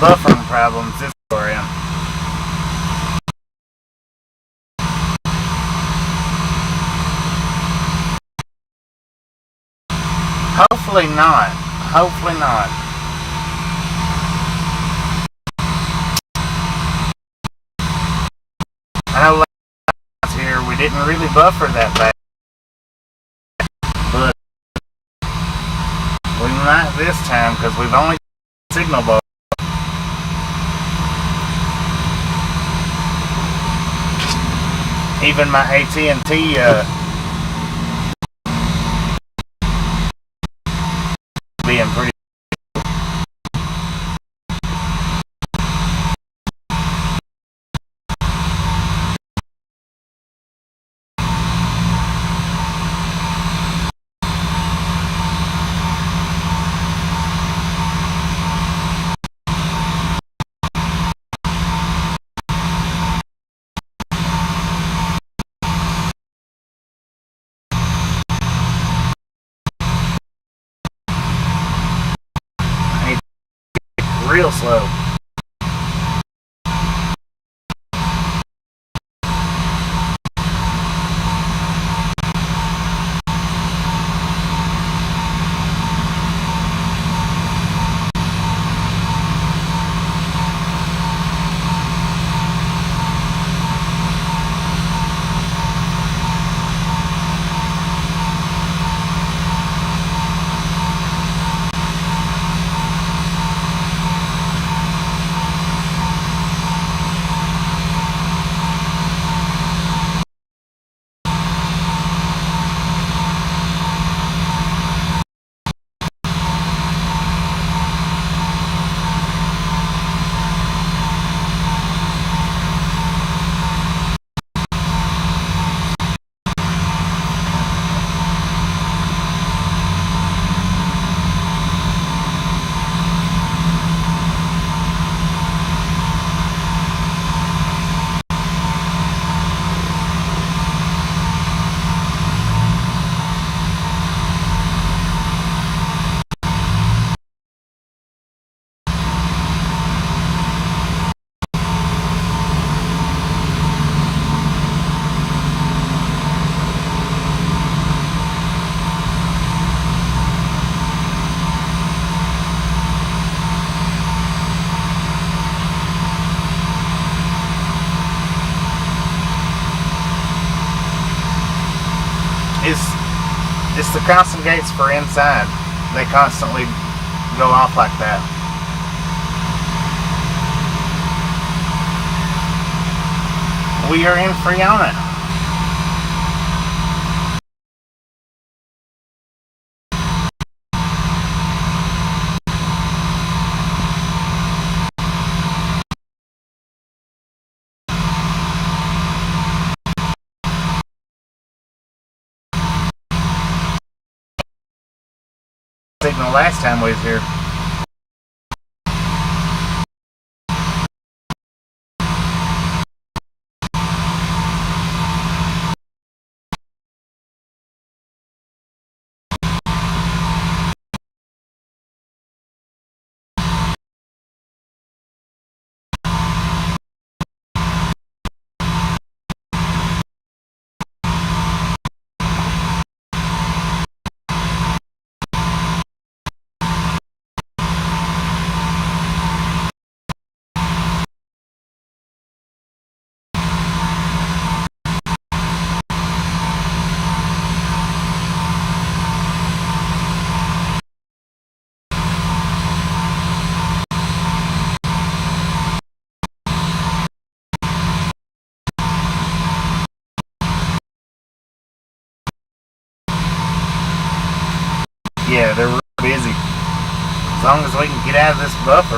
buffering problems this we're in. Hopefully not. Hopefully not. I know last year we didn't really buffer that bad, but we might this time because we've only got signal ball. Even my AT&T being pretty. Real slow. It's the constant gates for inside. They constantly go off like that. We are in Friona. Signal last time we was here. Yeah, they're real busy. As long as we can get out of this buffer.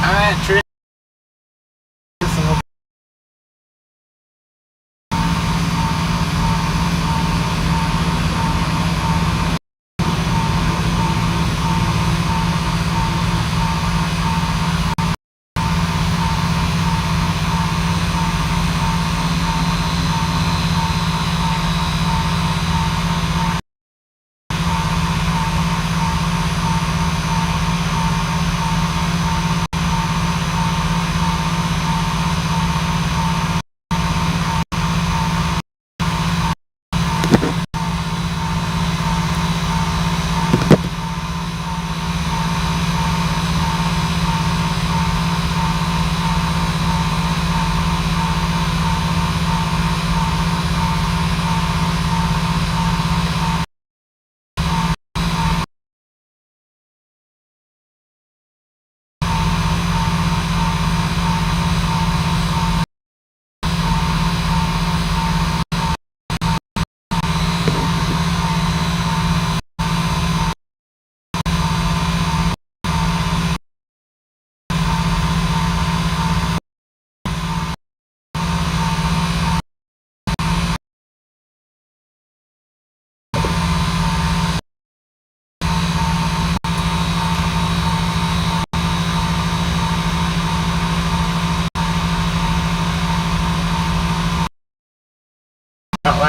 Alright, Trish.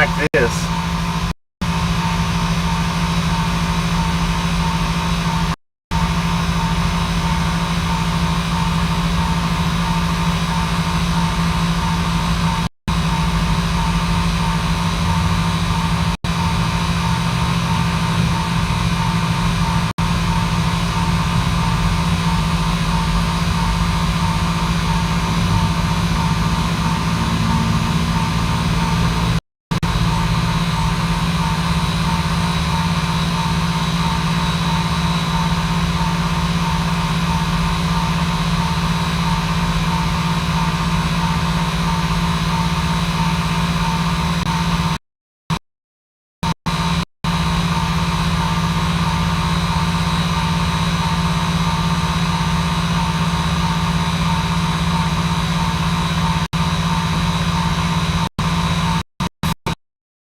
like this.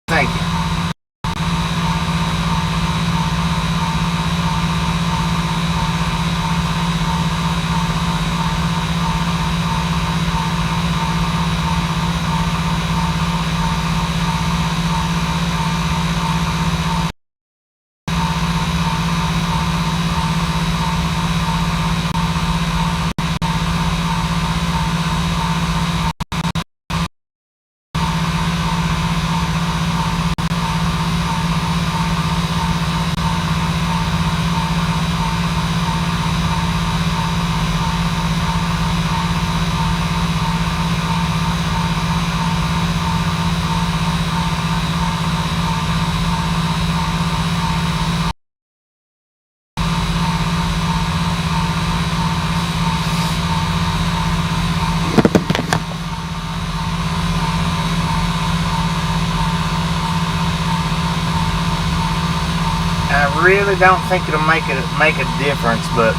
Thank you. I really don't think it'll make a difference, but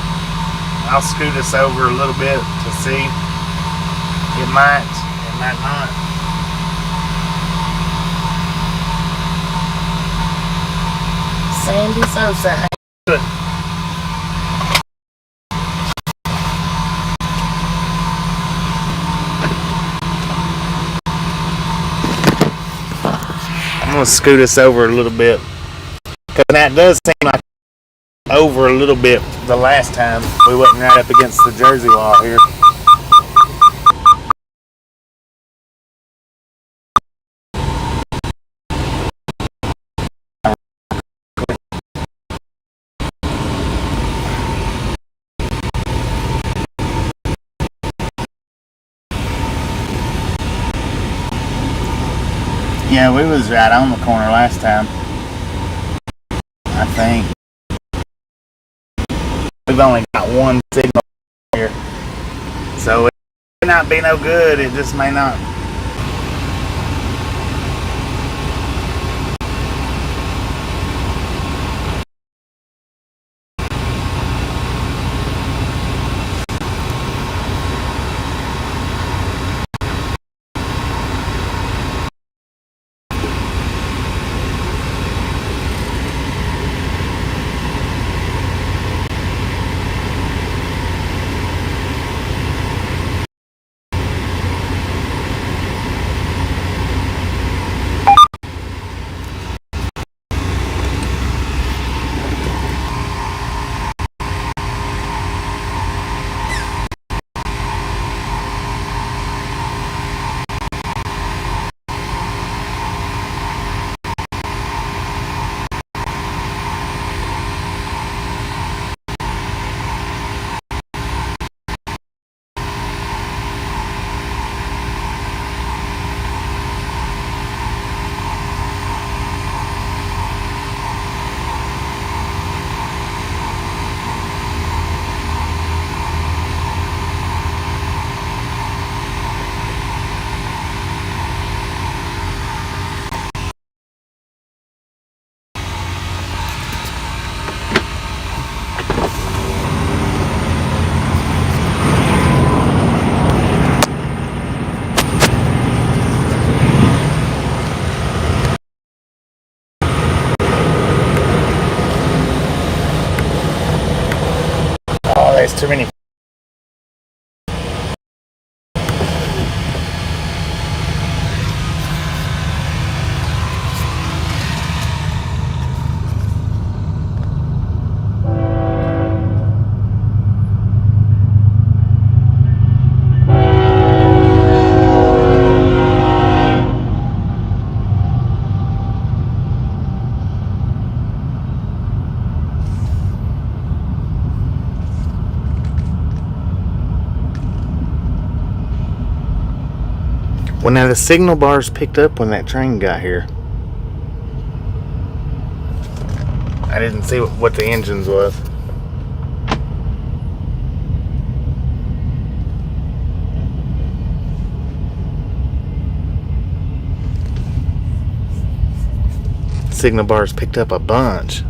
I'll scoot us over a little bit to see. It might not. Sandy Sosa. Good. I'm gonna scoot us over a little bit. Because that does seem like over a little bit the last time we wasn't right up against the Jersey wall here. Yeah, we was right on the corner last time. I think we've only got one signal here, so it may not be no good. It just may not. There's too many. Well, now the signal bars picked up when that train got here. I didn't see what the engines was. Signal bars picked up a bunch.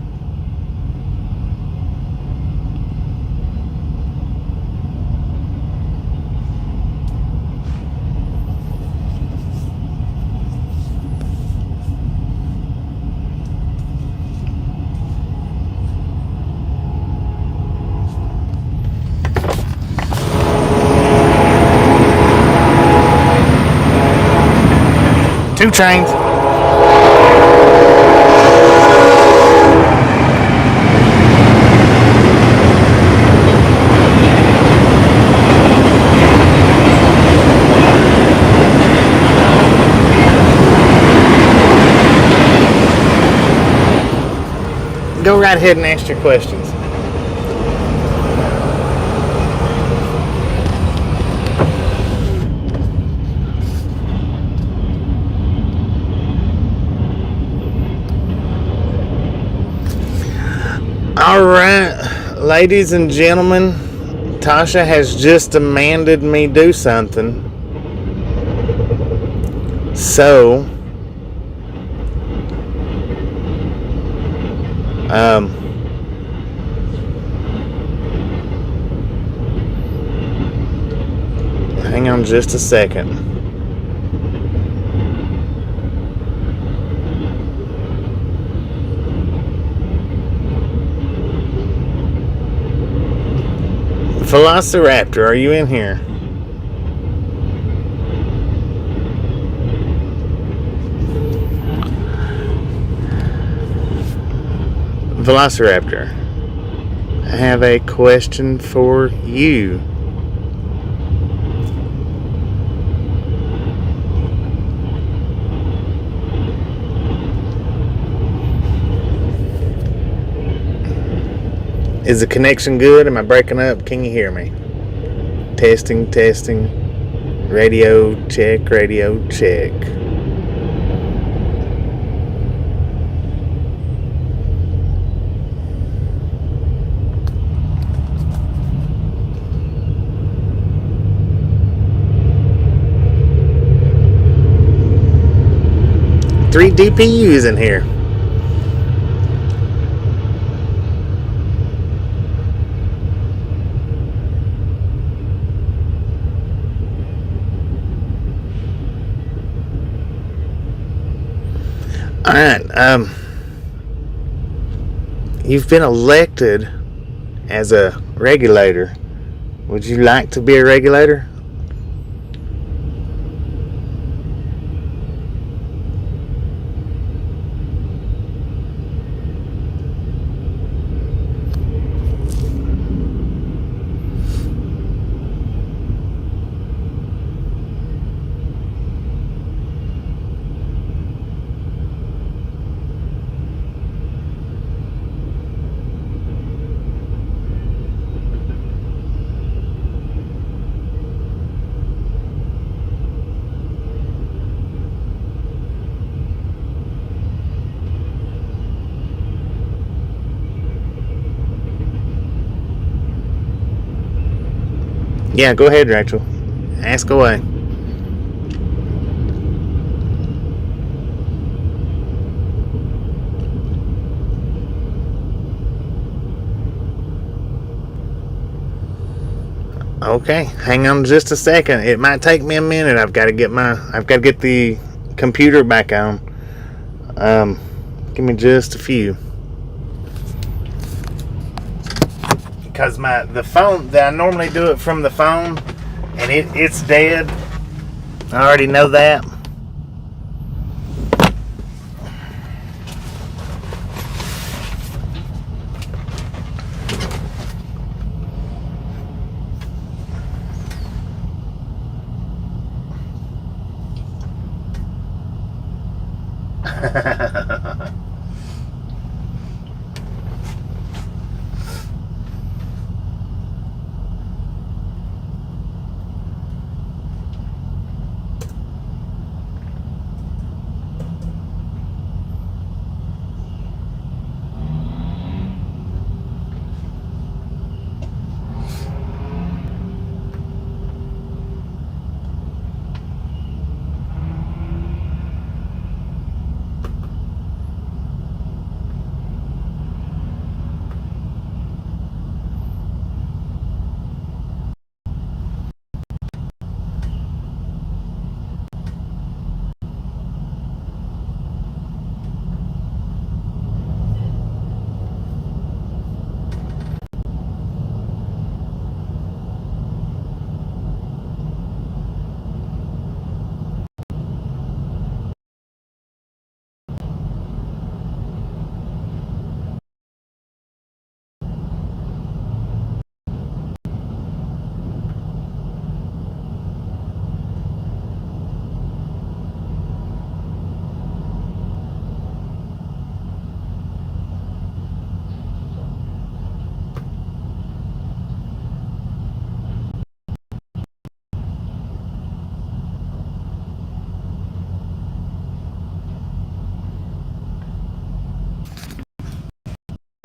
Two trains. Go right ahead and ask your questions. Alright, ladies and gentlemen, Tasha has just demanded me do something. So, hang on just a second. Velociraptor, are you in here? Velociraptor, I have a question for you. Is the connection good? Am I breaking up? Can you hear me? Testing, testing. Radio check, radio check. Three DPUs in here. Alright, you've been elected as a regulator. Would you like to be a regulator? Yeah, go ahead, Rachel. Ask away. Okay, hang on just a second. It might take me a minute. I've got to get the computer back on. Give me just a few. Because the phone, I normally do it from the phone, and it's dead. I already know that.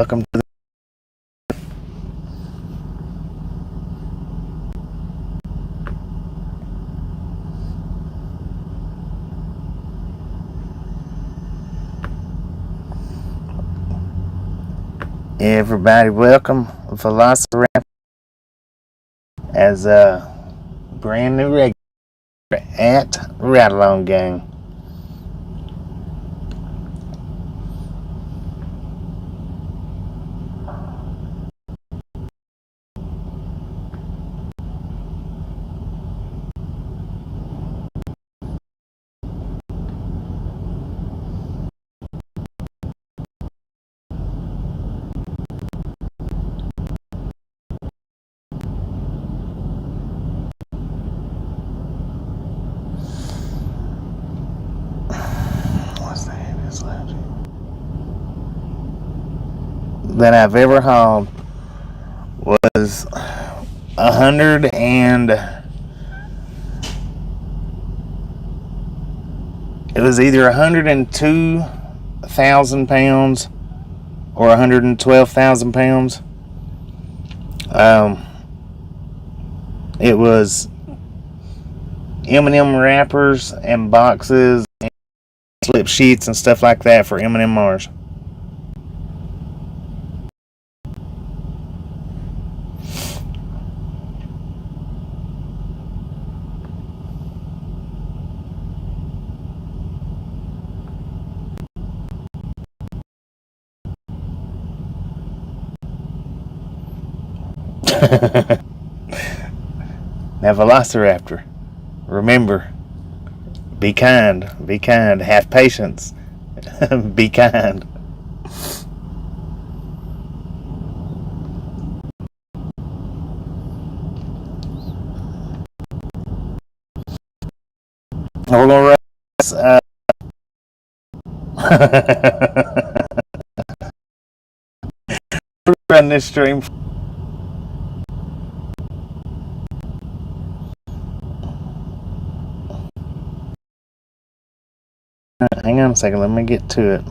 Welcome to the everybody. Welcome, Velociraptor, as a brand new regular at Ride Along Gang. What's the heaviest load that I've ever hauled was 100 and it was either 102,000 pounds or 112,000 pounds. It was M&M wrappers and boxes and slip sheets and stuff like that for M&M Mars. Now, Velociraptor, remember, be kind, have patience, be kind. Hold on, Russ. Run this stream. Hang on a second, let me get to it.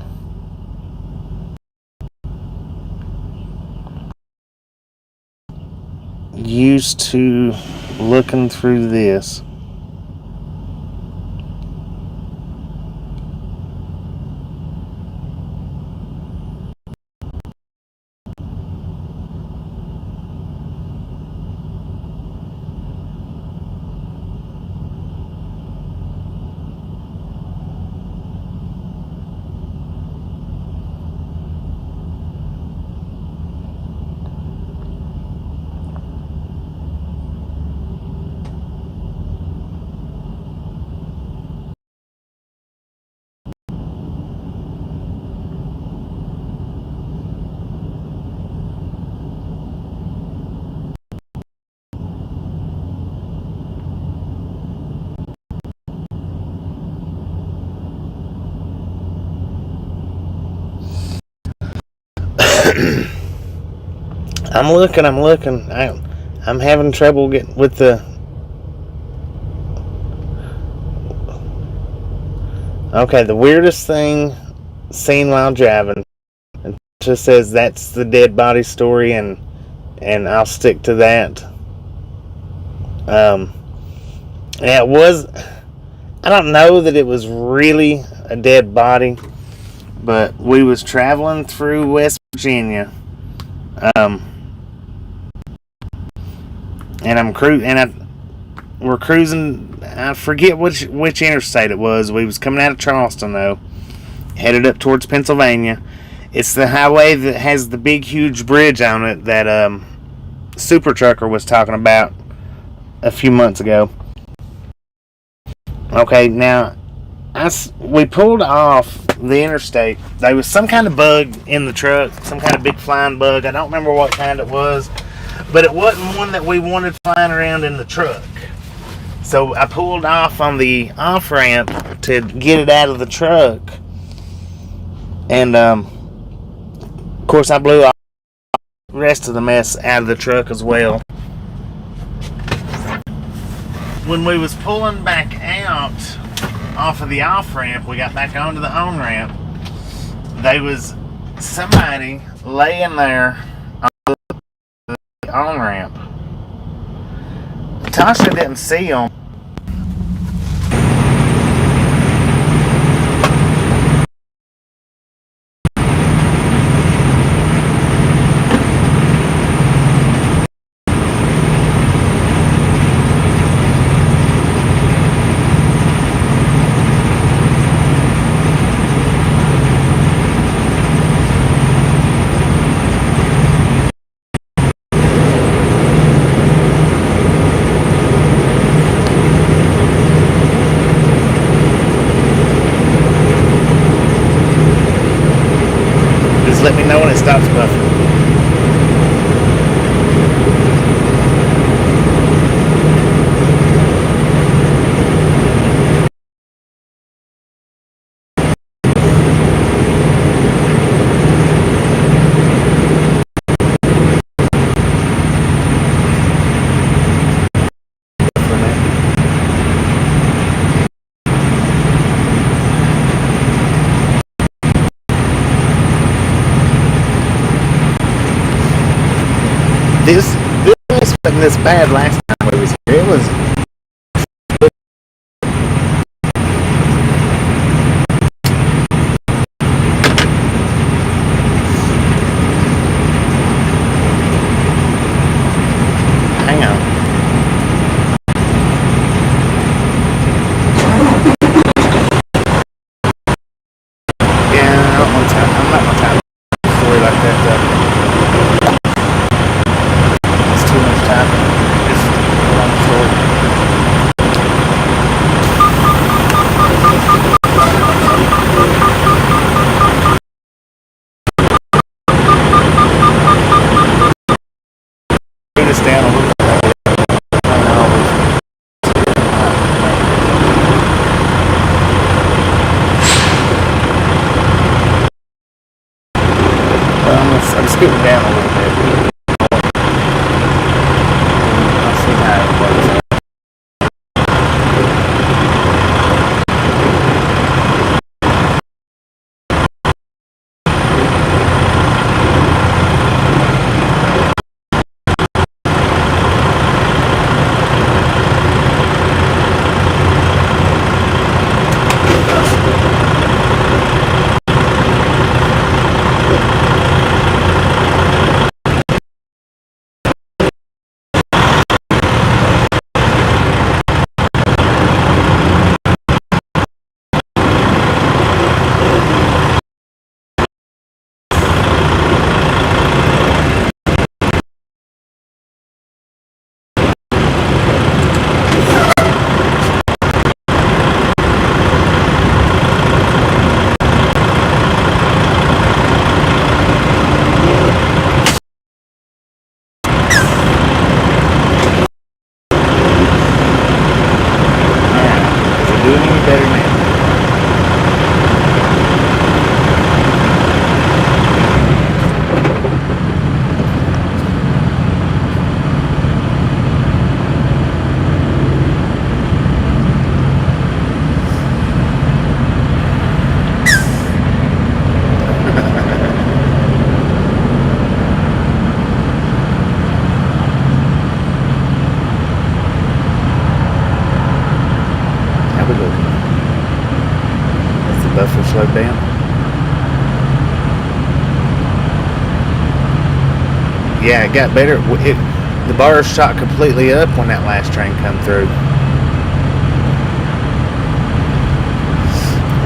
Used to looking through this. I'm looking. I'm having trouble getting with the. Okay, the weirdest thing seen while driving. And just says that's the dead body story, and I'll stick to that. It was. I don't know that it was really a dead body, but we was traveling through West Virginia. And we're cruising. I forget which interstate it was. We was coming out of Charleston though, headed up towards Pennsylvania. It's the highway that has the big, huge bridge on it that Super Trucker was talking about a few months ago. Okay, now we pulled off the interstate. There was some kind of bug in the truck, some kind of big flying bug. I don't remember what kind it was, but it wasn't one that we wanted flying around in the truck. So I pulled off on the off ramp to get it out of the truck, and of course I blew off the rest of the mess out of the truck as well. When we was pulling back out off of the off ramp, we got back onto the on ramp. They was somebody laying there on the on-ramp. Tasha didn't see him. Just let me know when it stops buffering. This wasn't this bad last time we was here. It was. Hang on. Yeah, I'm not gonna tell a story like that. It's too much time. It's a long story. Turn this down a little bit. I'm scooting down a little bit. I'll see how it works. Doing any better now? Have a look. That's the buffer slowed down. Yeah, it got better. The bars shot completely up when that last train come through.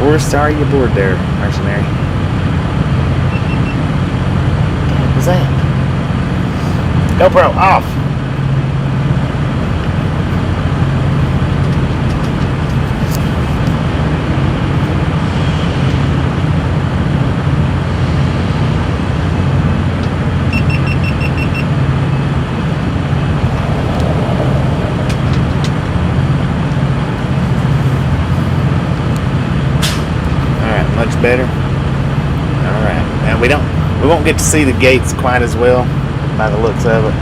We're sorry you're bored there, mercenary. What was that? GoPro off. Much better. All right. Now we won't get to see the gates quite as well by the looks of it.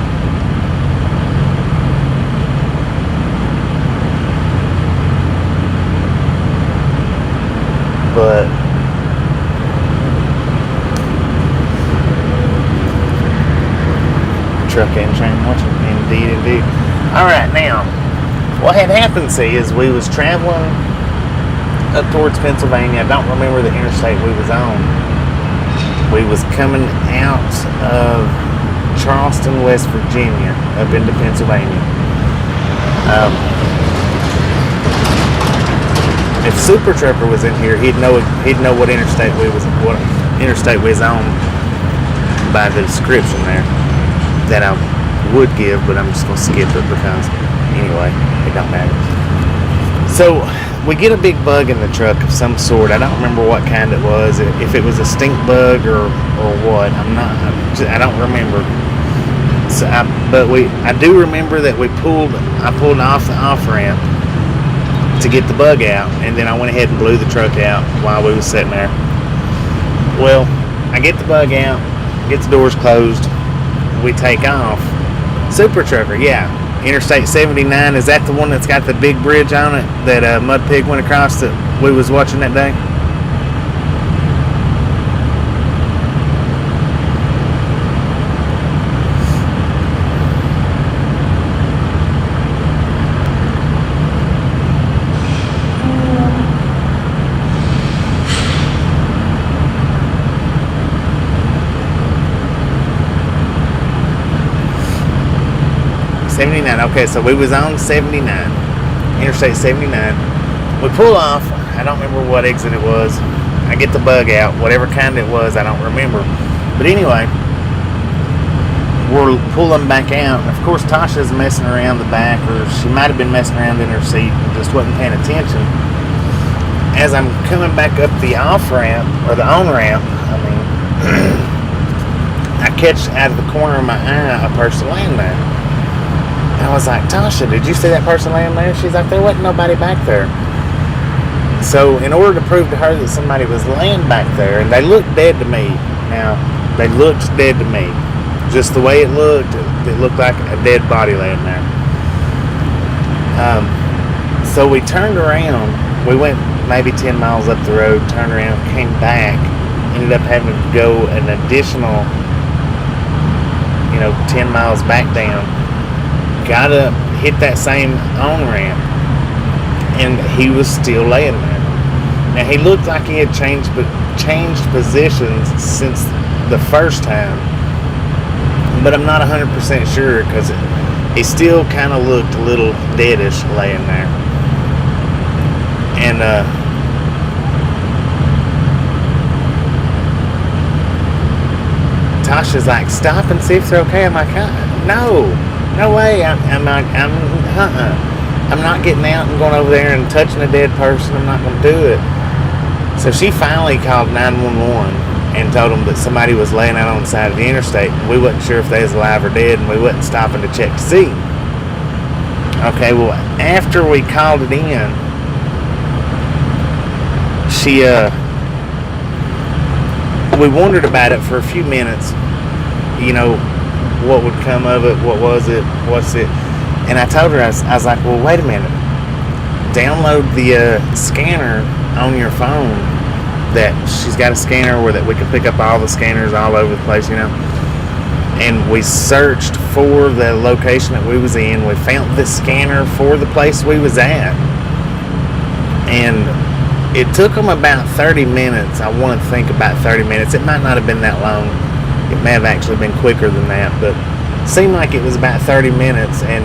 But truck and train watching. Indeed. Alright, now, what had happened, see, is we was traveling up towards Pennsylvania. I don't remember the interstate we was on. We was coming out of Charleston, West Virginia, up into Pennsylvania. If Super Trooper was in here, he'd know what interstate we was on by the description there that I would give, but I'm just gonna skip it because anyway, it don't matter. So we get a big bug in the truck of some sort. I don't remember what kind it was. If it was a stink bug or what, I don't remember. So I do remember that I pulled off the off ramp to get the bug out, and then I went ahead and blew the truck out while we was sitting there. Well, I get the bug out, get the doors closed, we take off. Super Trucker, yeah. Interstate 79, is that the one that's got the big bridge on it that Mud Pig went across that we was watching that day? Okay, so we was on 79, Interstate 79. We pull off. I don't remember what exit it was. I get the bug out, whatever kind it was, I don't remember. But anyway, we're pulling back out, and of course Tasha's messing around the back, or she might have been messing around in her seat and just wasn't paying attention. As I'm coming back up the off ramp, or the on ramp, I catch out of the corner of my eye a person laying there. I was like, Tasha, did you see that person laying there? She's like, there wasn't nobody back there. So in order to prove to her that somebody was laying back there, and they looked dead to me. Now, they looked dead to me. Just the way it looked like a dead body laying there. So we turned around. We went maybe 10 miles up the road, turned around, came back, ended up having to go an additional, 10 miles back down. Got up, hit that same on ramp, and he was still laying there. Now he looked like he had changed positions since the first time, but I'm not 100% sure because he still kind of looked a little deadish laying there. And Tasha's like, stop and see if they're okay. I'm like, no way. I'm not getting out and going over there and touching a dead person. I'm not going to do it. So she finally called 911 and told them that somebody was laying out on the side of the interstate. We wasn't sure if they was alive or dead, and we wasn't stopping to check to see. Okay, well, after we called it in, we wondered about it for a few minutes. What would come of it, what was it, what's it, and I told her, I was like, well, wait a minute, download the scanner on your phone, that she's got a scanner where that we can pick up all the scanners all over the place, and we searched for the location that we was in. We found the scanner for the place we was at, and it took them about 30 minutes. I want to think about 30 minutes. It might not have been that long. It may have actually been quicker than that, but it seemed like it was about 30 minutes, and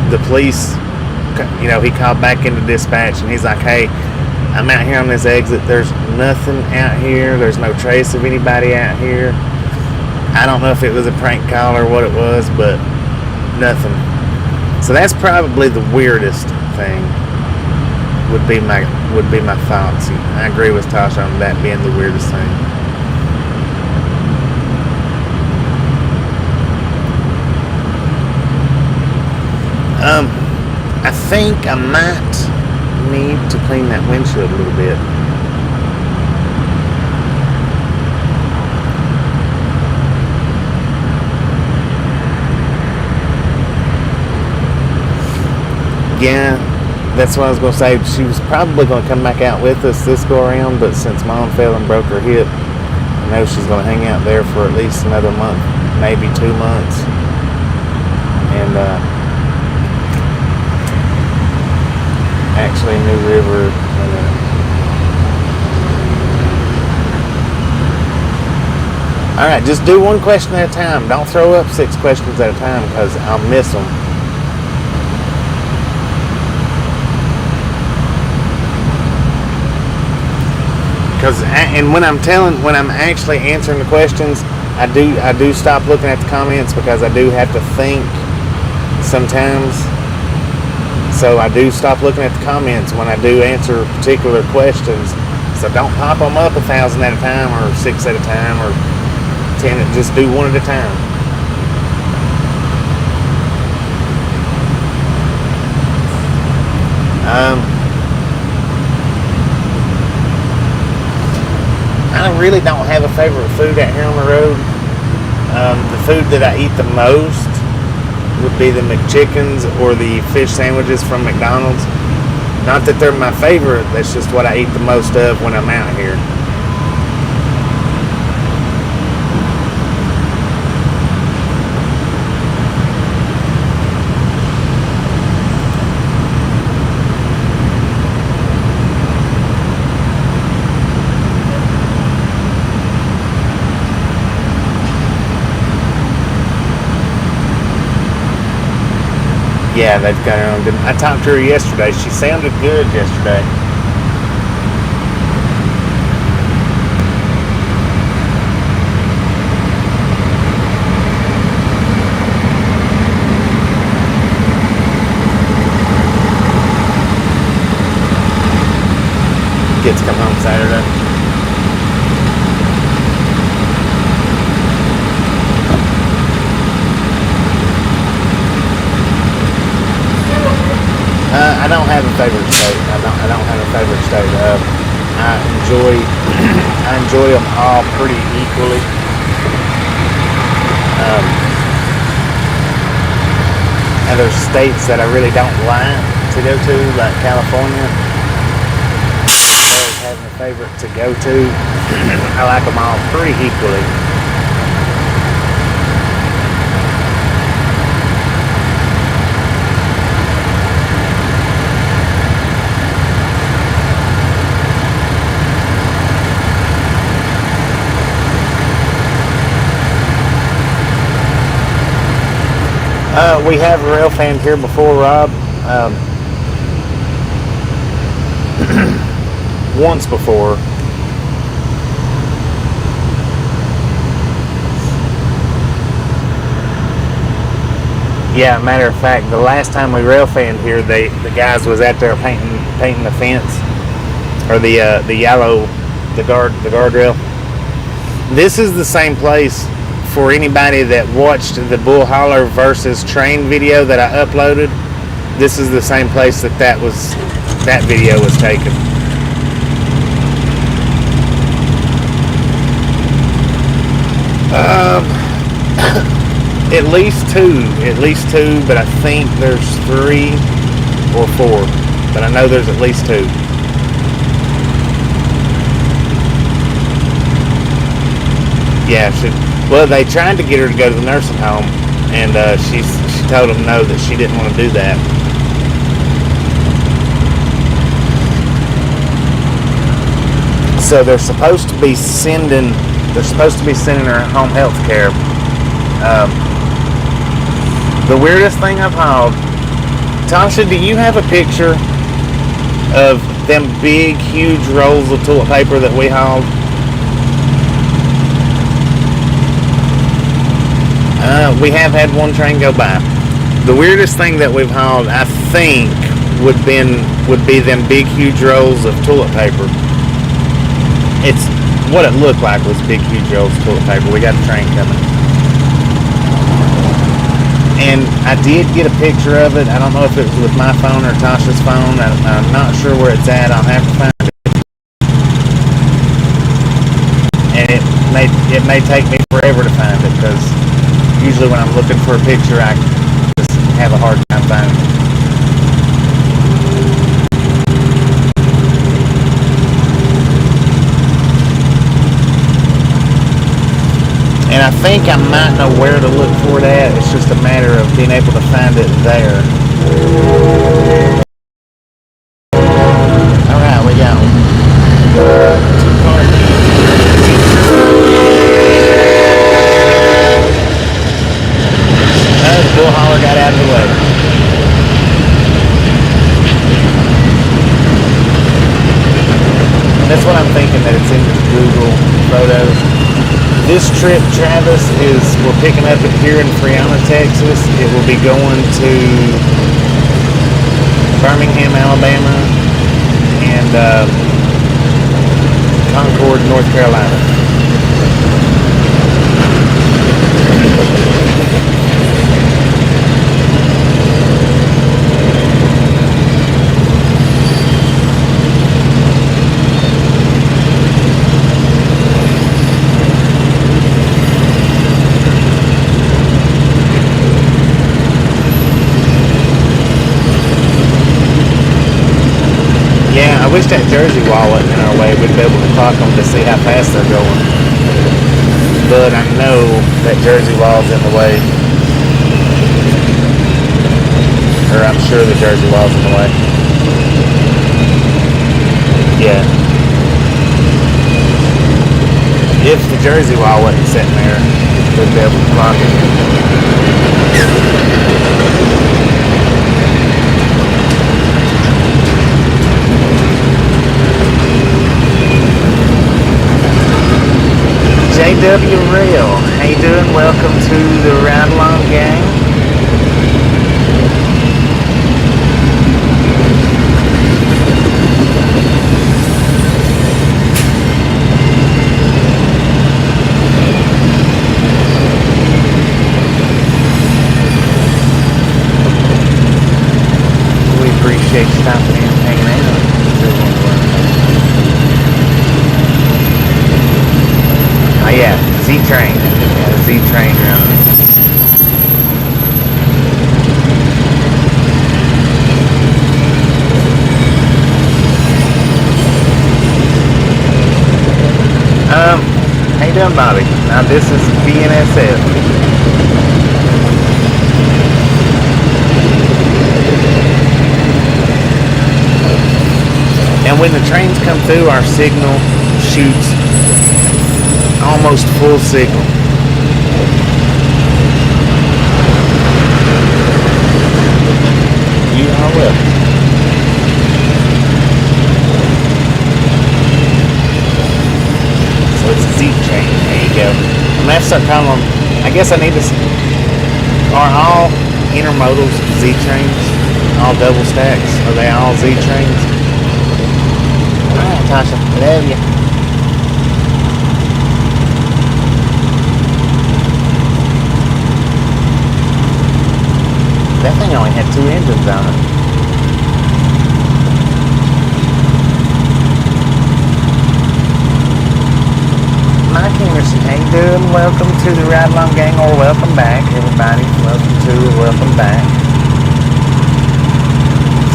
the police, he called back into dispatch, and he's like, hey, I'm out here on this exit. There's nothing out here. There's no trace of anybody out here. I don't know if it was a prank call or what it was, but nothing. So that's probably the weirdest thing, would be my thoughts. I agree with Tasha on that being the weirdest thing. I think I might need to clean that windshield a little bit. Yeah, that's what I was going to say. She was probably going to come back out with us this go around, but since Mom fell and broke her hip, I know she's going to hang out there for at least another month, maybe 2 months. And actually New River. All right, just do one question at a time. Don't throw up 6 questions at a time because I'll miss them. And when I'm actually answering the questions, I do stop looking at the comments because I do have to think sometimes. So I do stop looking at the comments when I do answer particular questions. So don't pop them up 1,000 at a time or 6 at a time or 10. Just do one at a time. I really don't have a favorite food out here on the road. The food that I eat the most would be the McChickens or the fish sandwiches from McDonald's. Not that they're my favorite, that's just what I eat the most of when I'm out here. Yeah, they've got her on. I talked to her yesterday. She sounded good yesterday. Gets to come home Saturday. I don't have a favorite state. I don't have a favorite state. I enjoy them all pretty equally. And there's states that I really don't like to go to, like California. Always having a favorite to go to. I like them all pretty equally. We have railfanned here before, Rob. Once before. Yeah, matter of fact, the last time we railfanned here, the guys was out there painting the fence, or the guardrail. This is the same place. For anybody that watched the Bull Holler versus train video that I uploaded, this is the same place that video was taken. At least two, but I think there's 3 or 4, but I know there's at least 2. Yeah, well, they tried to get her to go to the nursing home, and she told them no, that she didn't want to do that. So they're supposed to be sending her home health care. The weirdest thing I've hauled, Tasha, do you have a picture of them big, huge rolls of toilet paper that we hauled? We have had one train go by. The weirdest thing that we've hauled, I think, would be them big, huge rolls of toilet paper. It's what it looked like was big, huge rolls of toilet paper. We got a train coming, and I did get a picture of it. I don't know if it was with my phone or Tasha's phone. I'm not sure where it's at. I'll have to find it, and it may take me forever to find it because usually when I'm looking for a picture, I just have a hard time finding it. And I think I might know where to look for it at. It's just a matter of being able to find it there. Alright, we go. The bull hauler got out of the way. That's what I'm thinking, that it's in Google Photos. This trip, Travis, we're picking up it here in Friona, Texas. It will be going to Birmingham, Alabama, and Concord, North Carolina. I wish that Jersey wall wasn't in our way. We'd be able to clock them to see how fast they're going. But I know that Jersey wall's in the way. Or I'm sure the Jersey wall's in the way. Yeah. If the Jersey wall wasn't sitting there, we'd be able to clock it. JW Rail, how you doing? Welcome to the Ride Along gang. We appreciate you stopping in and hanging out. Oh yeah, Z-Train. Yeah, Z-Train running. How you doing, Bobby? Now this is BNSF. And when the trains come through, our signal shoots almost full signal. You are welcome. So it's a Z-Train. There you go. I'm gonna have to start calling them. I guess I need to. Are all intermodals Z-Trains? All double stacks? Are they all Z-Trains? Alright, Tasha. Love you. That thing only had 2 engines on it. Mike Henderson, how you doing? Welcome to the Ride Along gang, or welcome back, everybody. Welcome to or welcome back.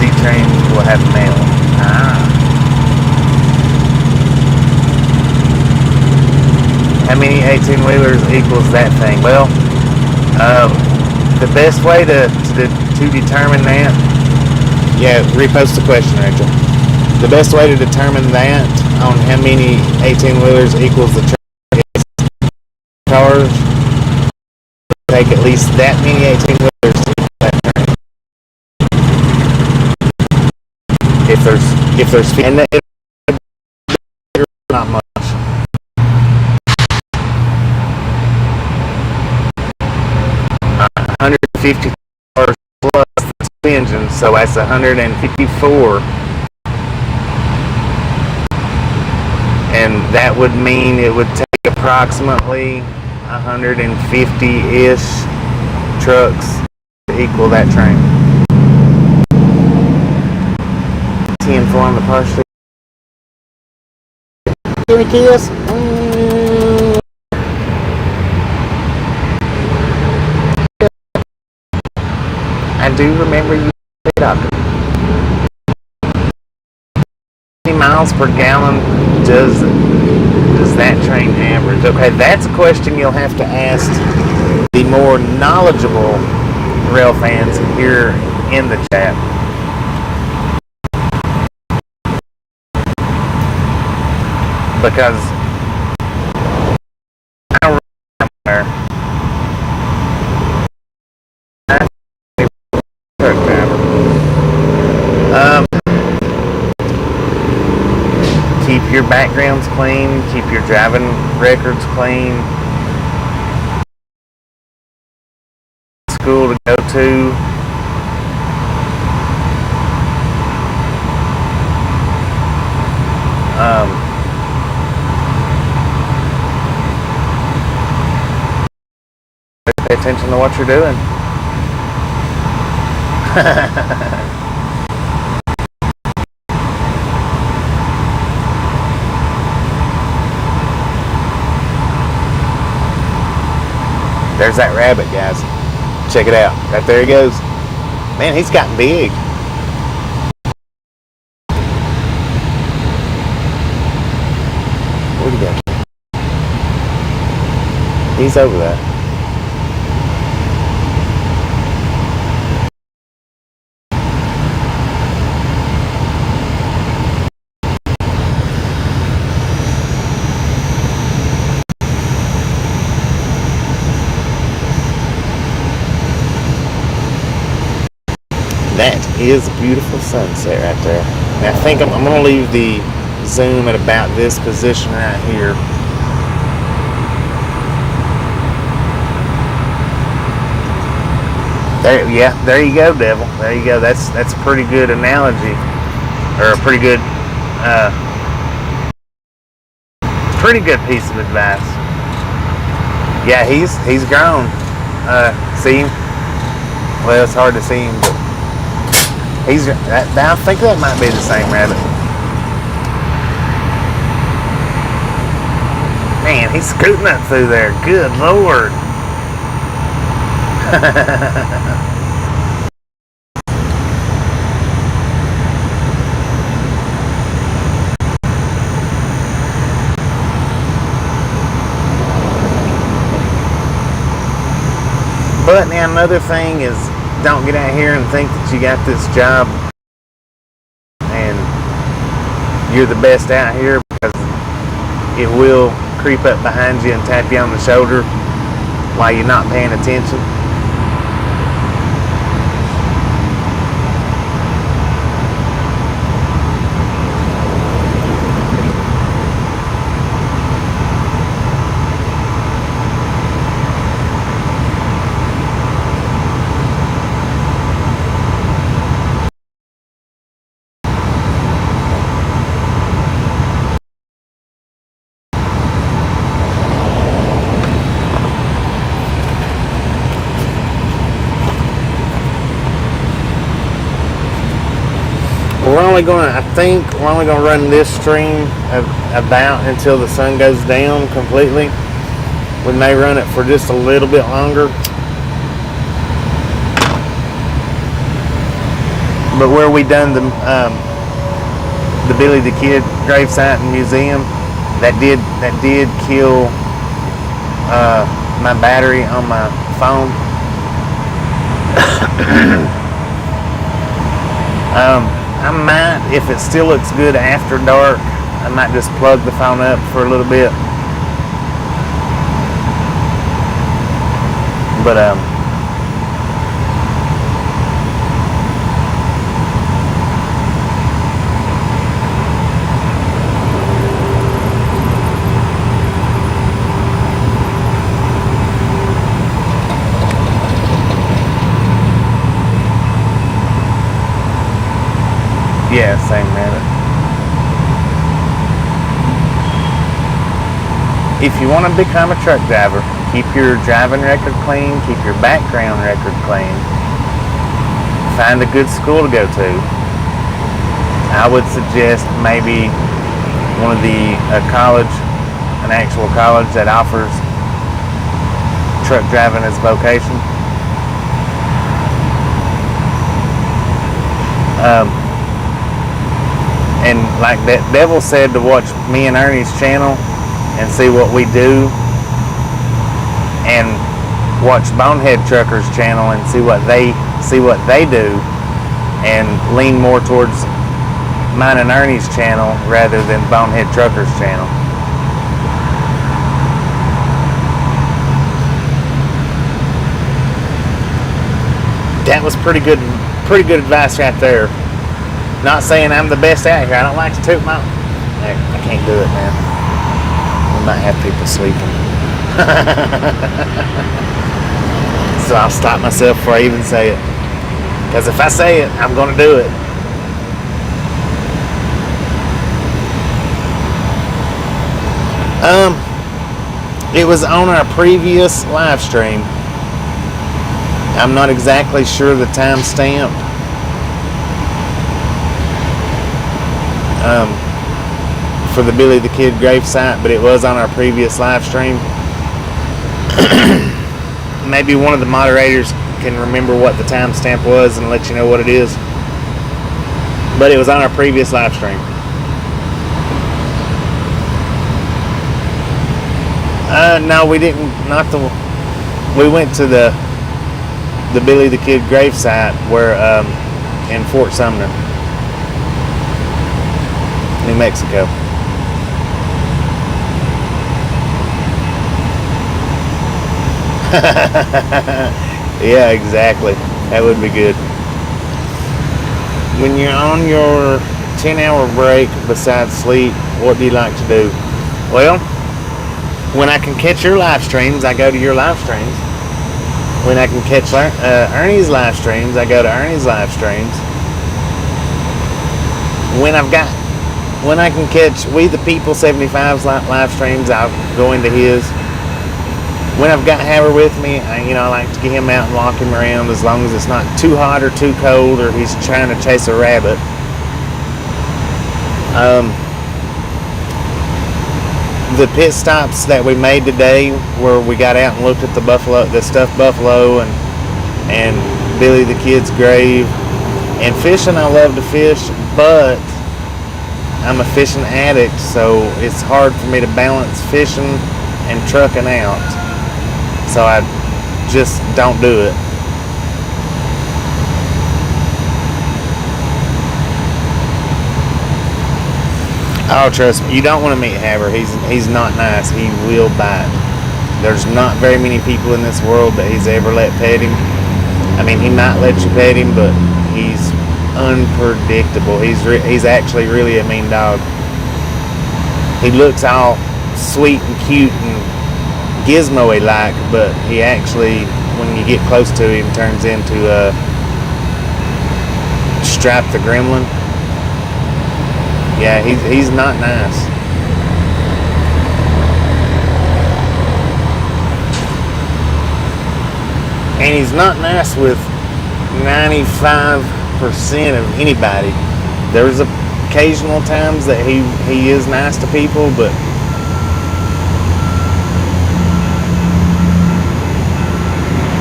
Z-Train will have mail. How many 18-wheelers equals that thing? Well, the best way to determine that, yeah, repost the question, Rachel. The best way to determine that on how many 18-wheelers equals the cars, take at least that many 18-wheelers to equal that train. If there's and that, not much. 150 cars plus the 2 engines, so that's 154. And that would mean it would take approximately 150-ish trucks to equal that train. 10 for the partially. Give me a kiss. I do remember you doctor. How many miles per gallon does that train average? records. Okay, that's a question you'll have to ask the more knowledgeable rail fans here in the chat. Because I don't remember. Keep your backgrounds clean, keep your driving records clean. School to go to. Pay attention to what you're doing. There's that rabbit, guys. Check it out. Right there he goes. Man, he's gotten big. Where'd he go? He's over there. That is a beautiful sunset right there. And I think I'm going to leave the zoom at about this position right here. There, yeah, there you go, Devil. There you go. That's a pretty good analogy, or a pretty good piece of advice. Yeah, he's grown. See him? Well, it's hard to see him, but I think that might be the same rabbit. Man, he's scooting up through there. Good Lord. But now another thing is, don't get out here and think that you got this job and you're the best out here, because it will creep up behind you and tap you on the shoulder while you're not paying attention. I think we're only going to run this stream about until the sun goes down completely. We may run it for just a little bit longer. But where we done the Billy the Kid gravesite and museum, that did kill my battery on my phone. I might, if it still looks good after dark, I might just plug the phone up for a little bit. But yeah, same rabbit. If you want to become a truck driver, keep your driving record clean, keep your background record clean. Find a good school to go to. I would suggest maybe one of the an actual college that offers truck driving as a vocation. And like that Devil said, to watch me and Ernie's channel, and see what we do, and watch Bonehead Truckers channel and see what they do, and lean more towards mine and Ernie's channel rather than Bonehead Truckers channel. That was pretty good advice right there. Not saying I'm the best out here. I don't like to toot my... I can't do it, man. We might have people sleeping. So I'll stop myself before I even say it. Because if I say it, I'm going to do it. It was on our previous live stream. I'm not exactly sure the timestamp. For the Billy the Kid gravesite, but it was on our previous live stream. Maybe one of the moderators can remember what the timestamp was and let you know what it is. But it was on our previous live stream. No, we didn't. We went to the Billy the Kid gravesite where in Fort Sumner, New Mexico. Yeah, exactly. That would be good. When you're on your 10-hour break besides sleep, what do you like to do? Well, when I can catch your live streams, I go to your live streams. When I can catch Ernie's live streams, I go to Ernie's live streams. When I can catch We the People 75's live streams, I'll go into his. When I've got Haber with me, I like to get him out and walk him around as long as it's not too hot or too cold or he's trying to chase a rabbit. The pit stops that we made today, where we got out and looked at the stuffed buffalo and Billy the Kid's grave, and fishing. I love to fish, but I'm a fishing addict, so it's hard for me to balance fishing and trucking out. So I just don't do it. Oh, trust me, you don't want to meet Haber. He's not nice. He will bite. There's not very many people in this world that he's ever let pet him. I mean, he might let you pet him, but he's unpredictable. He's actually really a mean dog. He looks all sweet and cute and gizmo-y like, but he actually, when you get close to him, turns into Stripe the Gremlin. Yeah, he's not nice. And he's not nice with 95% of anybody. There's occasional times that he is nice to people, but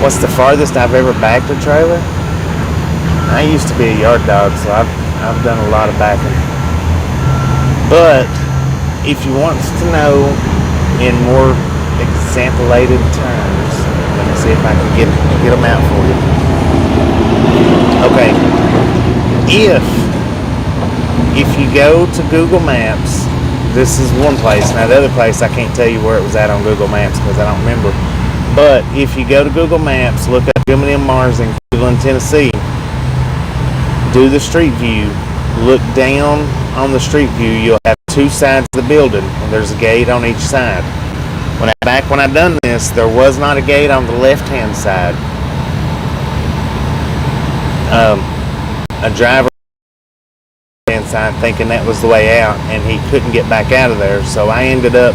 what's the farthest I've ever backed a trailer? I used to be a yard dog, so I've done a lot of backing. But if you want to know in more exampulated terms, let me see if I can get them out for you. Okay, if you go to Google Maps, this is one place. Now the other place I can't tell you where it was at on Google Maps because I don't remember. But if you go to Google Maps, look up M&M Mars in Cleveland, Tennessee, do the street view, look down on the street view, you'll have two sides of the building, and there's a gate on each side. Back when I done this, there was not a gate on the left-hand side. A driver inside thinking that was the way out, and he couldn't get back out of there, so I ended up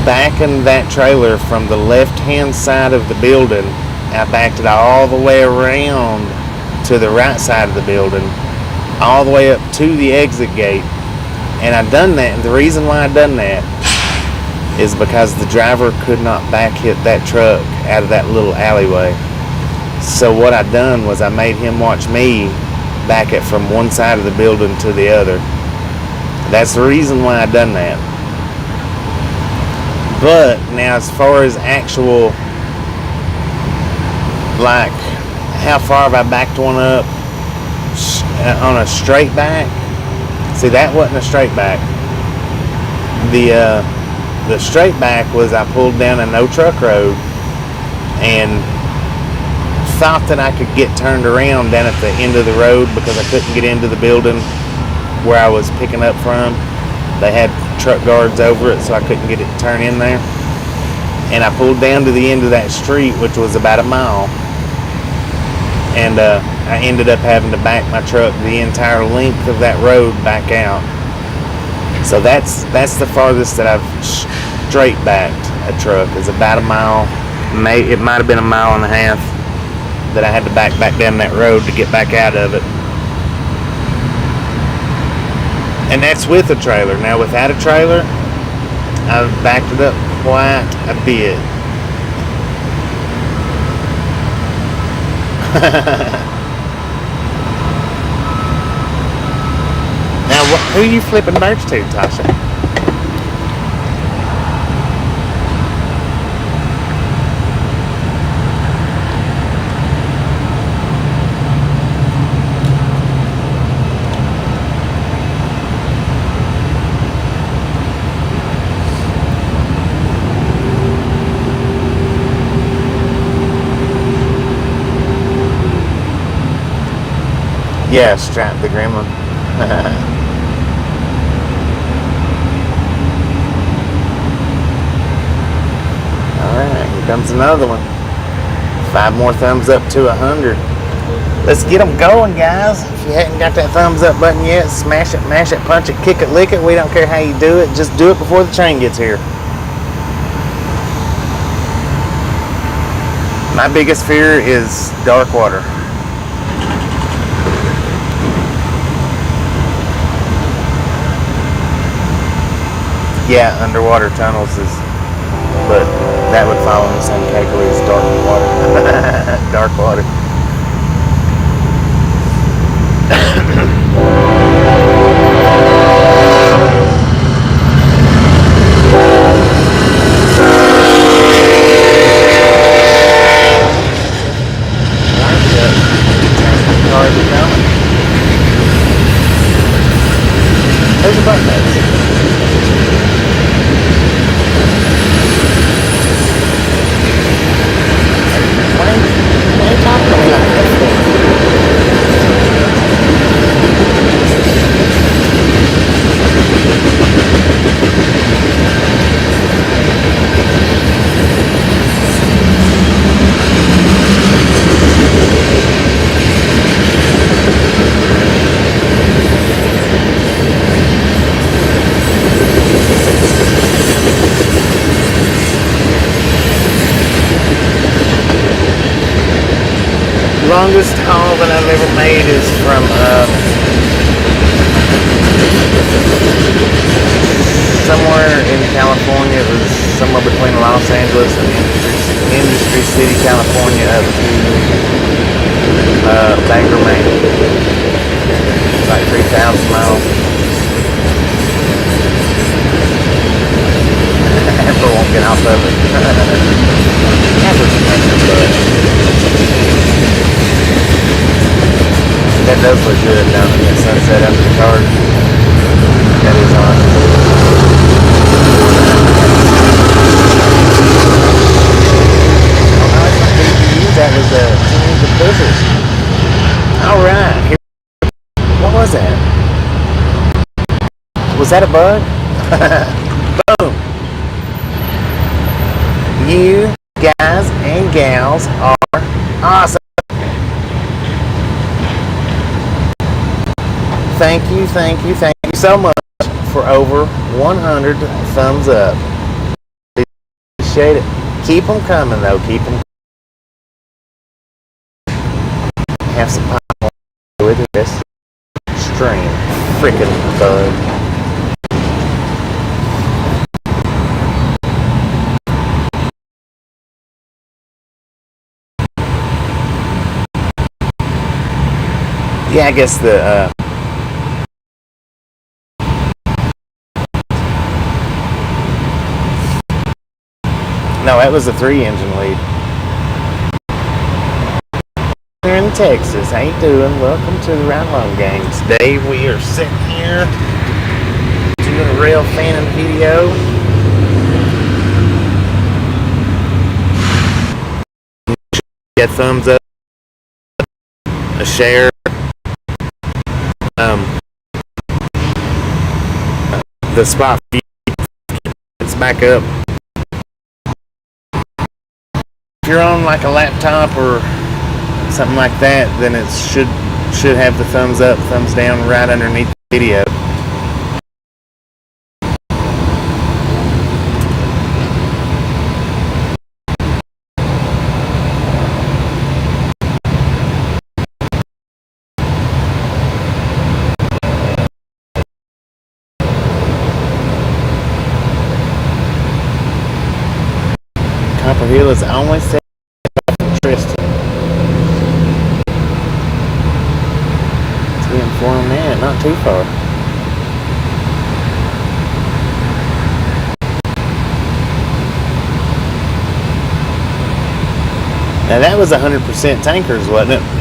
backing that trailer from the left-hand side of the building. I backed it all the way around to the right side of the building, all the way up to the exit gate. And I done that, and the reason why I done that is because the driver could not back hit that truck out of that little alleyway. So what I done was I made him watch me back it from one side of the building to the other. That's the reason why I done that. But now, as far as actual, like, how far have I backed one up on a straight back? See, that wasn't a straight back. The straight back was I pulled down a no truck road and thought that I could get turned around down at the end of the road because I couldn't get into the building where I was picking up from. They had truck guards over it, so I couldn't get it to turn in there. And I pulled down to the end of that street, which was about a mile. And I ended up having to back my truck the entire length of that road back out. So that's the farthest that I've straight backed a truck, is about a mile. It might have been a mile and a half that I had to back down that road to get back out of it. And that's with a trailer. Now, without a trailer, I've backed it up quite a bit. Now, who are you flipping birds to, Tasha? Yeah, Strap the Gremlin. Alright, here comes another one. 5 more thumbs up to 100. Let's get them going, guys. If you hadn't got that thumbs up button yet, smash it, mash it, punch it, kick it, lick it. We don't care how you do it. Just do it before the train gets here. My biggest fear is dark water. Yeah, underwater tunnels is, but that would fall in the same category as dark water. Dark water. There's a button. Longest haul that I've ever made is from somewhere in California. It was somewhere between Los Angeles and Industry City, California, up to Bangor, Maine. It's like 3,000 miles. Amber won't get off of it. That does look good down in the sunset under the cars. That is on. Oh no, it's not good to use that as a change the puzzles. Alright. What was that? Was that a bug? Boom. You guys and gals are awesome. Thank you so much for over 100 thumbs up. Appreciate it. Keep them coming though. Keep them. Have some fun with this stream. Freaking bug. Yeah, I guess the No, that was a 3-engine lead. Here in Texas, how you doing? Welcome to the Railfanning Gang. Today we are sitting here doing a Railfanning video. Get a thumbs up, a share. The spot it's back up. If you're on like a laptop or something like that, then it should have the thumbs up, thumbs down right underneath the video. Copper Hill is only set interest. Inform that, not too far. Now that was 100% tankers, wasn't it?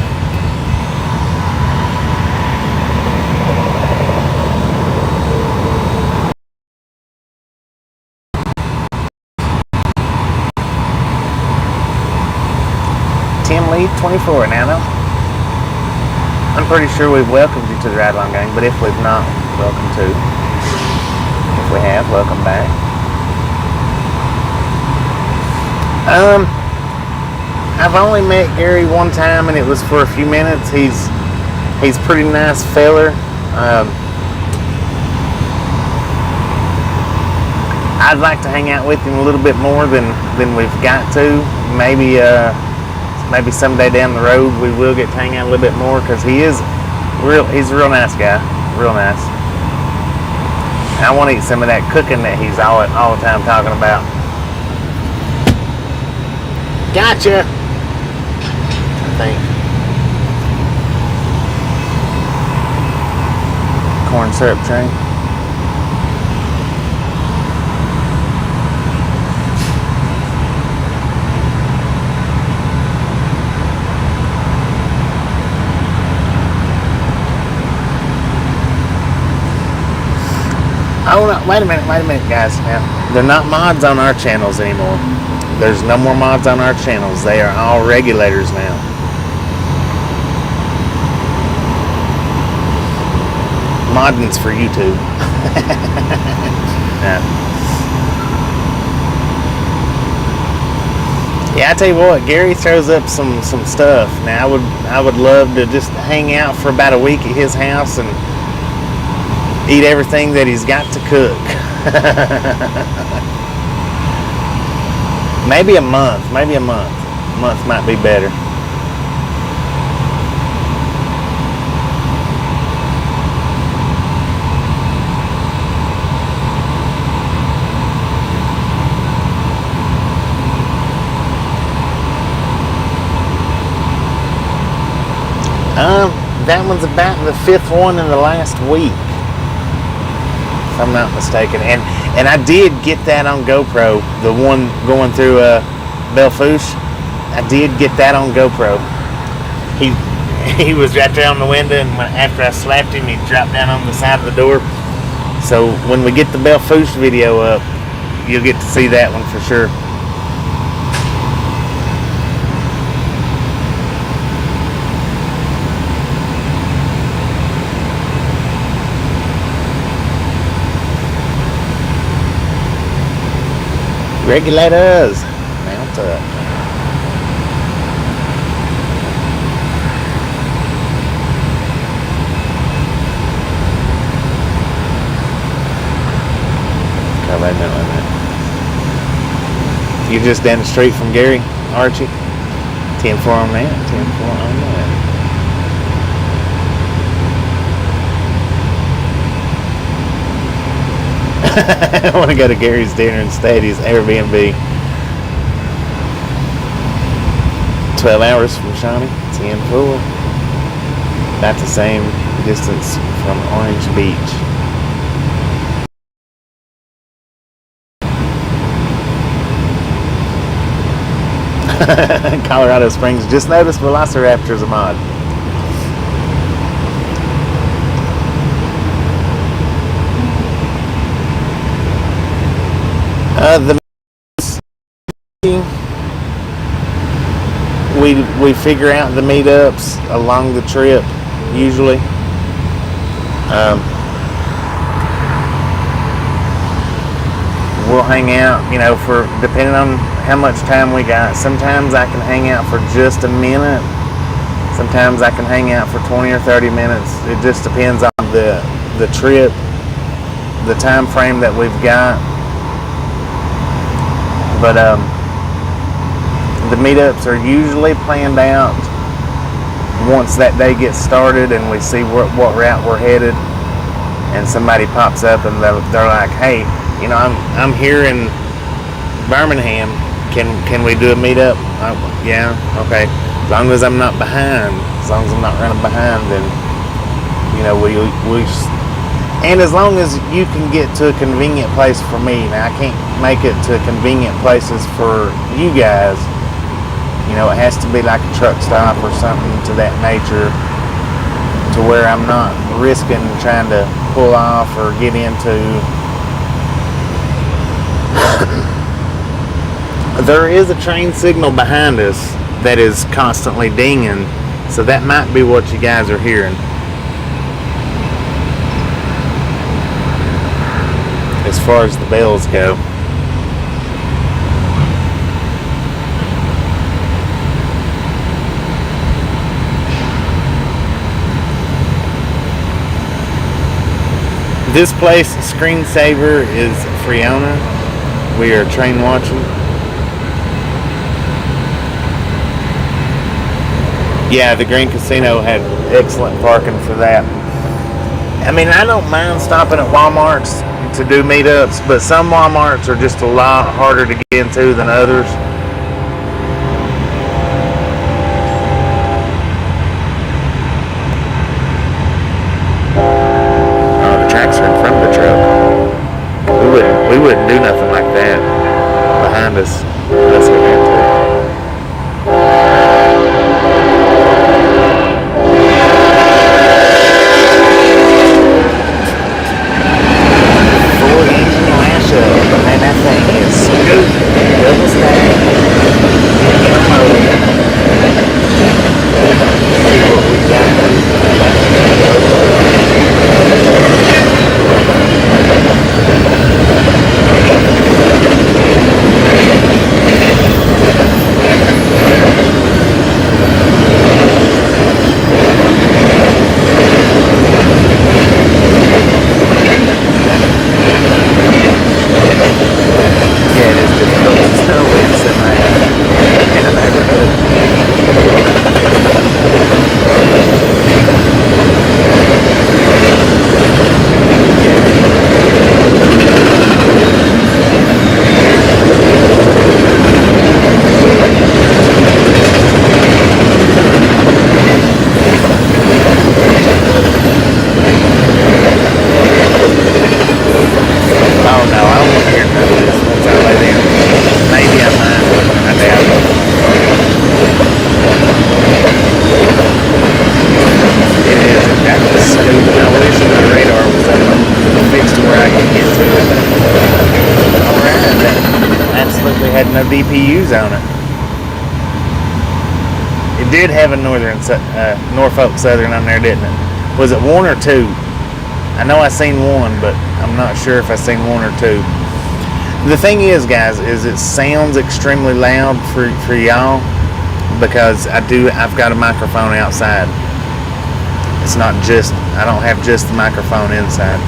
Tim Lee, 24 now. I'm pretty sure we've welcomed you to the Railfanning Gang, but if we've not, welcome to. If we have, welcome back. I've only met Gary one time, and it was for a few minutes. He's a pretty nice feller. I'd like to hang out with him a little bit more than we've got to. Maybe someday down the road we will get to hang out a little bit more, because he's a real nice guy, real nice. I want to eat some of that cooking that he's all the time talking about. Gotcha. I think corn syrup train. Oh no, wait a minute, guys. Now, they're not mods on our channels anymore. There's no more mods on our channels. They are all regulators now. Modding's for YouTube. Yeah, I tell you what, Gary throws up some stuff. Now, I would love to just hang out for about a week at his house and eat everything that he's got to cook. Maybe a month. A month might be better. That one's about the 5th one in the last week, if I'm not mistaken. And I did get that on GoPro, the one going through Belfouche. I did get that on GoPro. He was right there on the window, and after I slapped him, he dropped down on the side of the door. So when we get the Belfouche video up, you'll get to see that one for sure. Regulators, mount up. Okay, wait a minute. You're just down the street from Gary, Archie? 10-4 on that, 10-4 on that. I want to go to Gary's dinner and stay at his Airbnb. 12 hours from Shawnee, 10-4. About the same distance from Orange Beach. Colorado Springs. Just noticed Velociraptor's a mod. We figure out the meetups along the trip usually. We'll hang out, for depending on how much time we got. Sometimes I can hang out for just a minute. Sometimes I can hang out for 20 or 30 minutes. It just depends on the trip, the time frame that we've got. But the meetups are usually planned out once that day gets started and we see what route we're headed, and somebody pops up and they're like, hey, I'm here in Birmingham. Can we do a meetup? Yeah, okay. As long as I'm not behind, as long as I'm not running behind, then we and as long as you can get to a convenient place for me. Now I can't make it to convenient places for you guys. It has to be like a truck stop or something to that nature, to where I'm not risking trying to pull off or get into. There is a train signal behind us that is constantly dinging, so that might be what you guys are hearing. As far as the bells go. This place, screensaver, is Friona. We are train watching. Yeah, the Green Casino had excellent parking for that. I mean, I don't mind stopping at Walmart's to do meetups, but some Walmarts are just a lot harder to get into than others. Oh, the tracks are in front of the truck. We wouldn't do nothing like that behind us unless we had to. And that thing is scoop, double stack, see what we no DPUs on it. It did have a Norfolk Southern on there, didn't it? Was it one or two? I know I seen one, but I'm not sure if I seen one or two. The thing is, guys, is it sounds extremely loud for y'all because I've got a microphone outside. It's not just, I don't have just the microphone inside.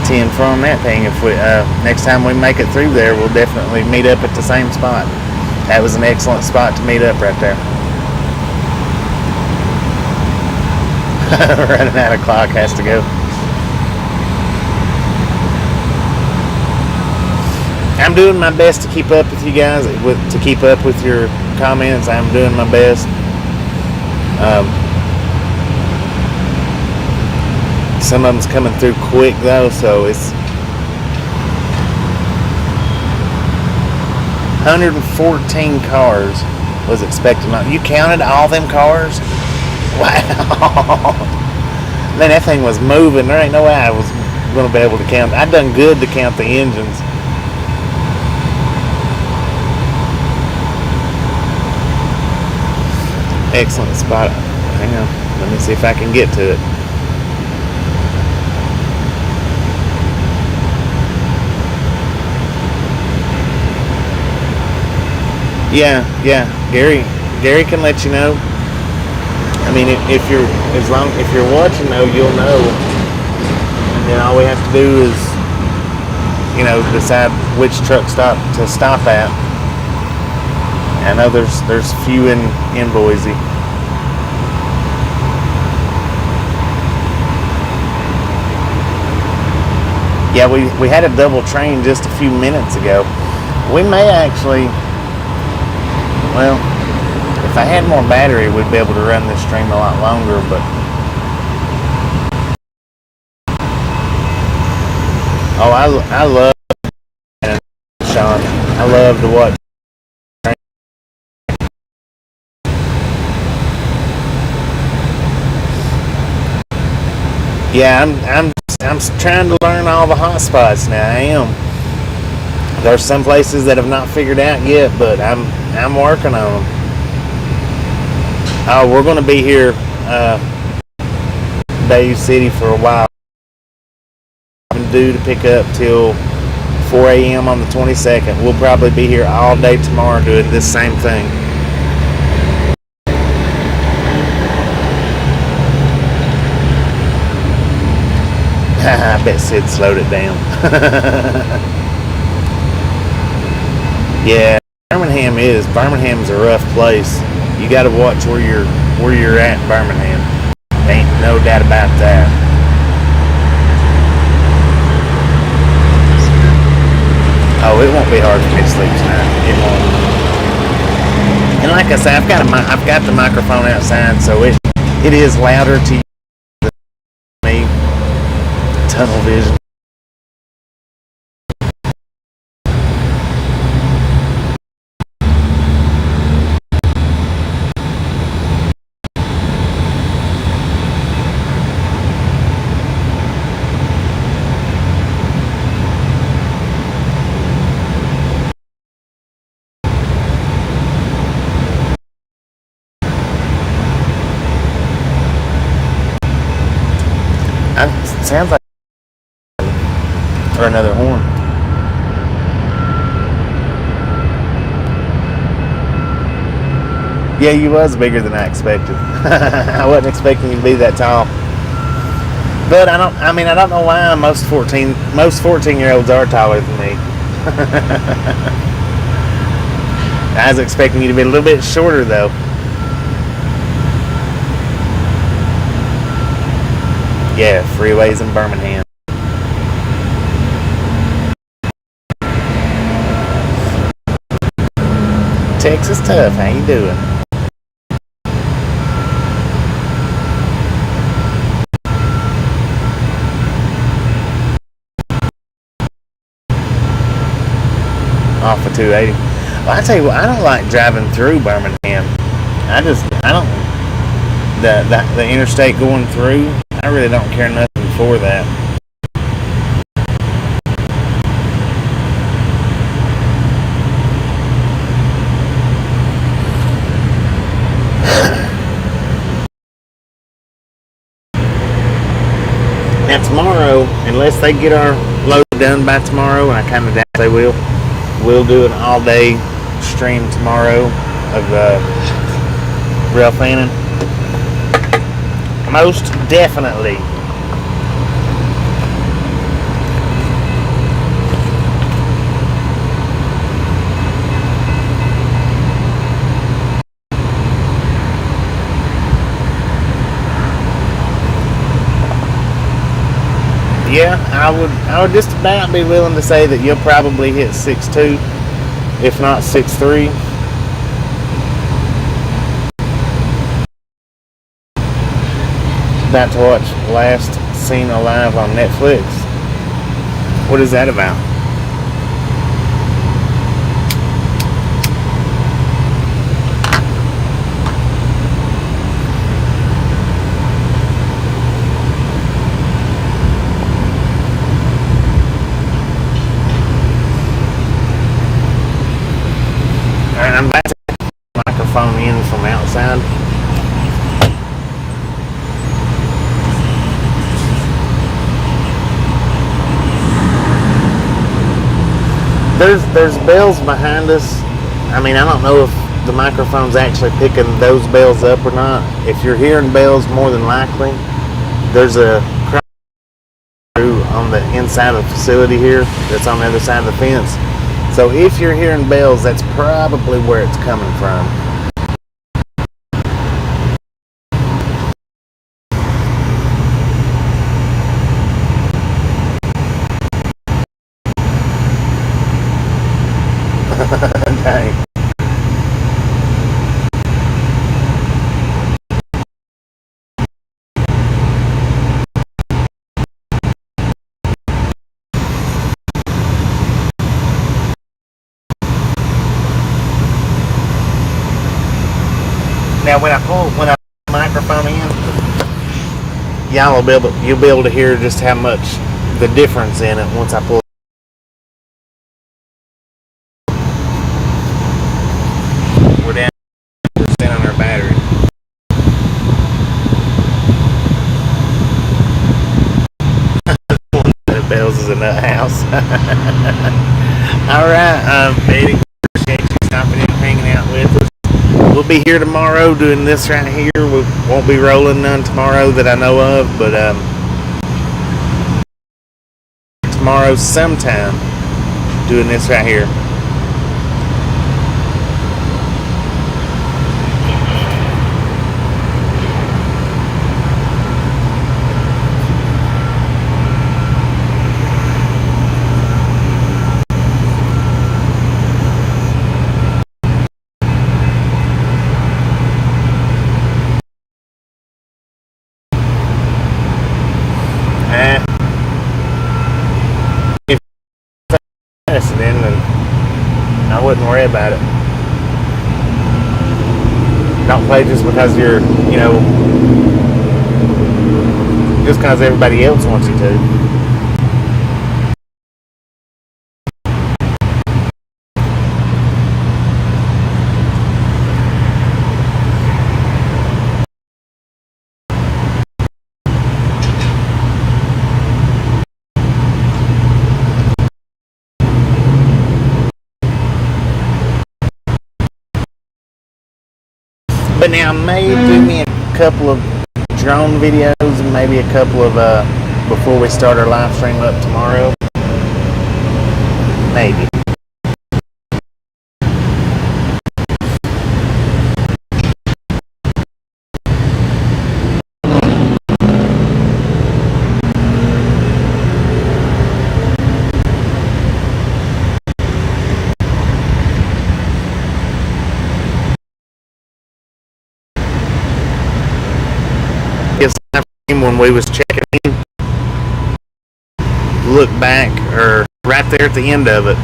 10 from that thing. If we next time we make it through there, we'll definitely meet up at the same spot. That was an excellent spot to meet up right there. Running out of clock, has to go. I'm doing my best to keep up with you guys, to keep up with your comments. I'm doing my best. Some of them's coming through quick though, so it's 114 cars was expected. You counted all them cars? Wow. Man, that thing was moving. There ain't no way I was going to be able to count. I done good to count the engines. Excellent spot. Hang on. Let me see if I can get to it. Yeah. Gary can let you know. I mean, if you're watching though, you'll know. And then all we have to do is, decide which truck stop to stop at. I know there's few in Boise. Yeah, we had a double train just a few minutes ago. We may actually, well, if I had more battery, we'd be able to run this stream a lot longer, but I love Sean. I love to watch. Yeah, I'm trying to learn all the hot spots now. I am. There's some places that have not figured out yet, but I'm working on them. Oh, we're going to be here, Bayou City for a while. I'm due to pick up till 4 a.m. on the 22nd. We'll probably be here all day tomorrow doing this same thing. I bet Sid slowed it down. Yeah, Birmingham's a rough place. You got to watch where you're at in Birmingham. Ain't no doubt about that. Oh, it won't be hard for me to sleep tonight. It won't. And like I say, I've got the microphone outside, so it is louder to you than me. Tunnel vision. Sounds like or another horn. Yeah, you was bigger than I expected. I wasn't expecting you to be that tall. But I don't know why most 14-year-olds are taller than me. I was expecting you to be a little bit shorter though. Yeah, freeways in Birmingham. Texas tough. How you doing? Off of 280. Well, I tell you what, I don't like driving through Birmingham. The interstate going through. I really don't care nothing for that. Now tomorrow, unless they get our load done by tomorrow, and I kind of doubt they will, we'll do an all-day stream tomorrow of Railfanning. Most definitely. Yeah, I would just about be willing to say that you'll probably hit 6.2, if not 6.3. About to watch Last Seen Alive on Netflix. What is that about? from outside. There's bells behind us. I mean, I don't know if the microphone's actually picking those bells up or not. If you're hearing bells, more than likely there's a crew on the inside of the facility here that's on the other side of the fence. So if you're hearing bells, that's probably where it's coming from. Dang. Now when I pull the microphone in, you'll be able to hear just how much the difference in it once I pull. We're down 1% on our battery. One of the bells is a nut house. Alright, Betty, appreciate you stopping in and hanging out with us. We'll be here tomorrow doing this right here. We won't be rolling none tomorrow that I know of, but tomorrow sometime doing this right here. Then I wouldn't worry about it. Don't play just because you're, just because everybody else wants you to. But now maybe do me a couple of drone videos and maybe a couple of before we start our live stream up tomorrow. Maybe. When we was checking in, look back, or right there at the end of it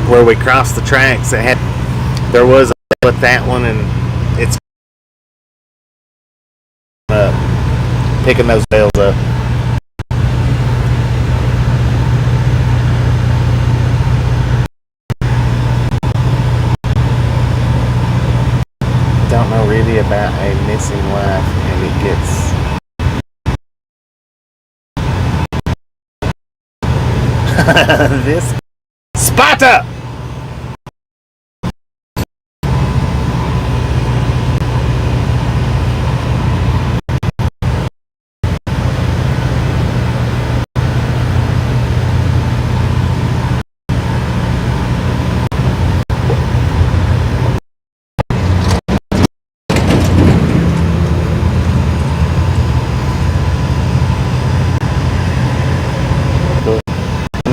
where we crossed the tracks, there was a bell at that one, and it's picking those bells up. Don't know really about a missing wife, and it gets this Sparta.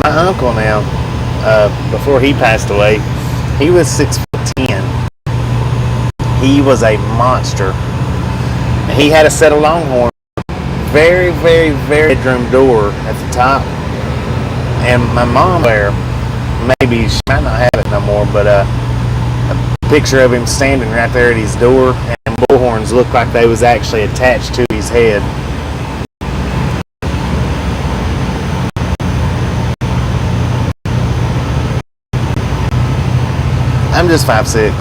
My uncle now, before he passed away, he was 6'10". He was a monster. He had a set of Longhorn, very, very, very bedroom door at the top. And my mom there, maybe she might not have it no more, but a picture of him standing right there at his door, and bullhorns looked like they was actually attached to his head. I'm just 5'6".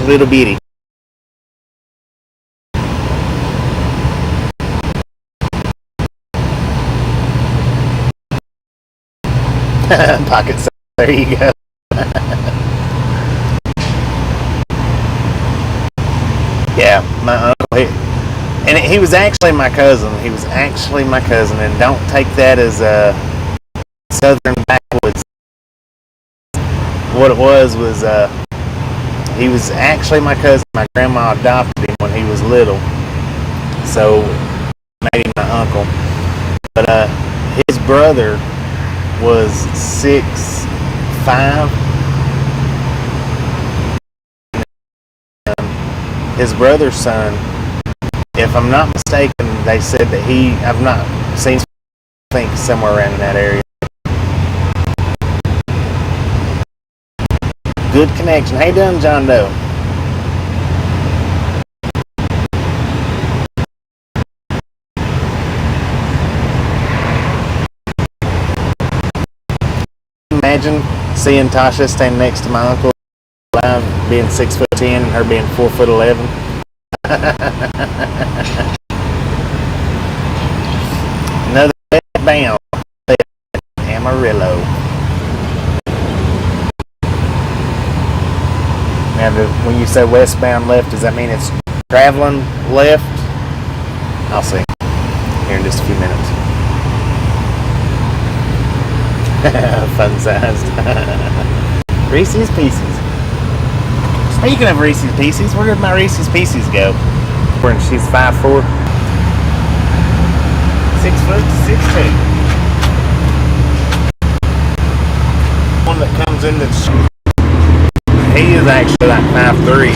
little bitty. Pocket size. There you go. Yeah, my uncle. And he was actually my cousin. And don't take that as a southern backwoods. What it was he was actually my cousin. My grandma adopted him when he was little, so made him my uncle. But his brother was 6'5". His brother's son, if I'm not mistaken, they said that I've not seen, I think somewhere around in that area. Good connection. How you doing, John Doe? Imagine seeing Tasha standing next to my uncle, being 6'10" and her being 4'11". Another bound Amarillo. Now, when you say westbound left, does that mean it's traveling left? I'll see here in just a few minutes. Fun sized. Reese's Pieces. Speaking of Reese's Pieces, where did my Reese's Pieces go? When she's 5'4". 6'6". One that comes in that's, he is actually like 5'3".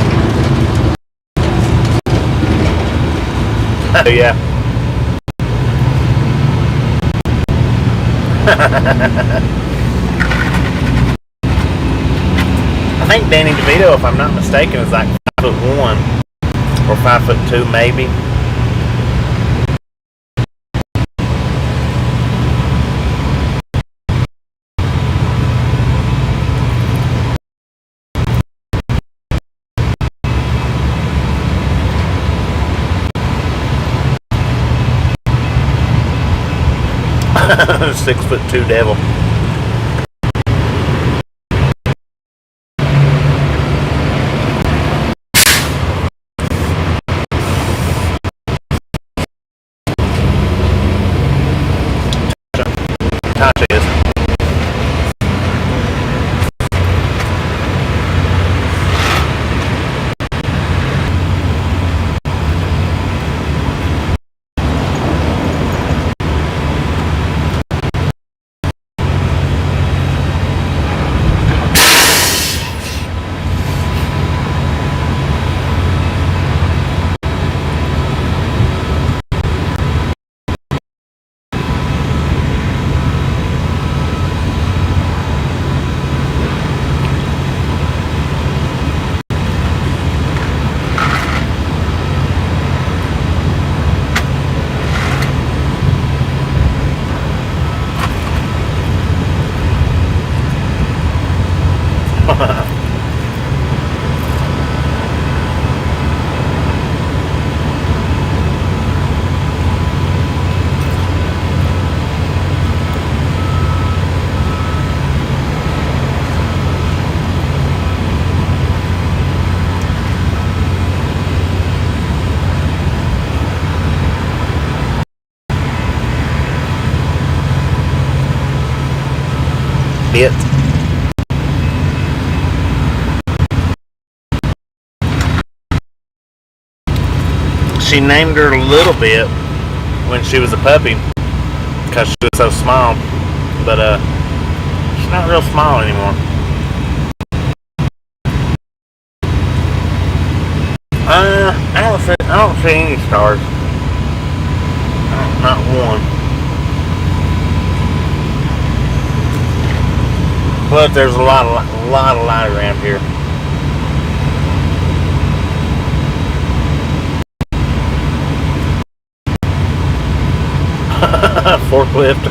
Oh yeah. I think Danny DeVito, if I'm not mistaken, is like 5'1" or 5'2" maybe. "6'2" devil. Tasha is. Bit. She named her Little Bit when she was a puppy because she was so small, but she's not real small anymore. I don't see any stars. Not one. But there's a lot of light around here. Forklift.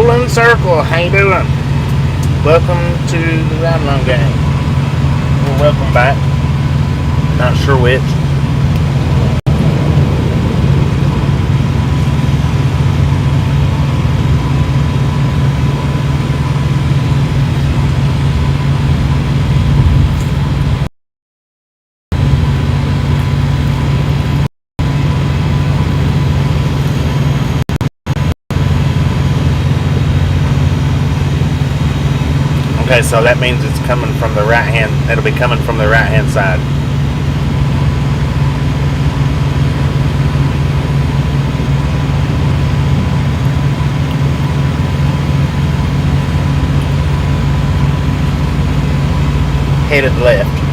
Rolling Circle, how you doing? Welcome to the Ride Along Gang. Well, welcome back. Not sure which. Okay, so that means it's coming from the right hand. It'll be coming from the right hand side. Headed left.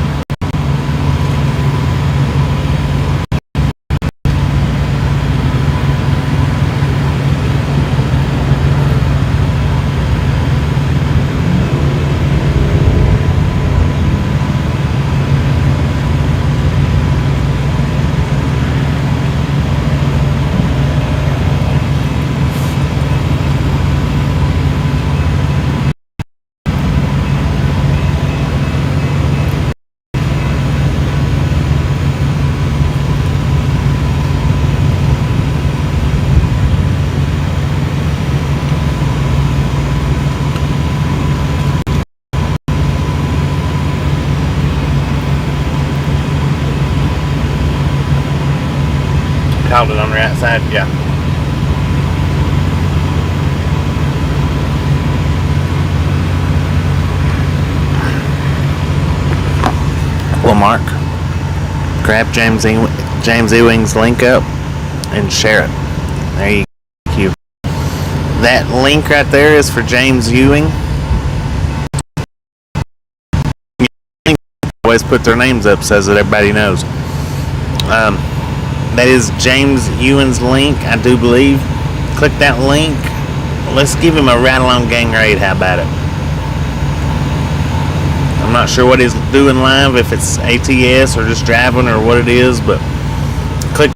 Called it on the right side, yeah. Well, Mark, grab James Ewing's link up and share it. There you go. That link right there is for James Ewing. Always put their names up so that everybody knows. That is James Ewing's link, I do believe. Click that link. Let's give him a Ride Along Gang raid. How about it? I'm not sure what he's doing live, if it's ATS or just driving or what it is, but click.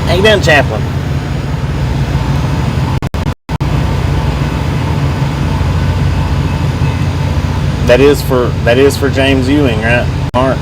How you doing, Chaplain? That is for James Ewing, right, Mark?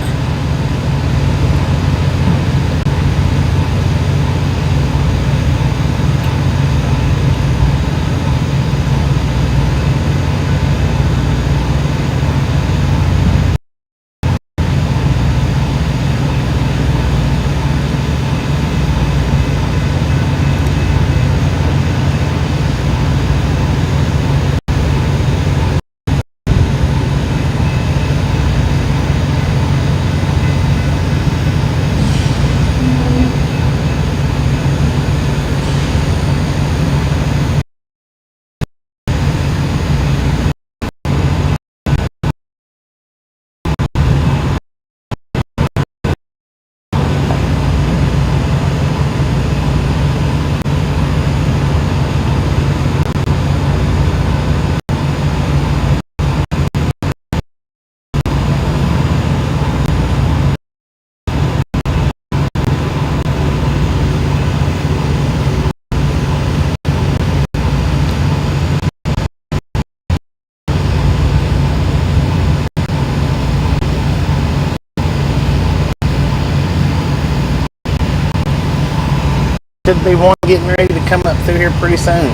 Should be one getting ready to come up through here pretty soon.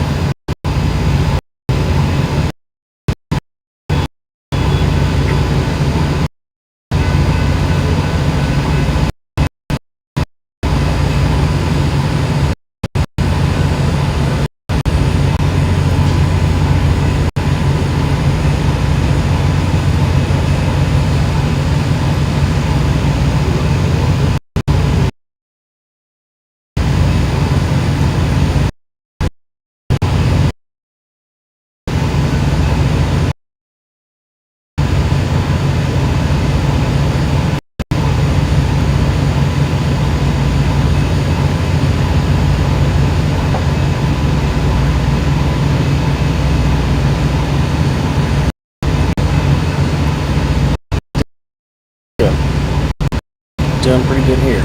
Doing pretty good here.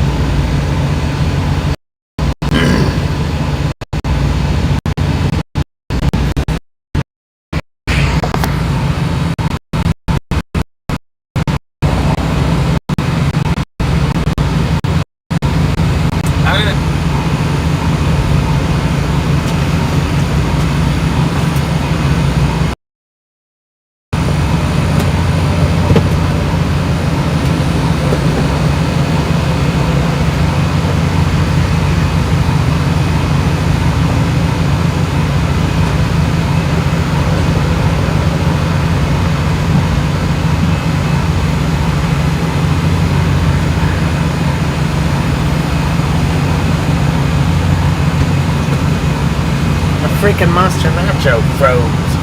Freaking Monster Nacho froze.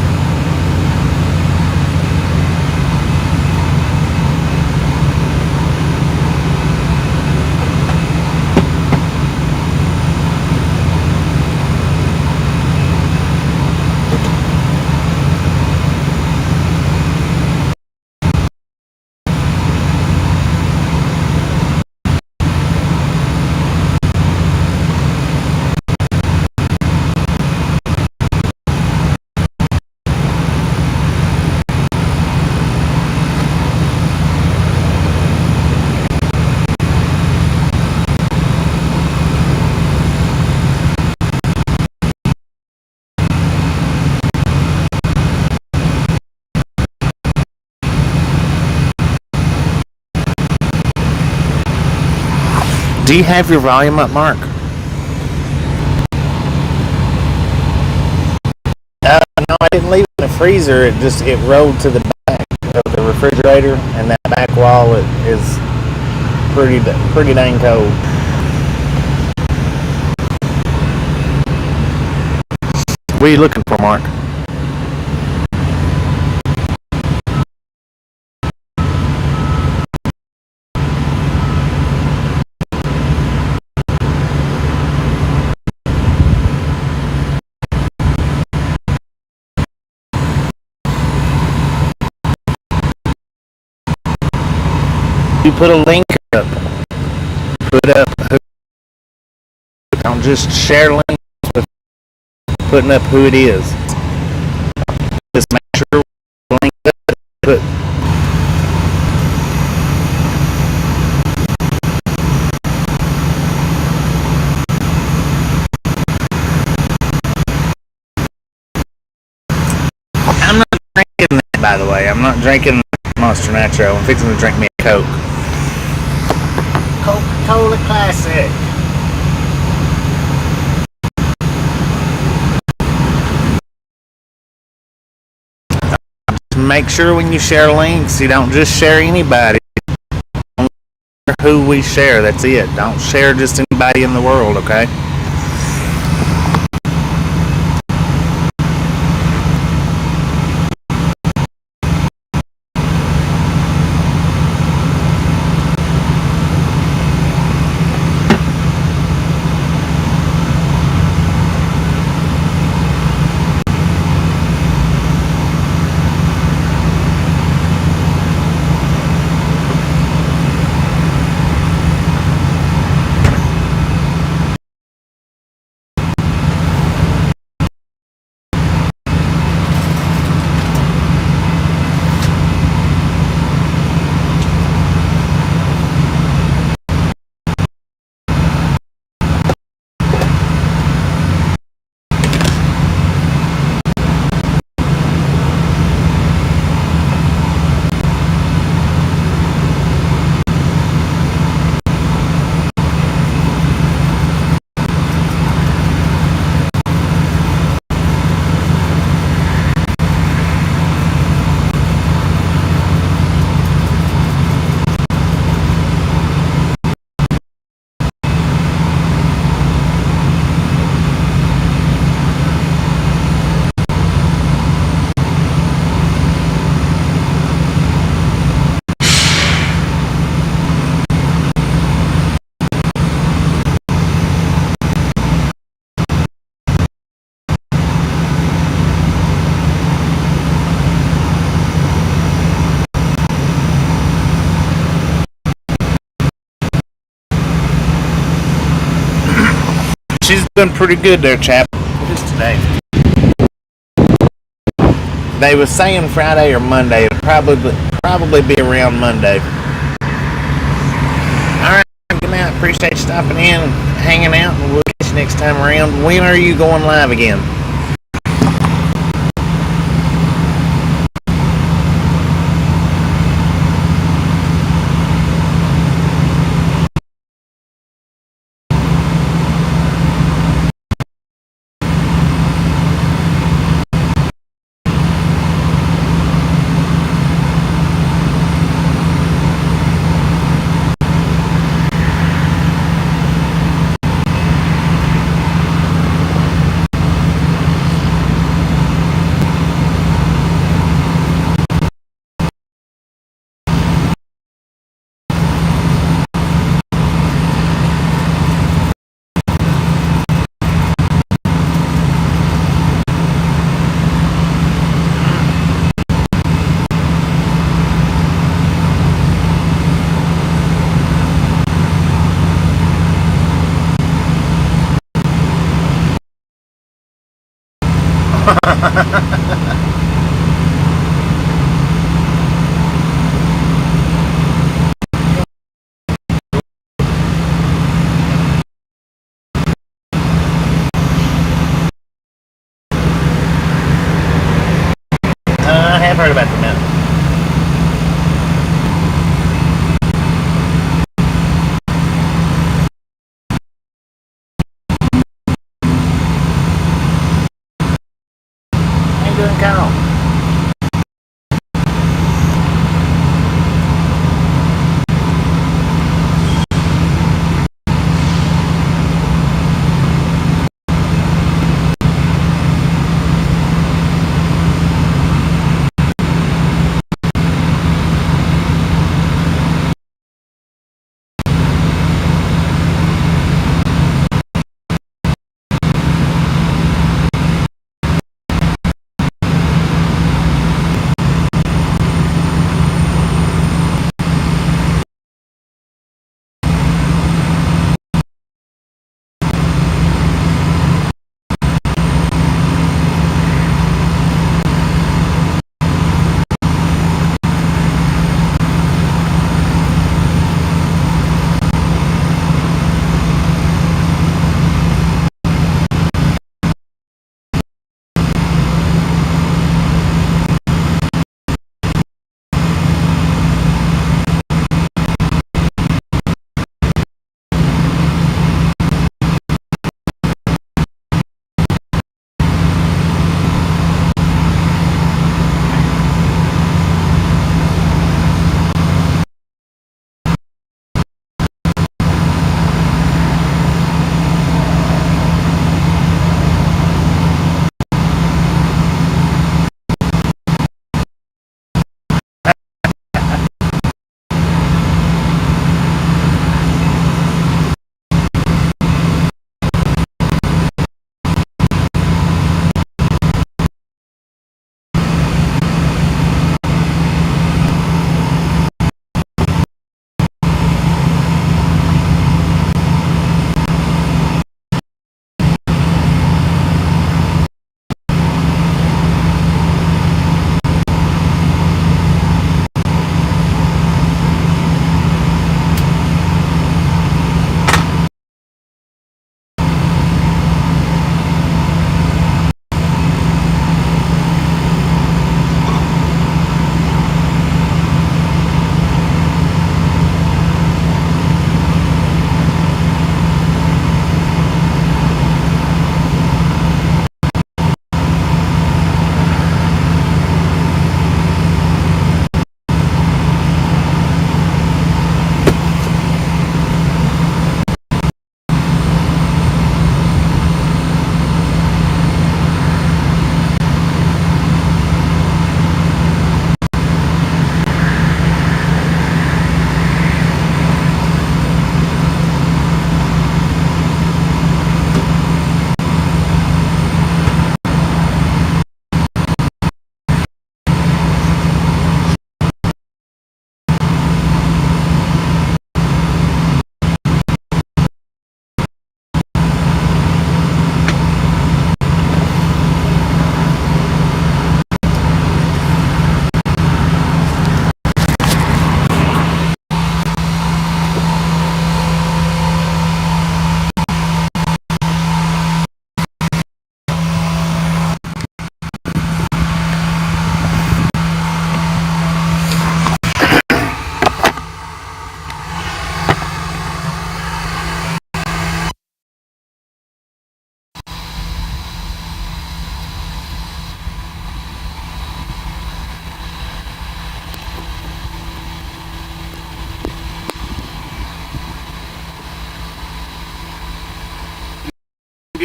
Do you have your volume up, Mark? No, I didn't leave it in the freezer. It rolled to the back of the refrigerator, and that back wall is pretty dang cold. What are you looking for, Mark? You put a link up. Put up. Don't just share links with putting up who it is. Just make sure link up. Put. I'm not drinking that, by the way. I'm not drinking Monster Nacho. I'm fixing to drink me a Coke. Coca-Cola Classic. Make sure when you share links, you don't just share anybody. Who we share, that's it. Don't share just anybody in the world, okay? Doing pretty good there, chap. What is today? They was saying Friday or Monday. It'll probably be around Monday. Alright, good night. Appreciate you stopping in and hanging out, and we'll catch you next time around. When are you going live again? I have heard about the mountain. How you doing, Carl?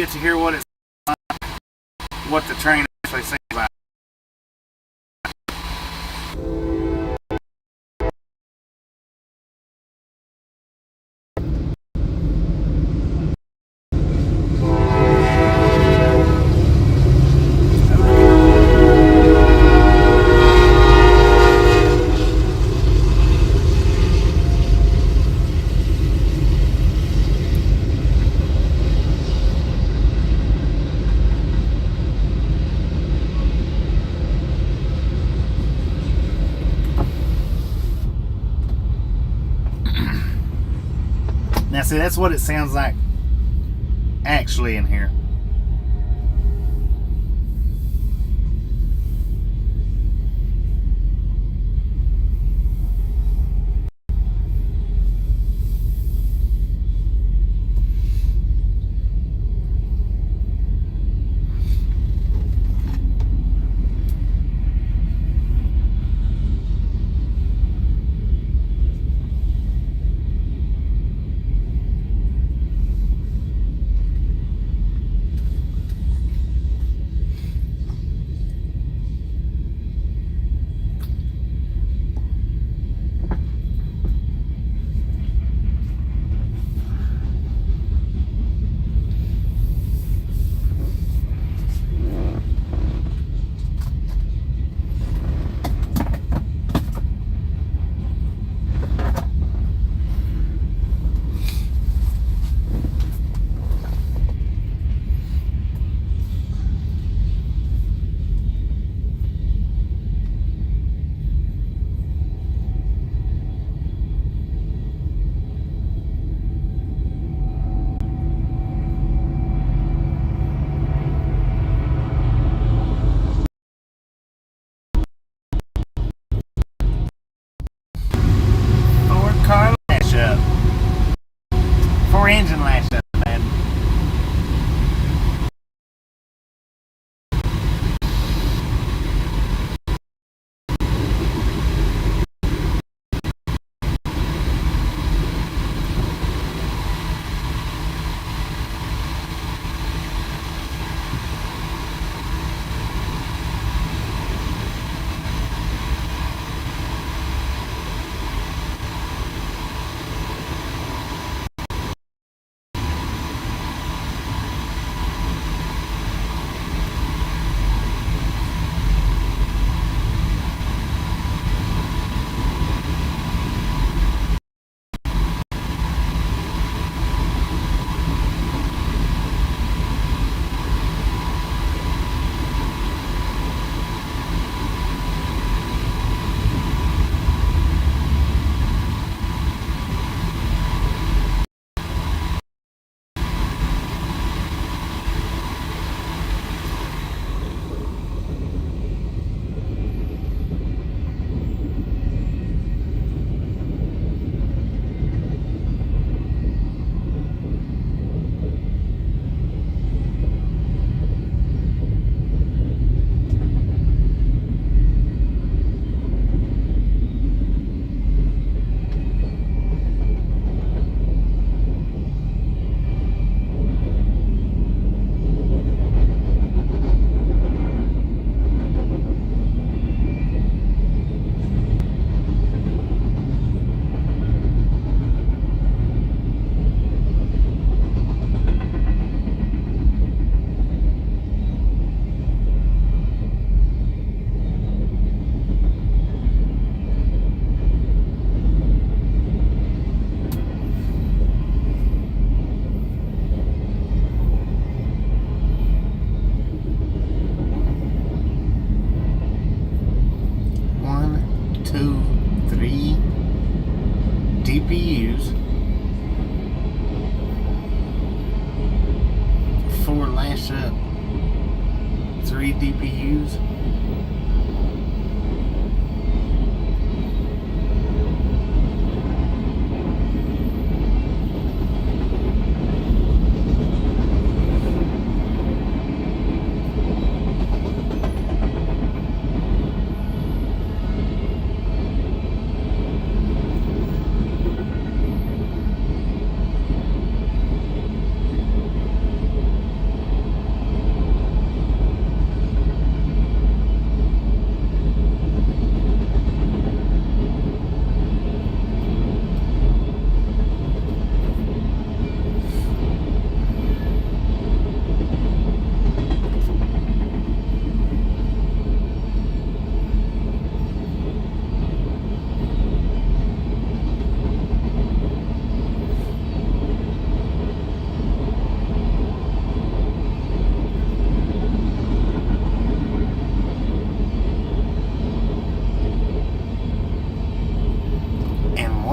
get to hear what it's like, what the train actually seems like. Now, see, that's what it sounds like actually in here.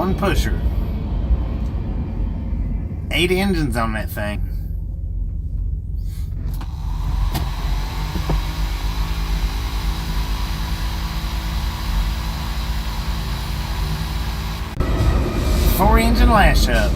one pusher. 8 engines on that thing. Four engine lash up.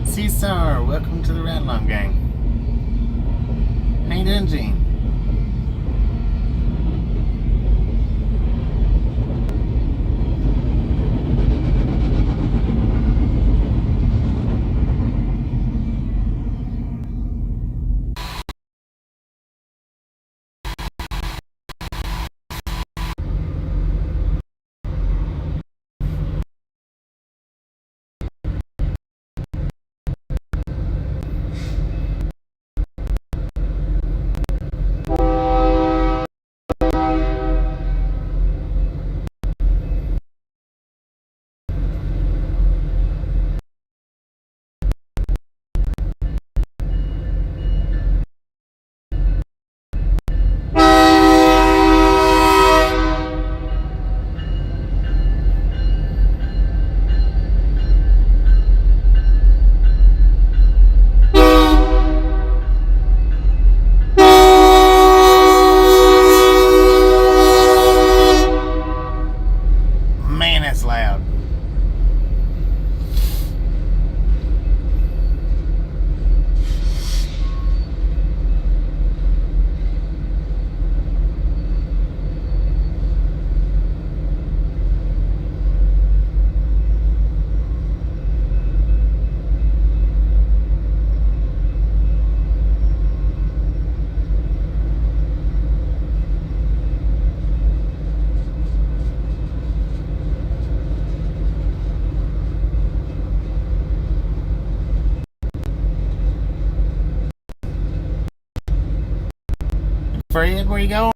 Cesar, welcome to the Railfanning gang. How you doing, Gene? Man, that's loud. Fred, where you going?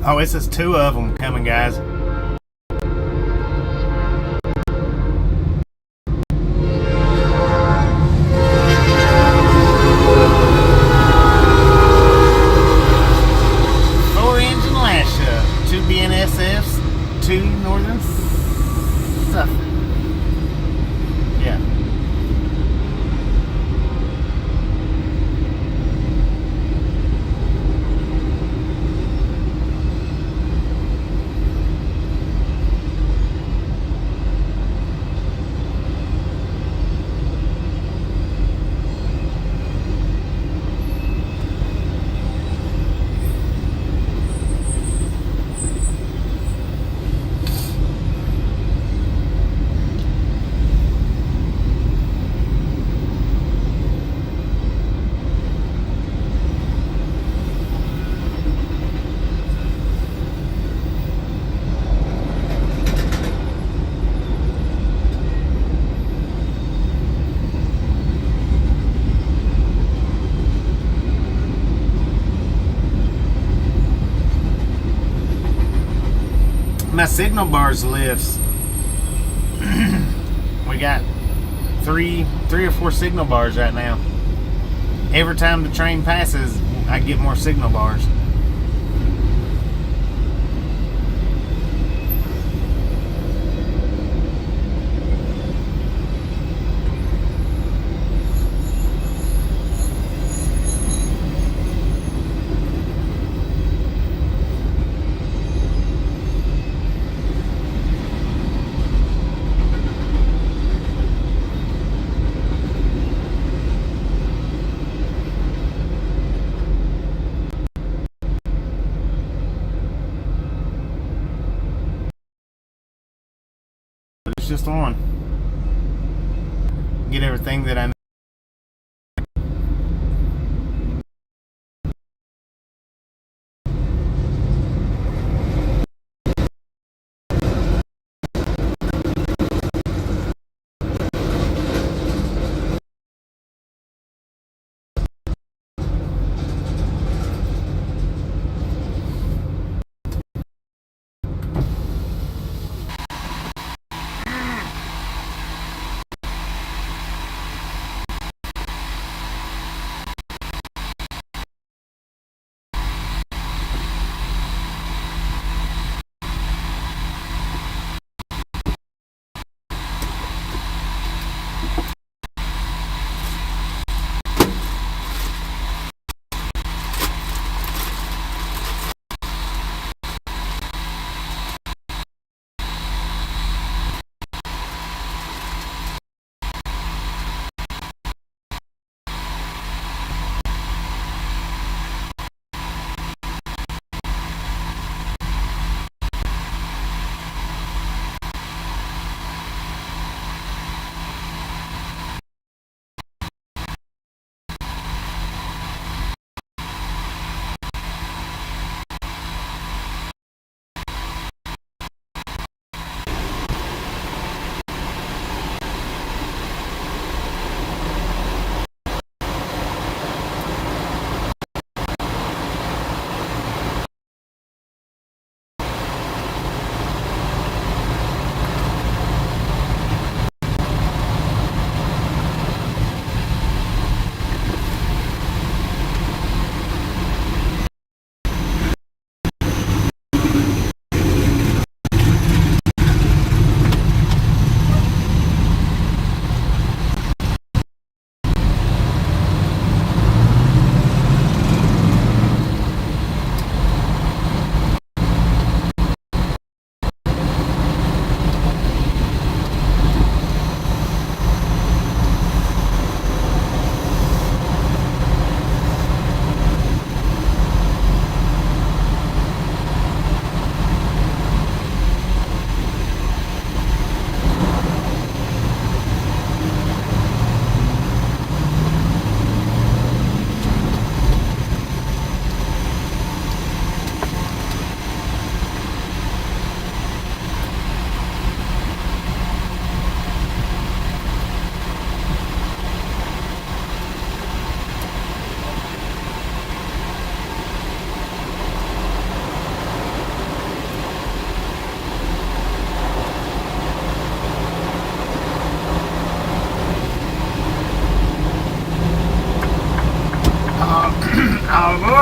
Oh, it says 2 of them coming, guys. BNSFs, 2 Northern Suffolk. Yeah. My signal bars lifts. We got three or 4 signal bars right now. Every time the train passes, I get more signal bars. It's just on. Get everything that I need.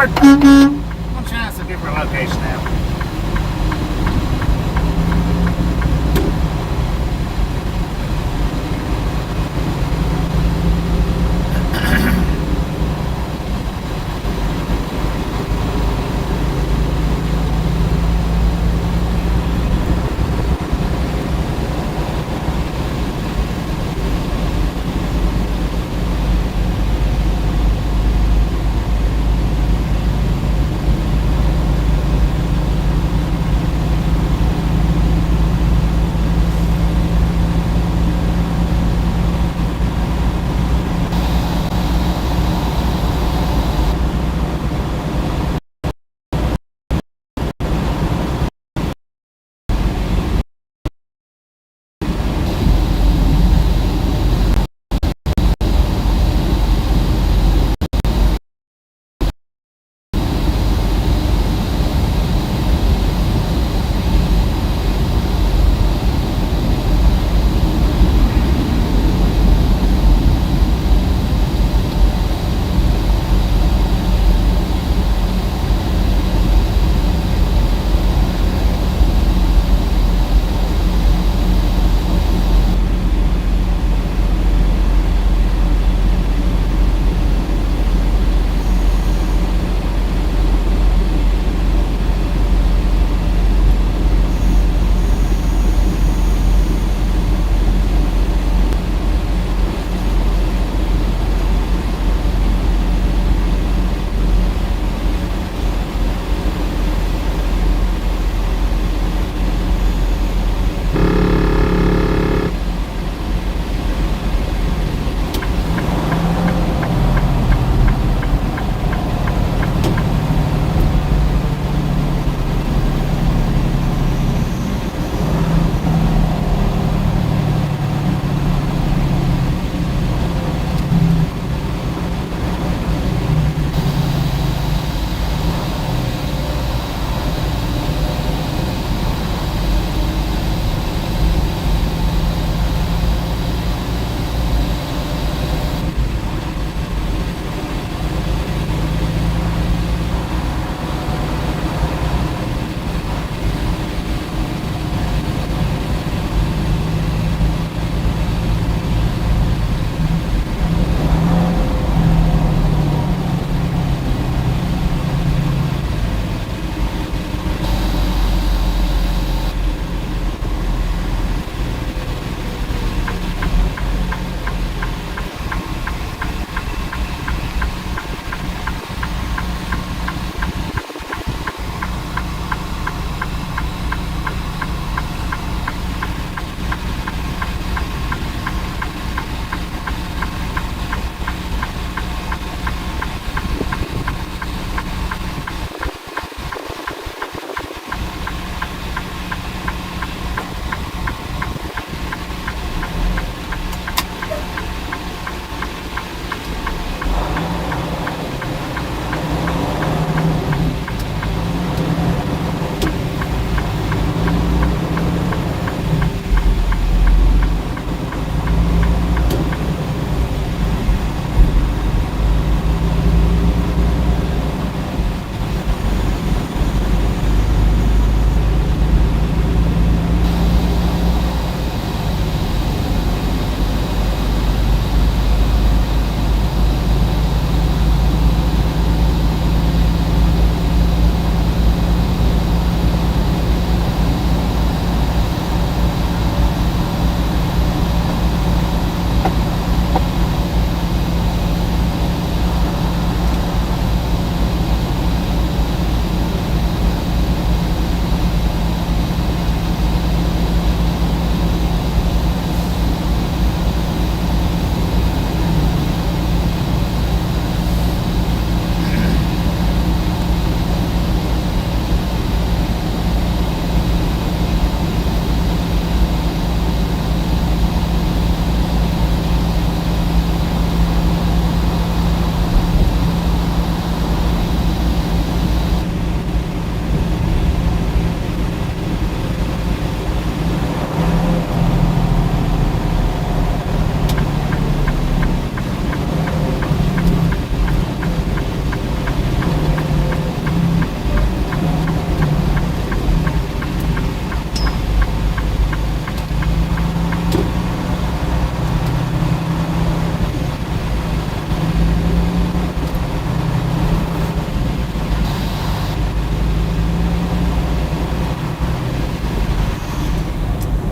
Guard. I'm trying us a different location now.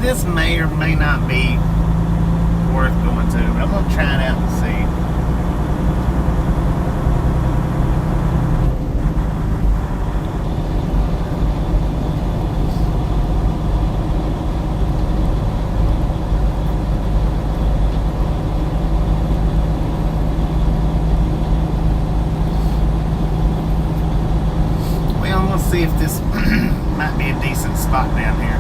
This may or may not be worth going to, but I'm going to try it out and see. See if this might be a decent spot down here.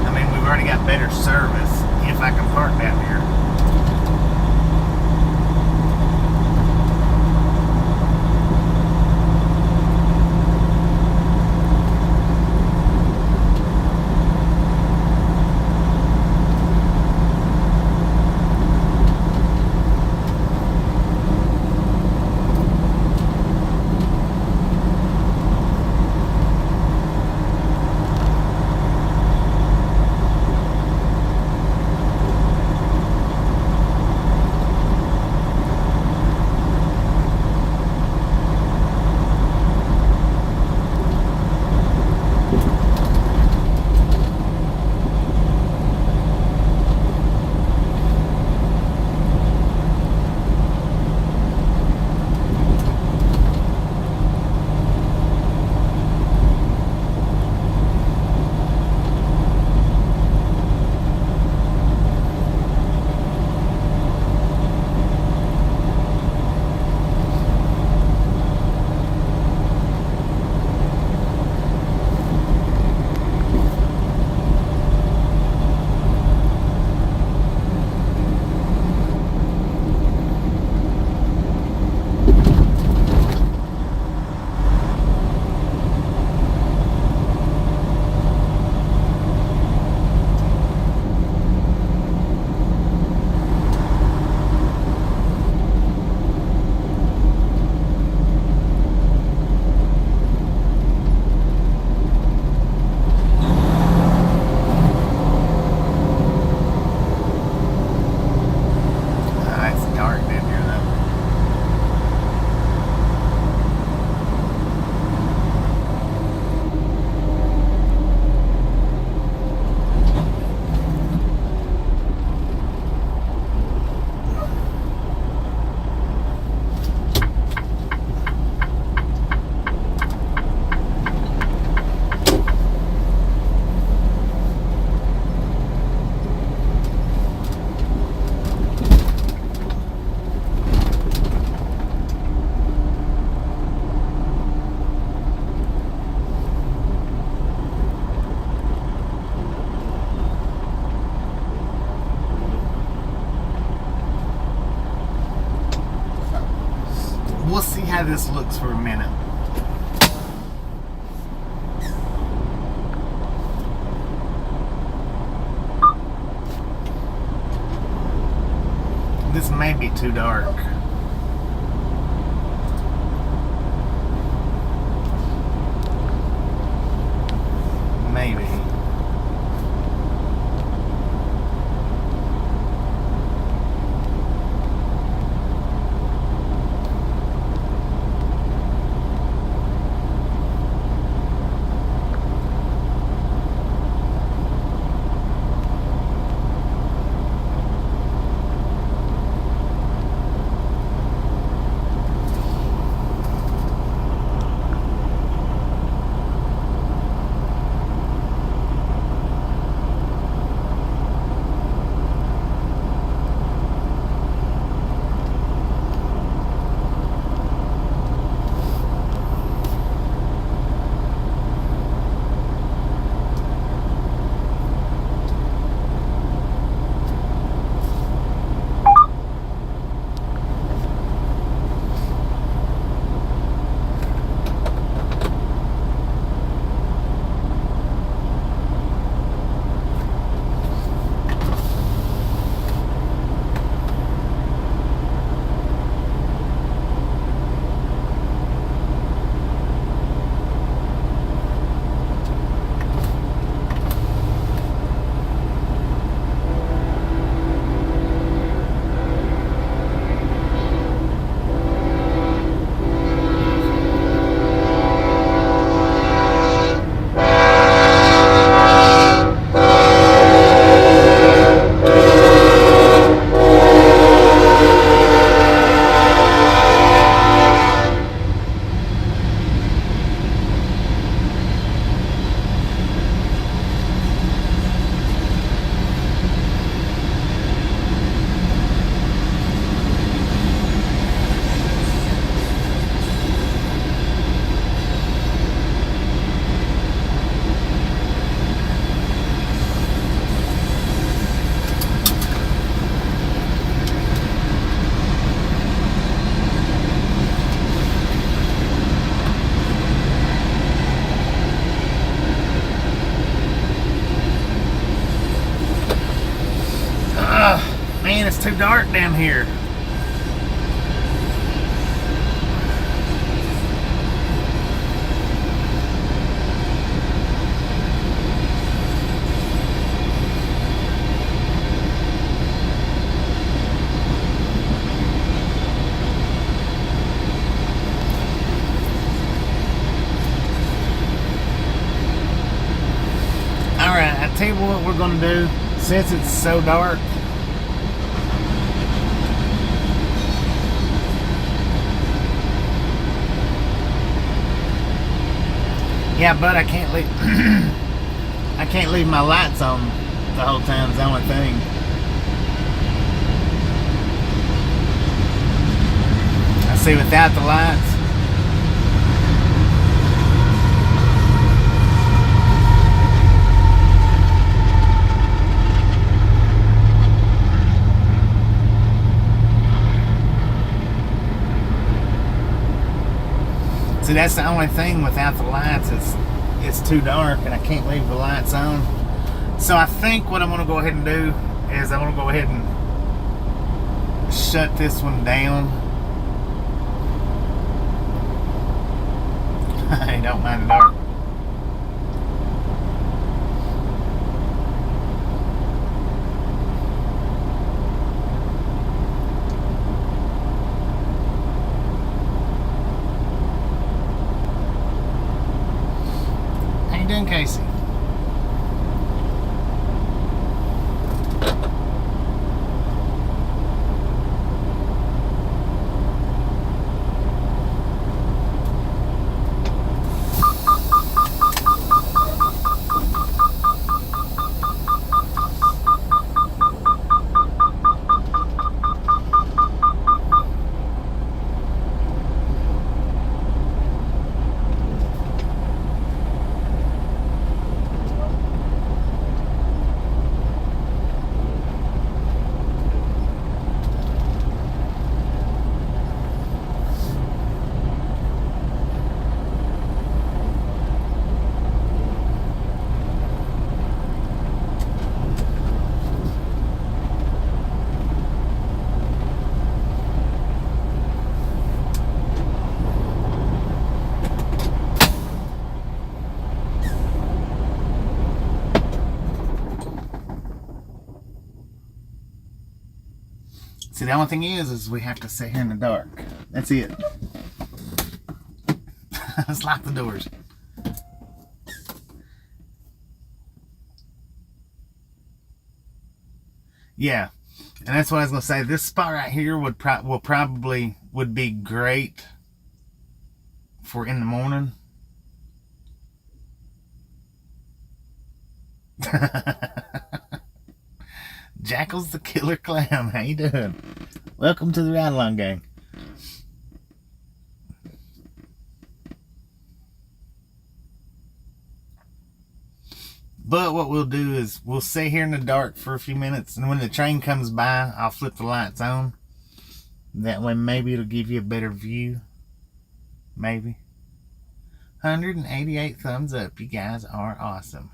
I mean, we've already got better service if I can park down here. We'll see how this looks for a minute. This may be too dark. Maybe. It's too dark down here. Alright, I tell you what we're going to do, since it's so dark. Yeah, but I can't leave I can't leave my lights on the whole time, it's the only thing. I see without the lights. See, that's the only thing without the lights. It's too dark and I can't leave the lights on. So I think what I'm going to go ahead and do is I'm going to go ahead and shut this one down. I don't mind the dark. Casey. See, the only thing is we have to sit here in the dark. That's it. Let's lock the doors. Yeah, and that's what I was gonna say. This spot right here would probably be great for in the morning. Jackal's the killer clown. How you doing? Welcome to the Ride Along Gang. But what we'll do is we'll stay here in the dark for a few minutes, and when the train comes by, I'll flip the lights on. That way maybe it'll give you a better view. Maybe. 188 thumbs up. You guys are awesome.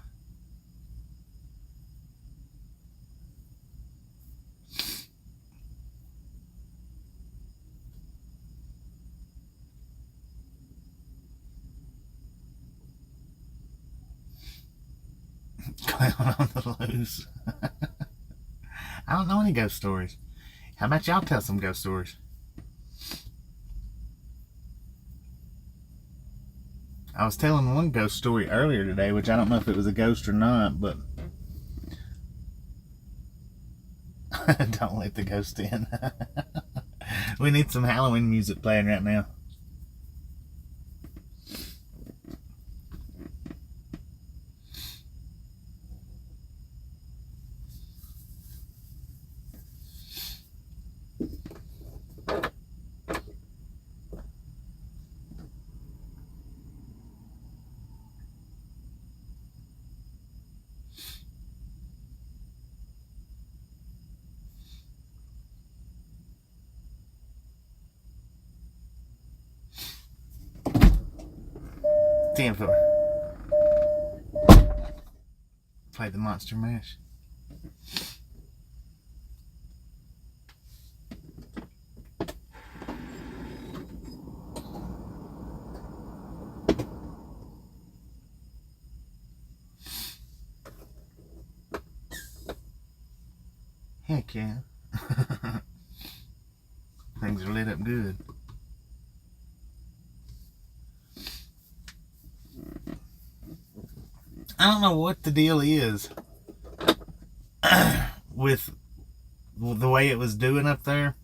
Clown on the loose. I don't know any ghost stories. How about y'all tell some ghost stories? I was telling one ghost story earlier today, which I don't know if it was a ghost or not, but don't let the ghost in. We need some Halloween music playing right now. Floor. Play the Monster Mash. Heck yeah. Things are lit up good. I don't know what the deal is with the way it was doing up there.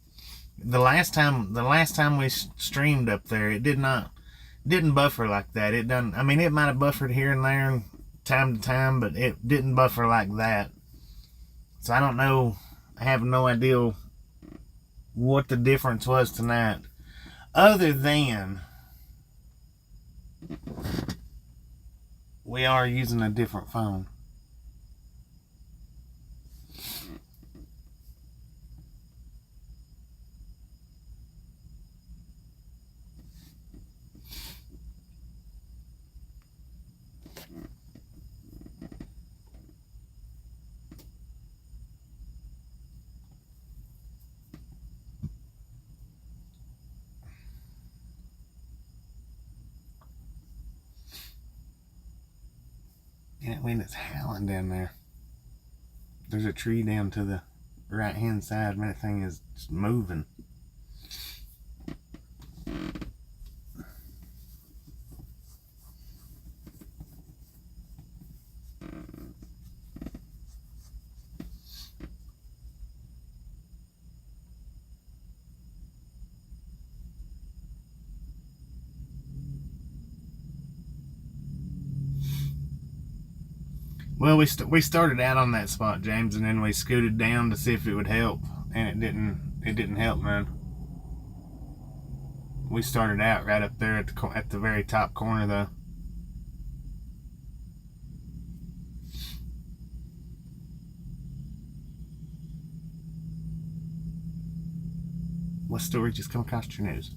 The last time we streamed up there, it didn't buffer like that. It doesn't. I mean, it might have buffered here and there, time to time, but it didn't buffer like that. So I don't know. I have no idea what the difference was tonight, other than we are using a different phone. And when it's howling down there, there's a tree down to the right hand side. Man, that thing is just moving. Well, we started out on that spot, James, and then we scooted down to see if it would help, and it didn't help, man. We started out right up there at the very top corner, though. What story just come across your news?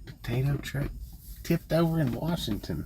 Potato truck tipped over in Washington.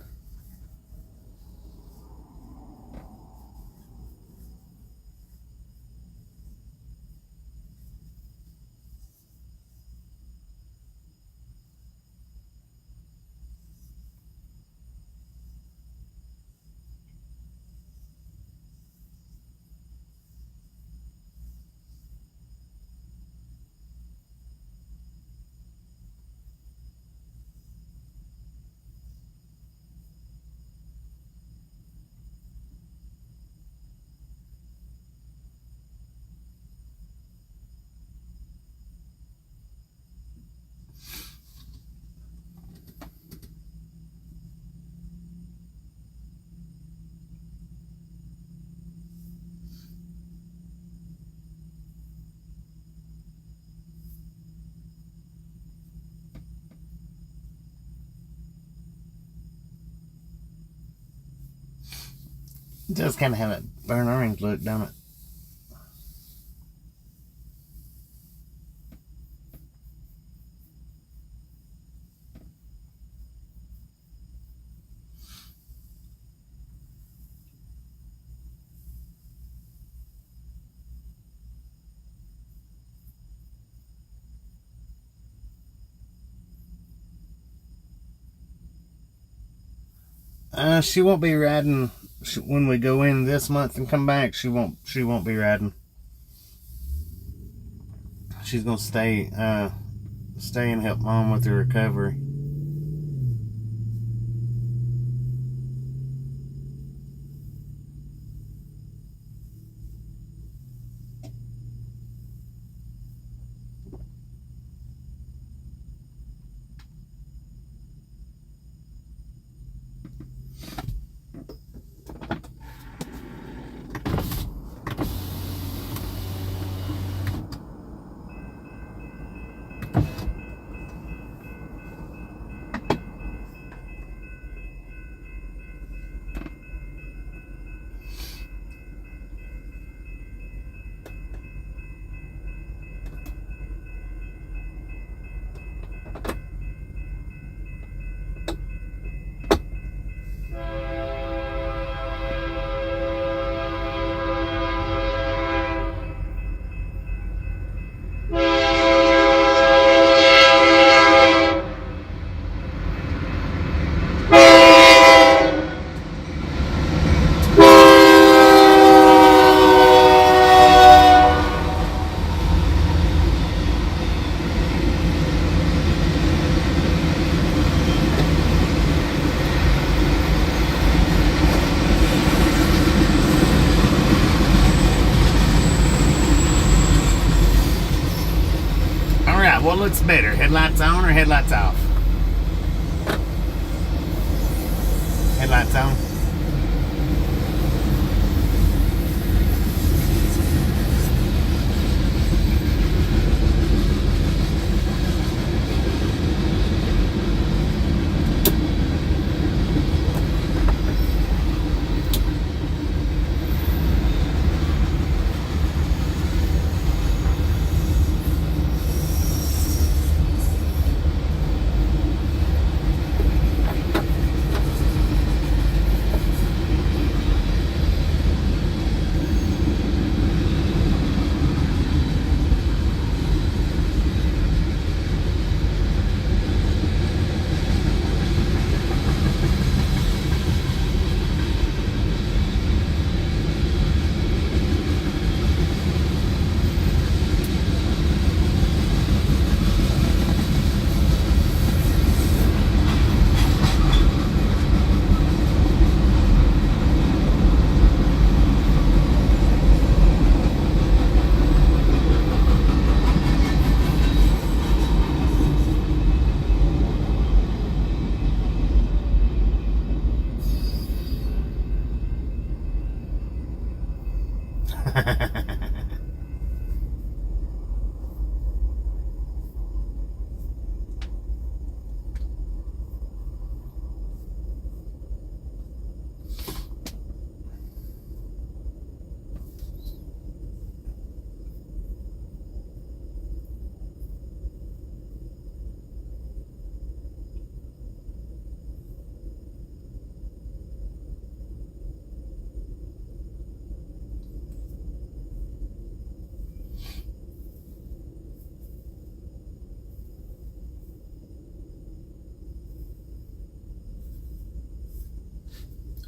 It does kind of have a burnt orange look, don't it? She won't be riding when we go in this month and come back. She won't be riding. She's gonna stay and help Mom with her recovery. What looks better, headlights on or headlights off? Headlights on.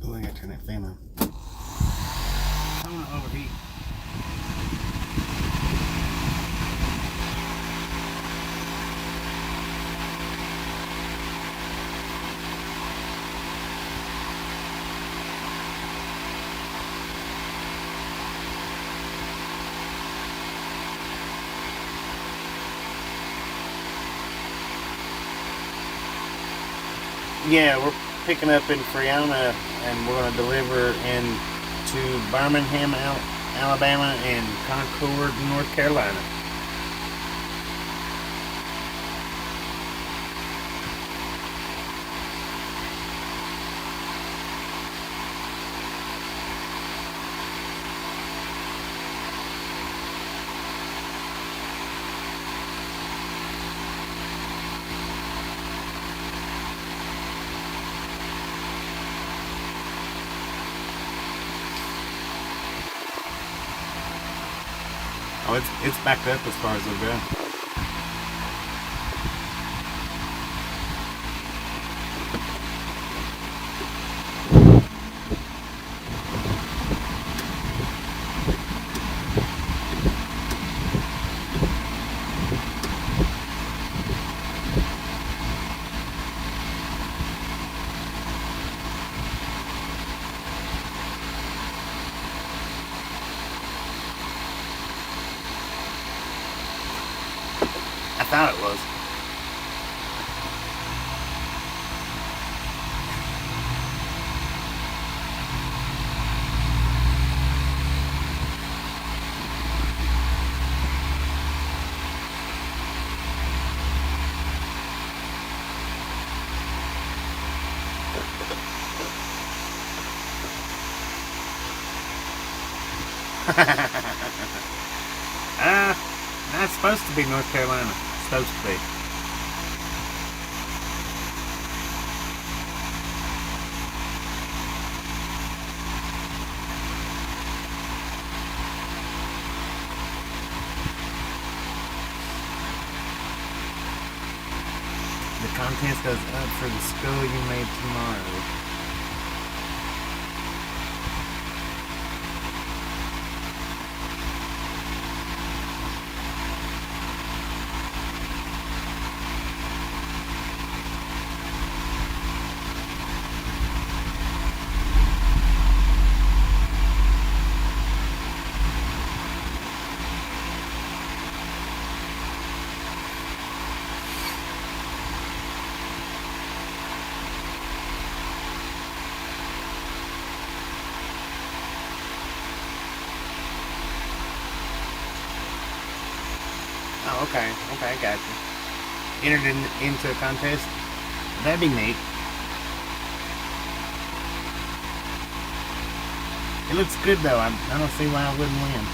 Oh, I gotta turn that fan on. I don't want to overheat. Yeah, we're picking up in Friona and we're going to deliver into Birmingham, Alabama and Concord, North Carolina. Oh, it's backed up as far as it'll go. I thought it was. That's supposed to be North Carolina. It's supposed to be. The contest goes up for the school you made tomorrow. Oh, okay. Okay, I got you. Entered into a contest? That'd be neat. It looks good, though. I don't see why I wouldn't win.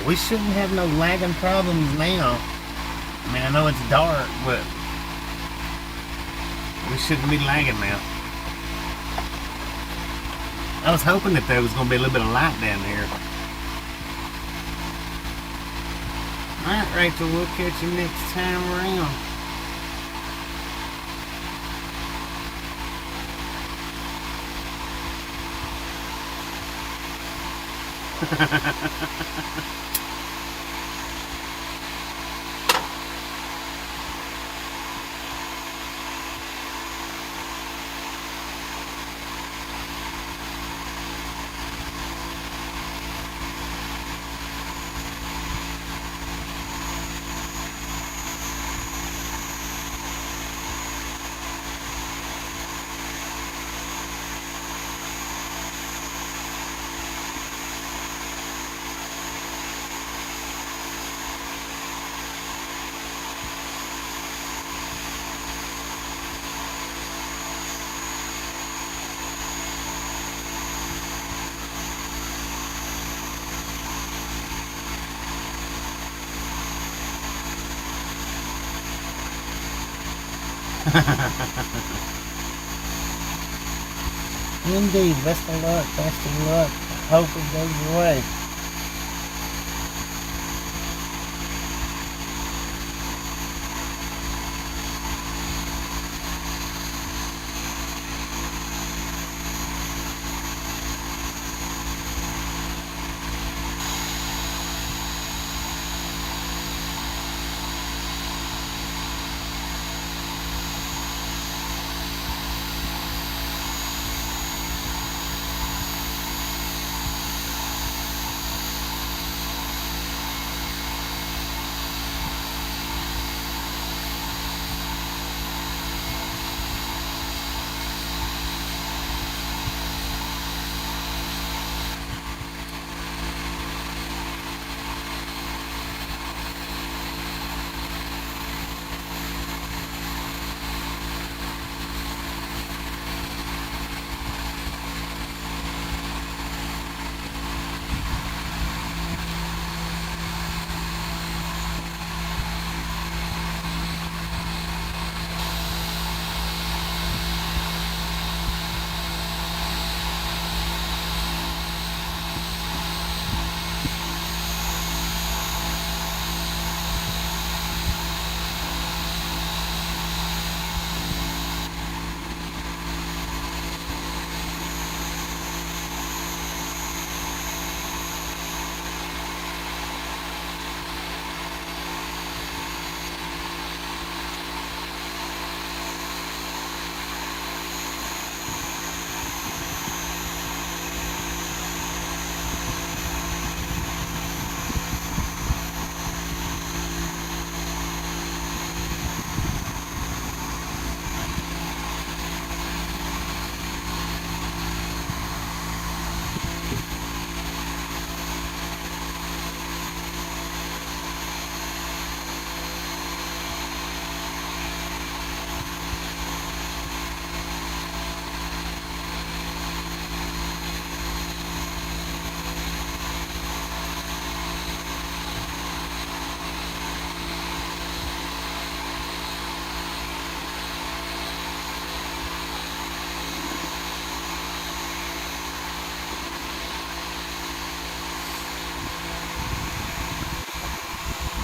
We shouldn't have no lagging problems now. I mean, I know it's dark, but we shouldn't be lagging now. I was hoping that there was going to be a little bit of light down here. Alright, Rachel, we'll catch you next time around. Indeed, best of luck, best of luck. Hope it goes your way.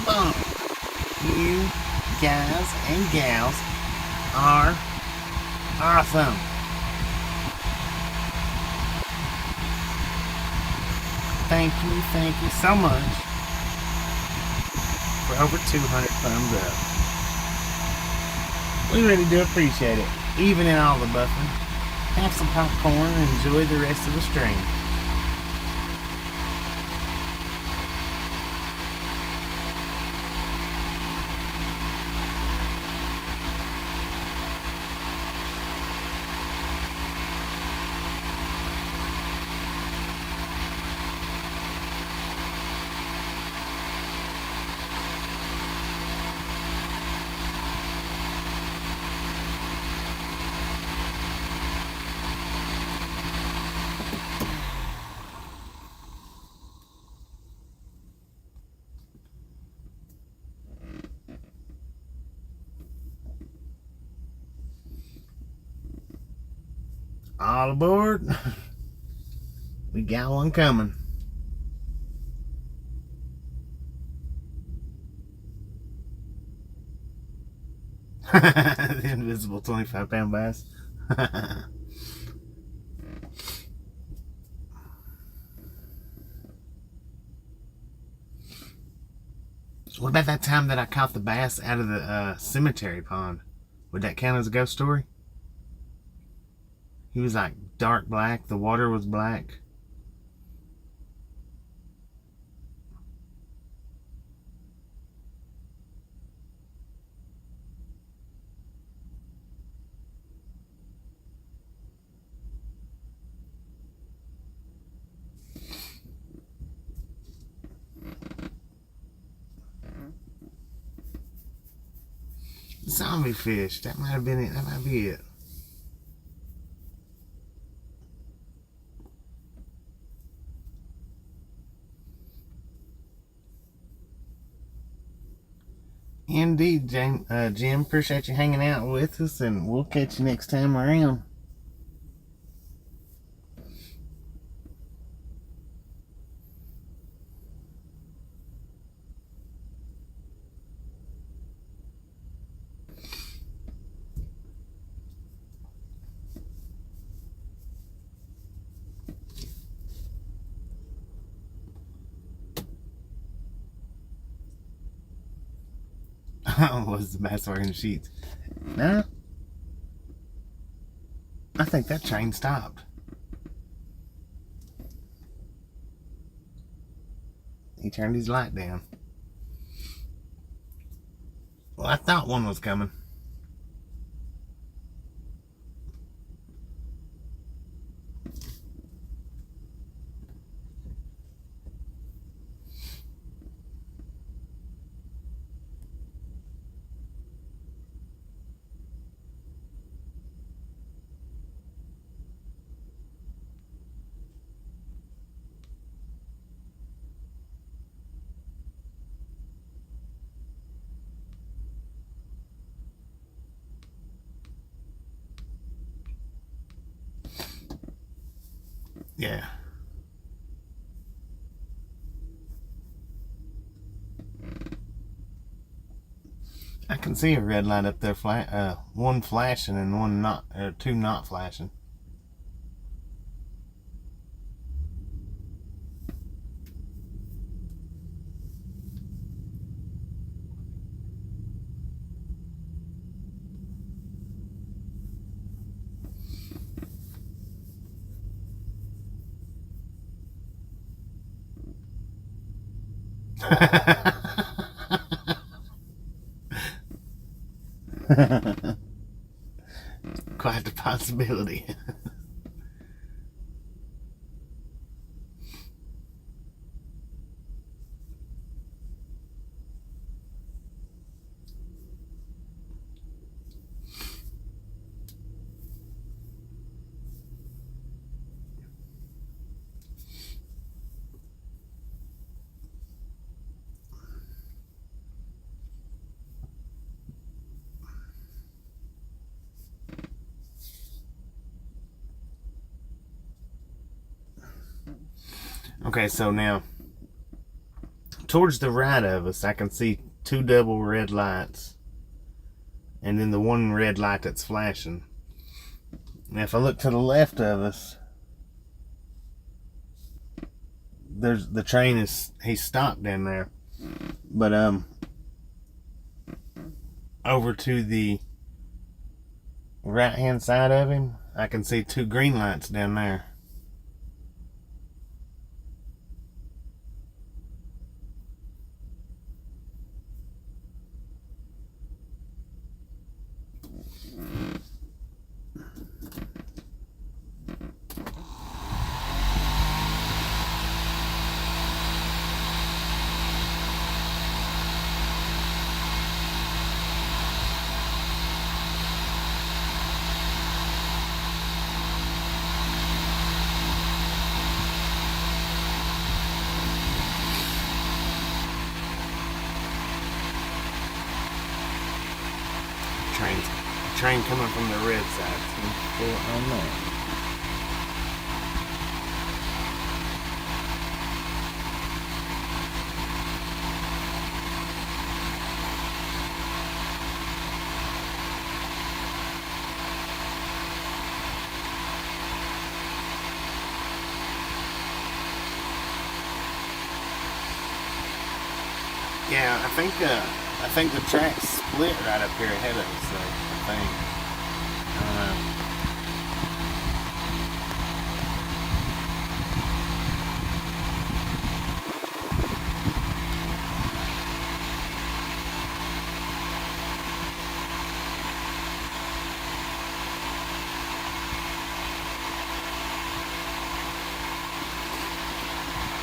bump. You guys and gals are awesome. Thank you so much for over 200 thumbs up. We really do appreciate it, even in all the buffering. Have some popcorn and enjoy the rest of the stream. All aboard. We got one coming. The invisible 25-pound bass. What about that time that I caught the bass out of the cemetery pond? Would that count as a ghost story? He was like dark black. The water was black. Zombie fish. That might have been it. That might be it. Indeed, Jim. Appreciate you hanging out with us, and we'll catch you next time around. Was the bass wearing the sheets? No. I think that train stopped. He turned his light down. Well, I thought one was coming. Yeah. I can see a red light up there, one flashing and one not, or two not flashing. Quite the possibility. Okay, so now towards the right of us, I can see 2 double red lights. And then the 1 red light that's flashing. Now if I look to the left of us, there's the train he's stopped down there. But over to the right hand side of him, I can see 2 green lights down there. Train coming from the red side. Full on that. Yeah, I think the track's split right up here ahead of us, though. I think. I don't know.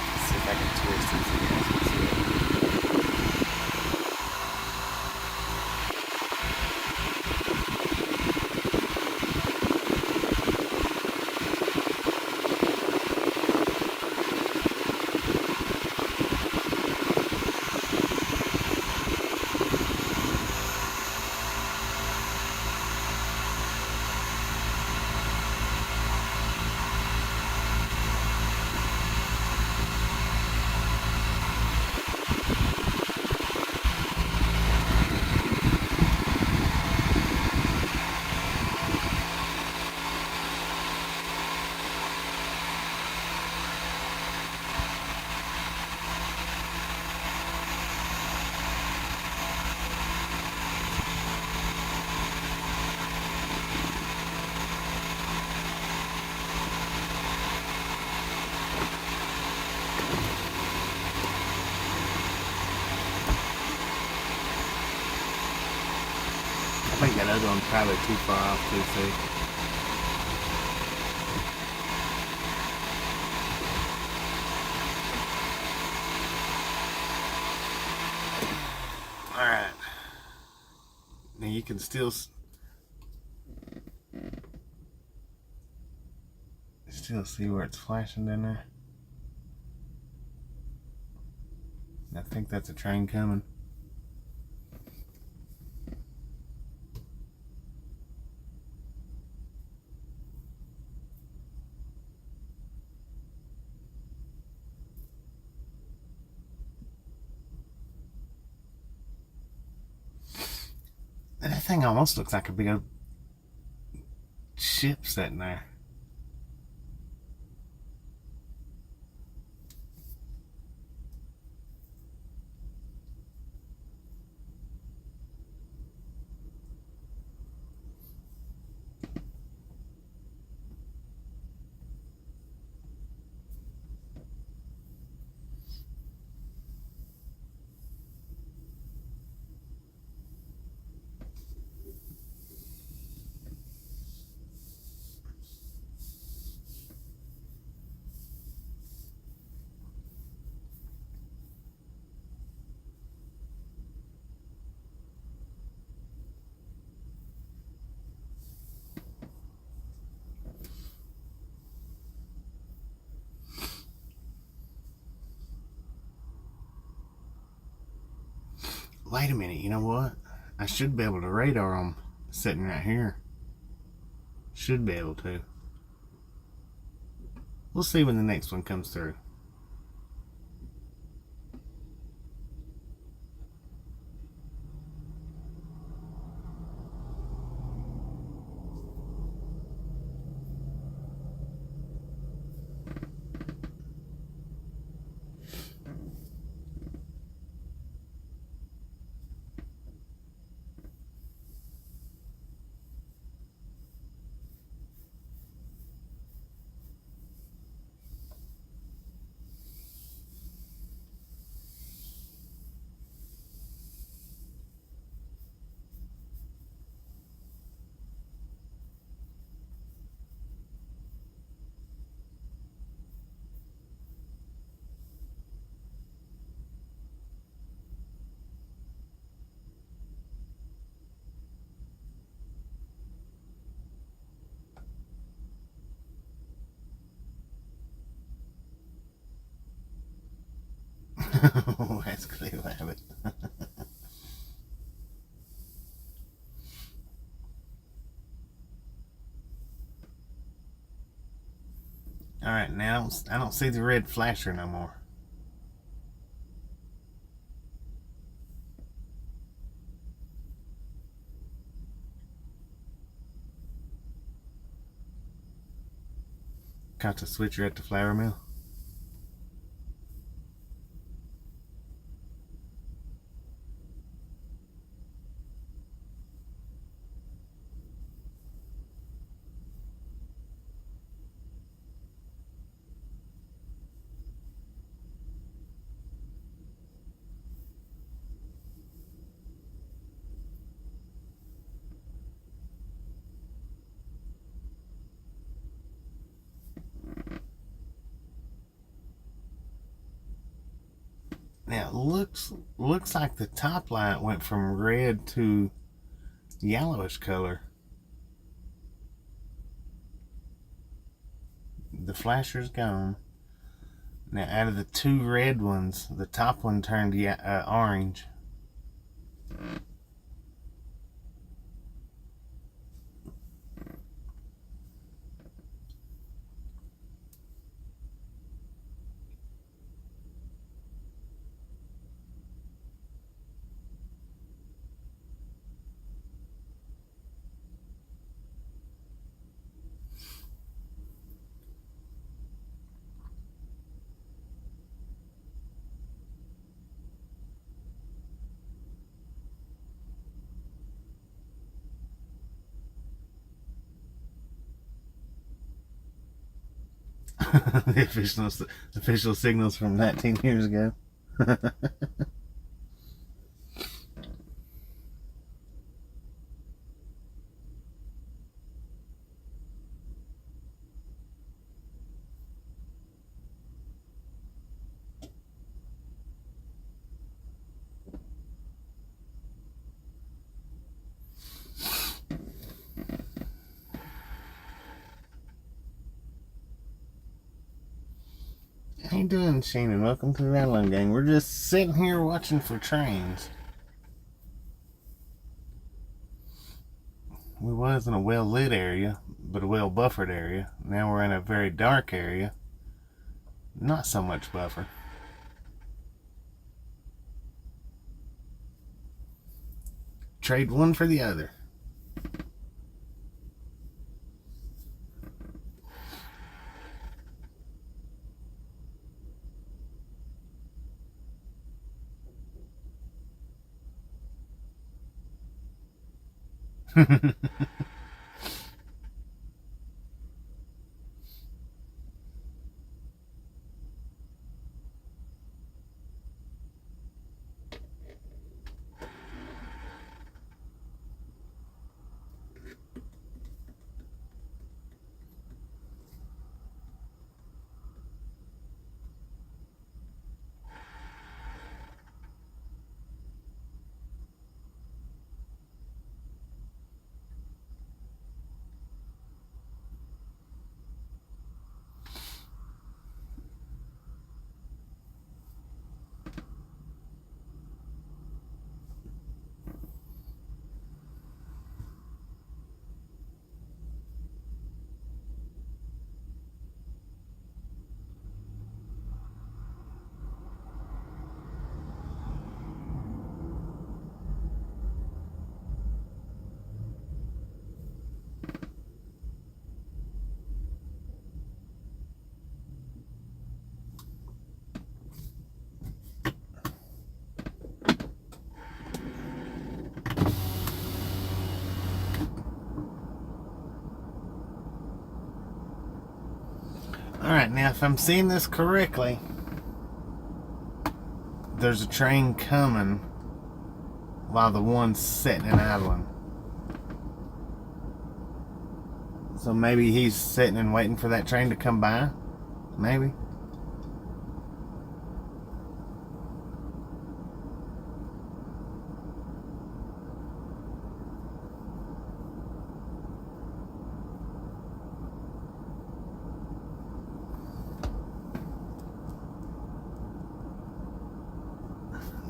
Let's see if I can twist it so you guys can see it. I think that other one's probably too far off to see. Alright. Now you can still see where it's flashing down there. I think that's a train coming. That thing almost looks like a big old ship sitting there. Wait a minute, you know what? I should be able to radar them sitting right here. Should be able to. We'll see when the next one comes through. That's clear habit. Alright, now I don't see the red flasher no more. Got the switcher at the flour mill. Now it looks like the top light went from red to yellowish color. The flasher's gone. Now out of the two red ones, the top one turned orange. The official signals from 19 years ago. How you doing, Shannon? Welcome to the Rattling Gang. We're just sitting here watching for trains. We was in a well-lit area, but a well-buffered area. Now we're in a very dark area. Not so much buffer. Trade one for the other. Alright, now if I'm seeing this correctly, there's a train coming while the one's sitting and idling. So maybe he's sitting and waiting for that train to come by? Maybe.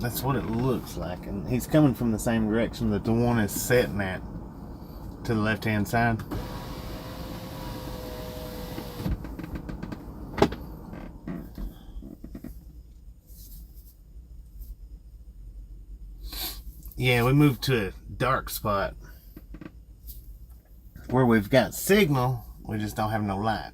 That's what it looks like. And he's coming from the same direction that the one is setting at, to the left-hand side. Yeah, we moved to a dark spot where we've got signal, we just don't have no light.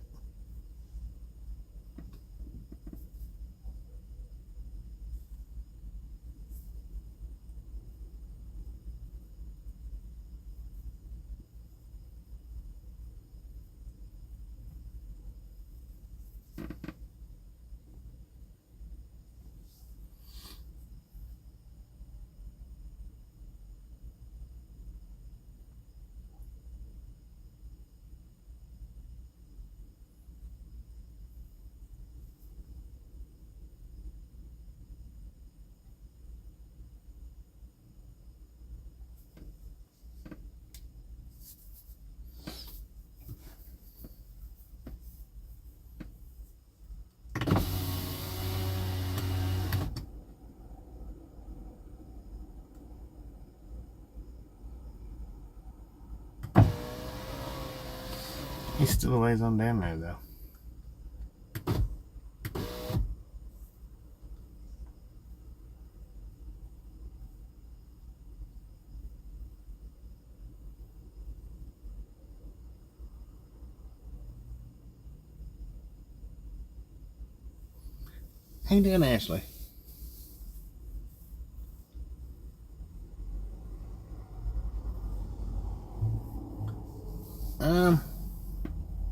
He's still a ways on down there, though. How you doing, Ashley?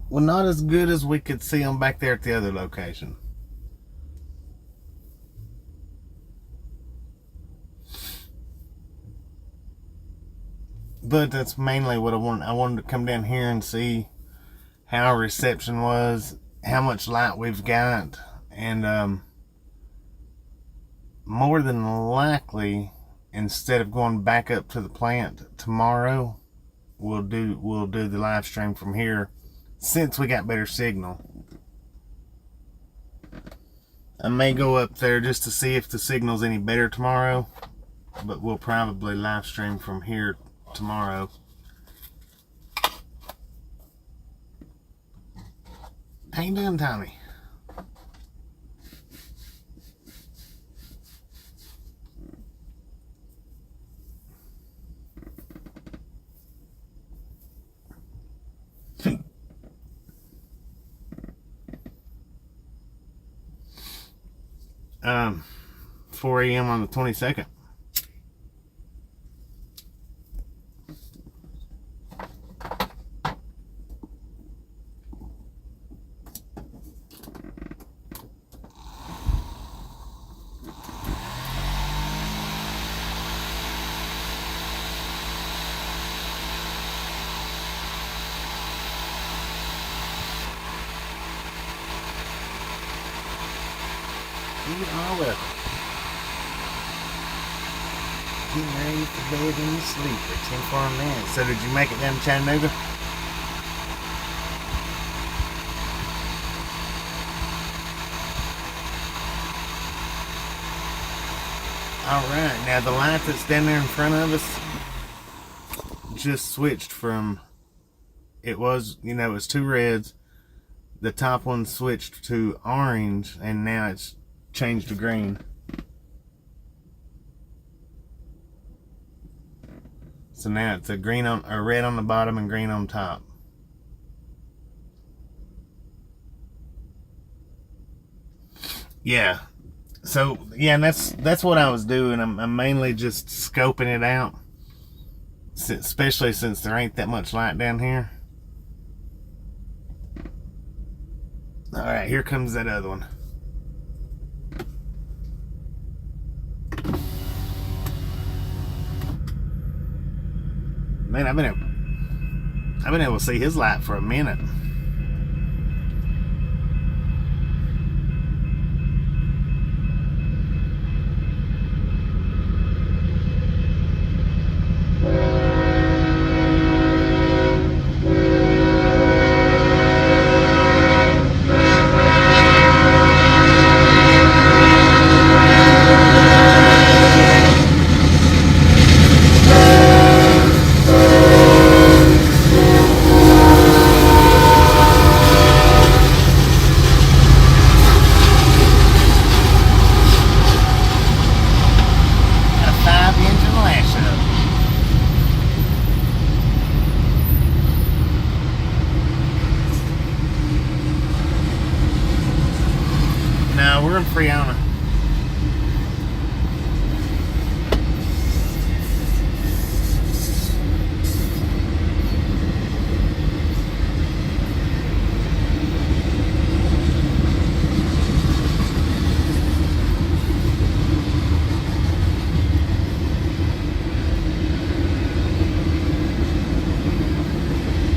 Well, not as good as we could see them back there at the other location. But that's mainly what I wanted. I wanted to come down here and see how our reception was, how much light we've got, and more than likely, instead of going back up to the plant tomorrow, we'll do the live stream from here, since we got better signal. I may go up there just to see if the signal's any better tomorrow, but we'll probably live stream from here tomorrow. How you doing, Tommy? um 4 a.m. on the 22nd. You are welcome. Get ready for bed in your sleeper. 10 minutes. So did you make it down to Chattanooga? Alright, now the light that's down there in front of us just switched from, it was two reds. The top one switched to orange, and now it's changed to green. So now it's a red on the bottom and green on top. Yeah. So yeah, and that's what I was doing. I'm mainly just scoping it out, especially since there ain't that much light down here. All right, here comes that other one. Man, I've been able to see his light for a minute. We're in Friona.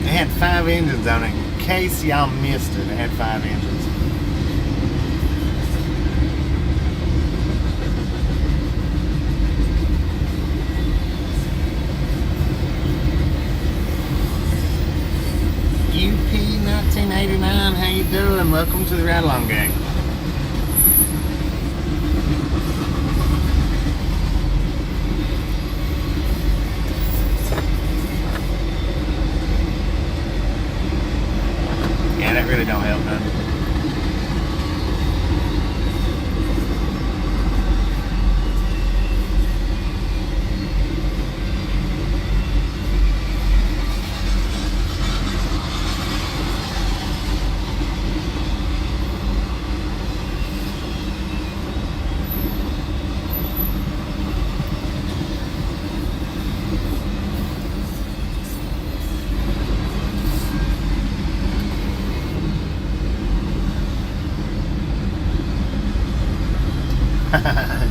It had 5 engines on it. In case y'all missed it, it had 5 engines. UP 1989, how you doing? Welcome to the Ride Along Gang. Yeah, that really don't help none.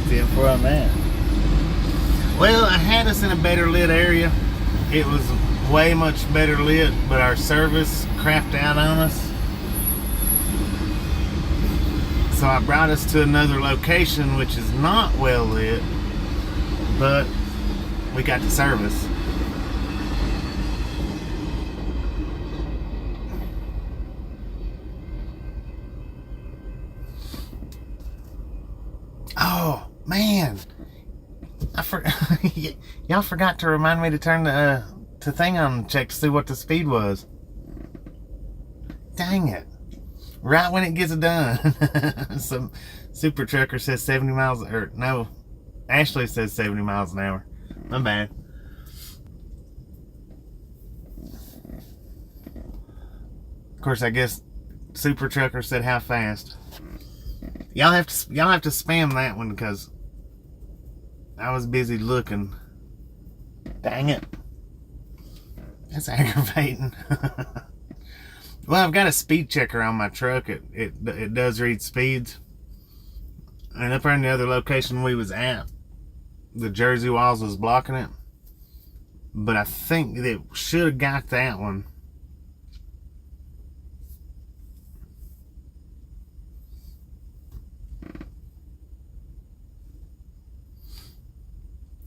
It's for a man. Well, I had us in a better lit area. It was way much better lit, but our service crapped out on us. So I brought us to another location which is not well lit, but we got the service. Oh man, y'all forgot to remind me to turn the thing on and check to see what the speed was. Dang it! Right when it gets done. Some super trucker says 70 miles, or no, Ashley says 70 miles an hour. My bad. Of course, I guess super trucker said how fast. Y'all have to spam that one because I was busy looking. Dang it. That's aggravating. Well, I've got a speed checker on my truck. It does read speeds. And up in the other location we was at, the Jersey walls was blocking it. But I think it should have got that one.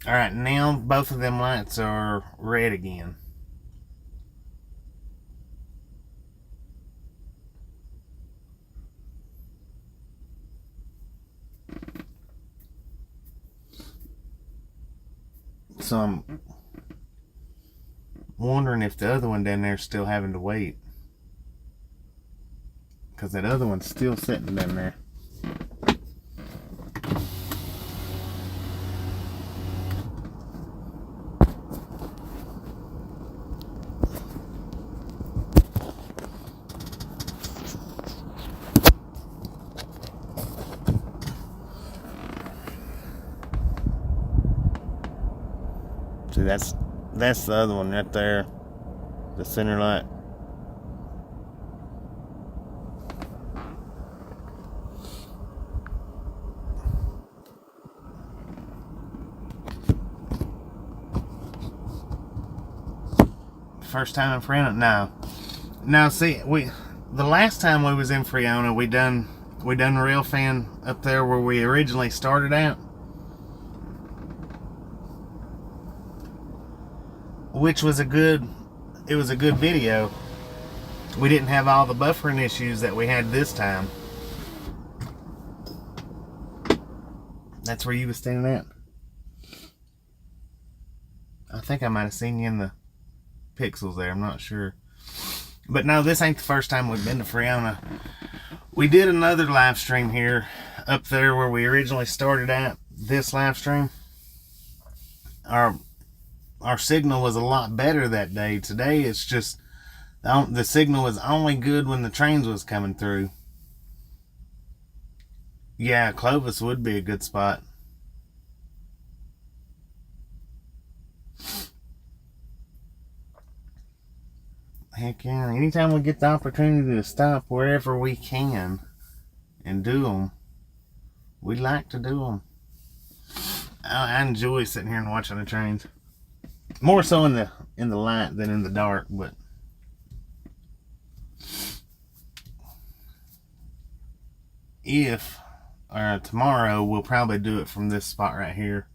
Alright, now both of them lights are red again. So I'm wondering if the other one down there is still having to wait. Because that other one's still sitting down there. See, that's the other one right there, the center light. First time in Friona? No. See, the last time we was in Friona, we done Railfan up there where we originally started out, which was a good video. We didn't have all the buffering issues that we had this time. That's where you was standing at. I think I might have seen you in the pixels there, I'm not sure. But no, this ain't the first time we've been to Friona. We did another live stream here up there where we originally started at. This live stream, our signal was a lot better that day. Today it's just the signal was only good when the trains was coming through. Yeah, Clovis would be a good spot. Heck yeah. Anytime we get the opportunity to stop wherever we can and do them, we like to do them. I enjoy sitting here and watching the trains. More so in the light than in the dark, but tomorrow we'll probably do it from this spot right here.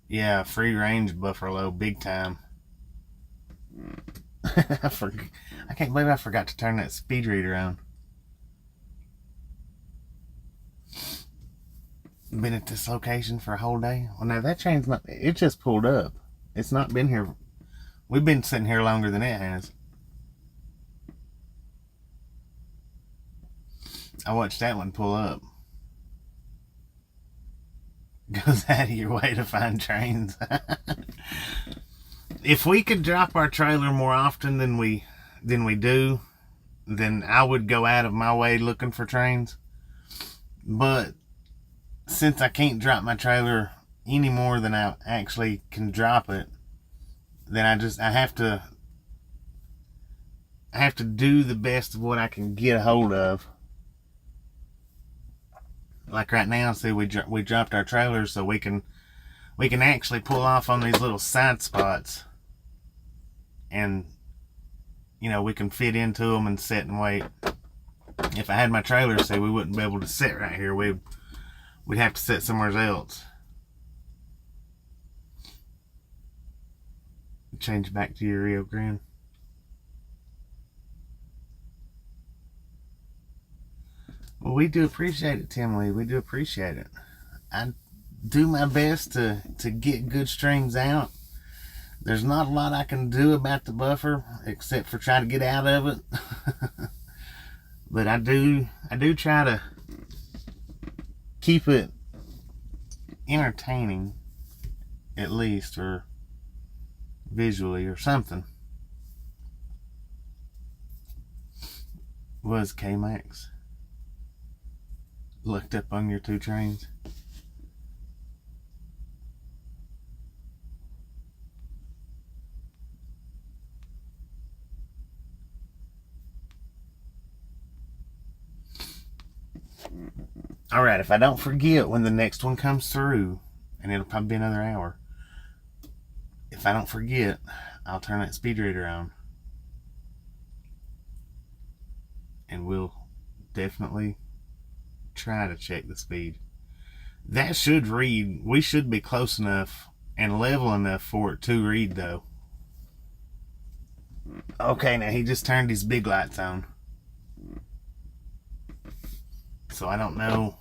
Yeah, free range buffalo, big time. I can't believe I forgot to turn that speed reader on. Been at this location for a whole day. Well, now that train's not. It just pulled up. It's not been here. We've been sitting here longer than it has. I watched that one pull up. Goes out of your way to find trains. If we could drop our trailer more often than we do, then I would go out of my way looking for trains. But since I can't drop my trailer any more than I actually can drop it, then I have to do the best of what I can get a hold of. Like right now, see, we dropped our trailers so we can actually pull off on these little side spots, and we can fit into them and sit and wait. If I had my trailer, see, we wouldn't be able to sit right here. We'd have to sit somewhere else. Change back to your Rio Grande. Well, we do appreciate it, Tim Lee. We do appreciate it. I do my best to get good streams out. There's not a lot I can do about the buffer except for try to get out of it. But I do try to keep it entertaining, at least, or visually, or something. Was K-Max looked up on your two trains? Alright, if I don't forget when the next one comes through, and it'll probably be another hour, if I don't forget, I'll turn that speed reader on. And we'll definitely try to check the speed. That should read. We should be close enough and level enough for it to read, though. Okay, now he just turned his big lights on. So I don't know.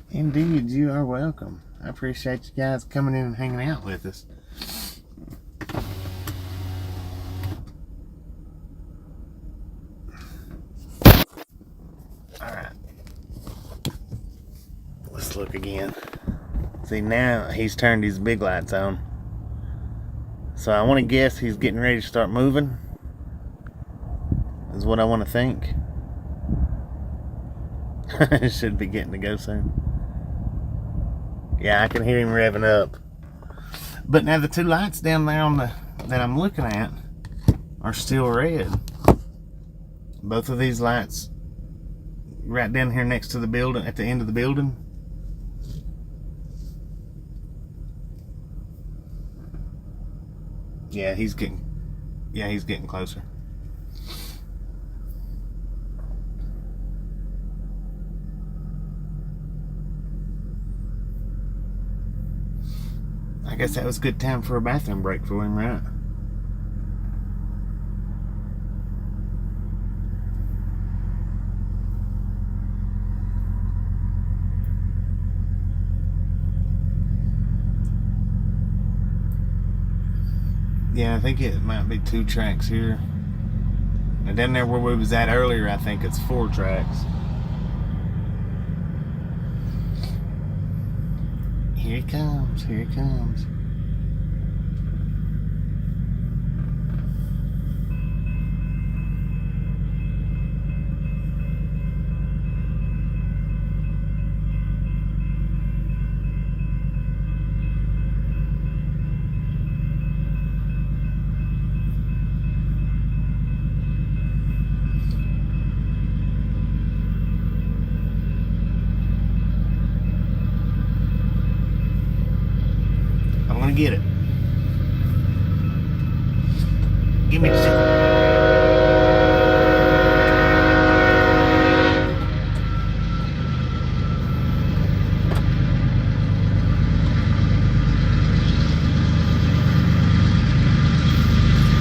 Indeed, you are welcome. I appreciate you guys coming in and hanging out with us. Alright. Let's look again. See, now he's turned his big lights on. So I want to guess he's getting ready to start moving. Is what I want to think. Should be getting to go soon. Yeah, I can hear him revving up. But now the two lights down there on that I'm looking at are still red. Both of these lights right down here next to the building, at the end of the building. Yeah, he's getting closer. I guess that was a good time for a bathroom break for him, right? Yeah, I think it might be 2 tracks here. And down there where we was at earlier, I think it's 4 tracks. Here he comes, here he comes. Get it. Give me the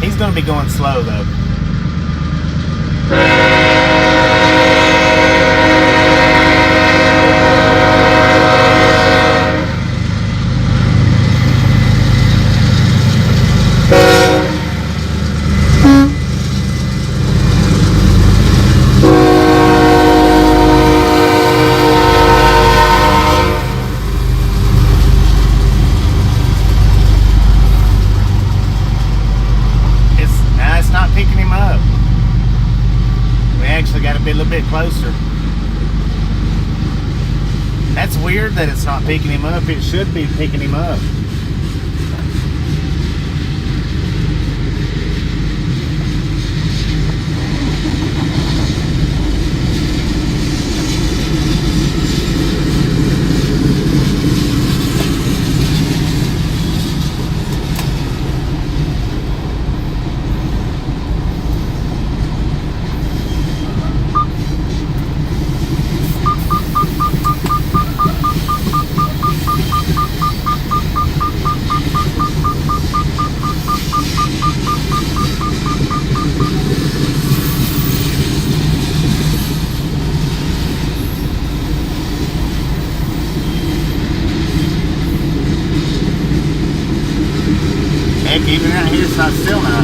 He's gonna be going slow though. Be a little bit closer. That's weird that it's not picking him up. It should be picking him up. Even out here, it's not still now.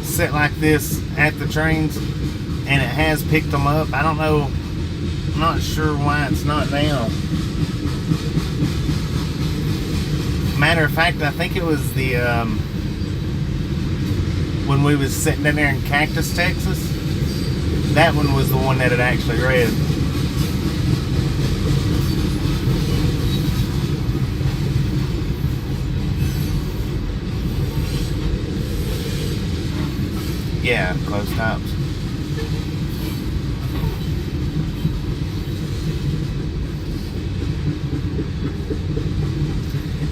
Set like this at the trains, and it has picked them up. I don't know, I'm not sure why it's not now. Matter of fact, I think it was the when we was sitting down there in Cactus, Texas, that one was the one that it actually read. Yeah, close tops.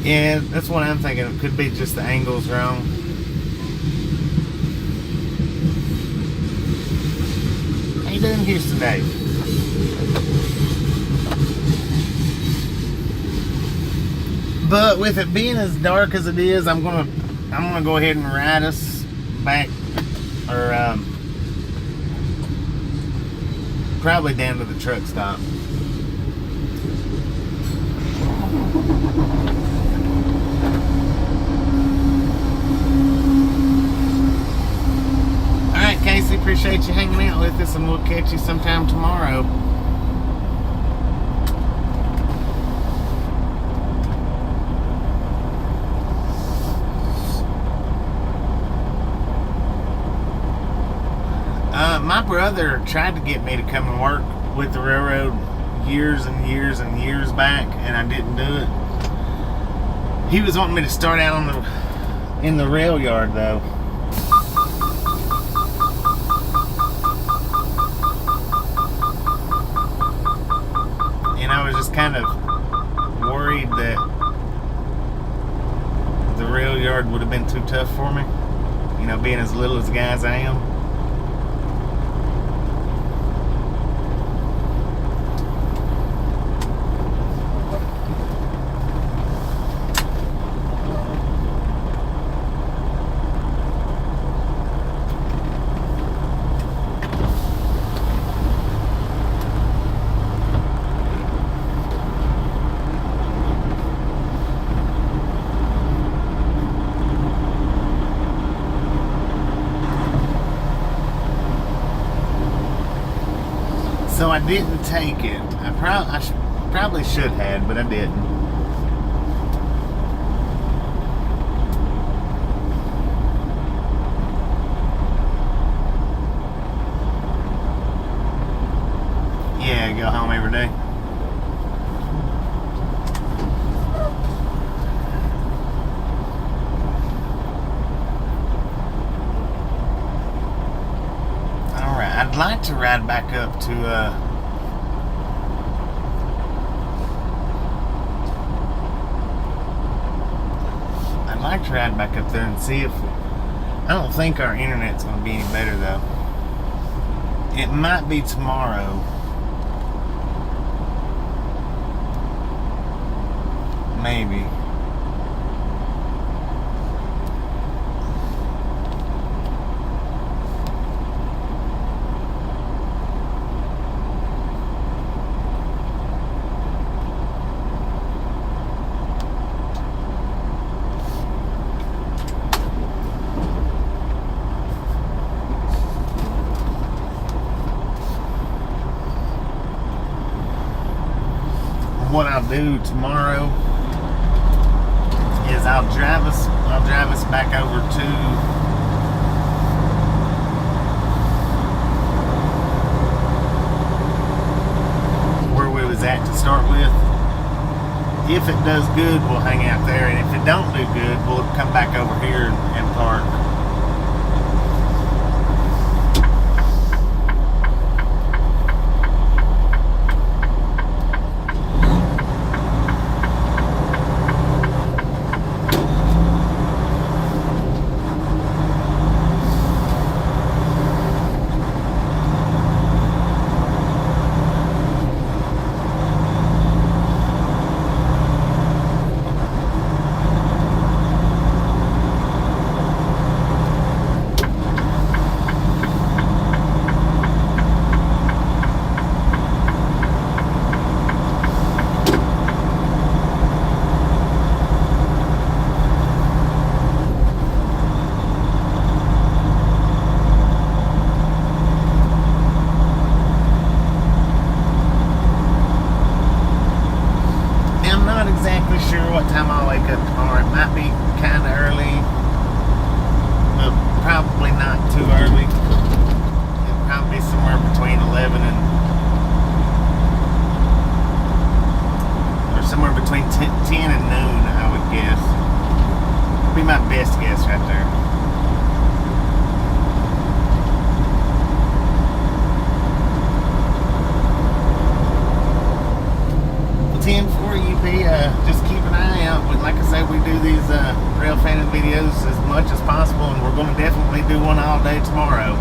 Yeah, that's what I'm thinking. It could be just the angle's wrong. How you doing, Houston Dave? But with it being as dark as it is, I'm gonna go ahead and ride us back, or probably down to the truck stop. Alright, Casey, appreciate you hanging out with us, and we'll catch you sometime tomorrow. My brother tried to get me to come and work with the railroad years and years and years back, and I didn't do it. He was wanting me to start out in the rail yard though. And I was just kind of worried that the rail yard would have been too tough for me. You know, being as little as the guy as I am. So I didn't take it. I probably should have, but I didn't. Yeah, go home every day. I'd like to ride back up to I'd like to ride back up there and see if I don't think our internet's going to be any better though. It might be tomorrow. Maybe. What I'll do tomorrow is I'll drive us back over to where we was at to start with. If it does good, we'll hang out there, and if it don't do good, we'll come back over here and park. Sure what time I'll wake up tomorrow. It might be kind of early, but probably not too early. It'll probably be somewhere between 11 and or somewhere between 10 and noon, I would guess. Be my best guess right there. Just keep an eye out. Like I say, we do these Railfanning videos as much as possible, and we're going to definitely do one all day tomorrow.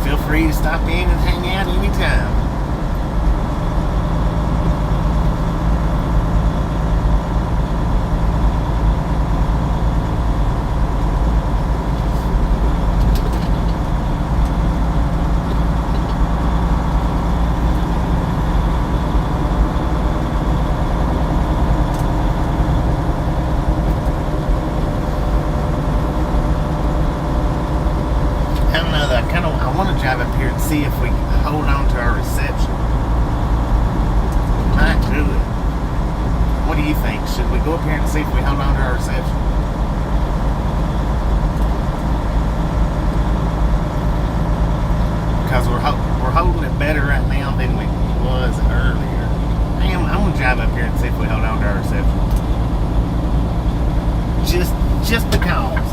Feel free to stop in and hang out anytime. Drive up here and see if we can hold on to our reception. Might do it. What do you think? Should we go up here and see if we hold on to our reception? Because we're holding it better right now than we the calls.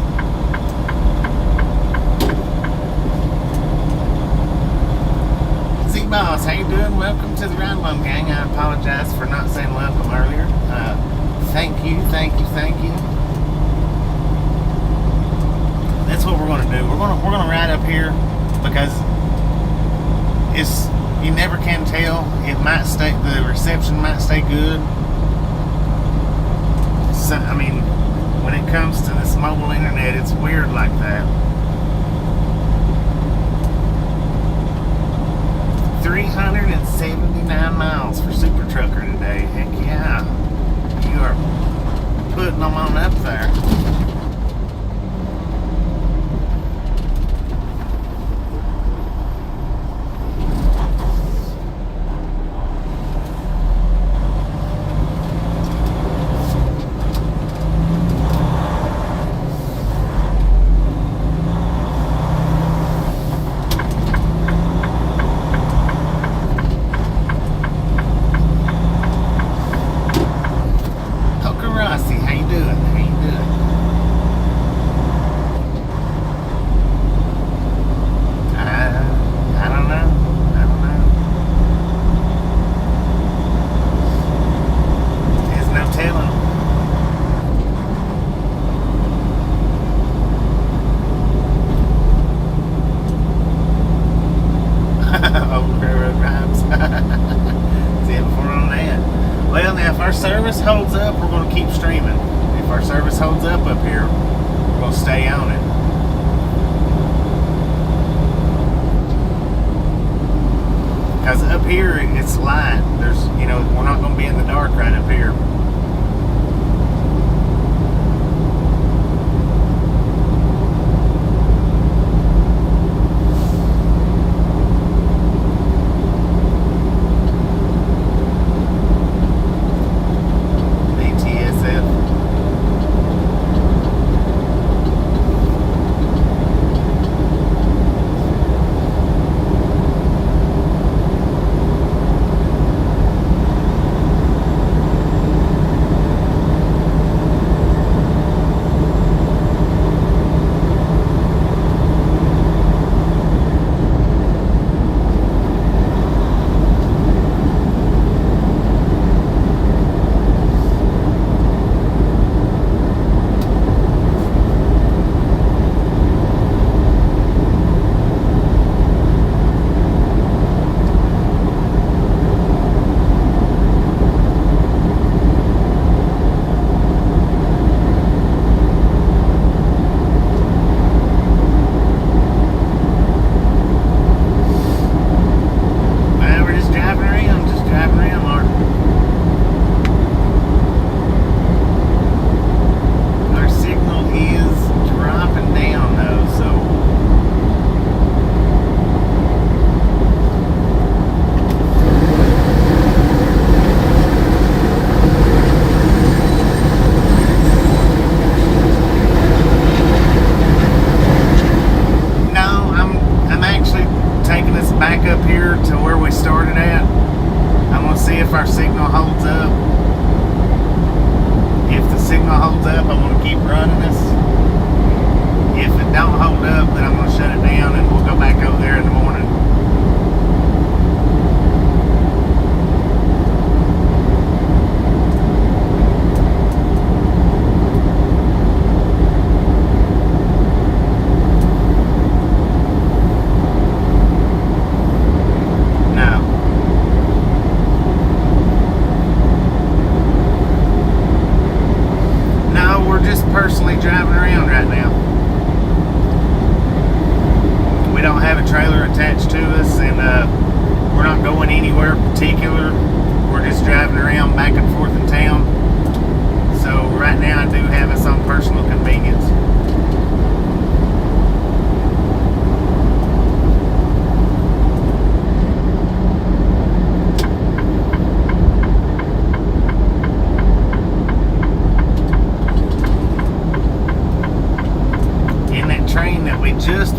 Z-Boss, how you doing? Welcome to the Round Bum Gang. I apologize for not saying welcome earlier. Thank you. That's what we're gonna do. We're gonna ride up here because you never can tell. It might stay, the reception might stay good. So, I mean, when it comes to this mobile internet, it's weird like that. 379 miles for Super Trucker today. Heck yeah. You are putting them on up there. Service holds up, we're going to keep streaming. If our service holds up here, we're going to stay on it. Because up here, it's light. We're not going to be in the dark right up here.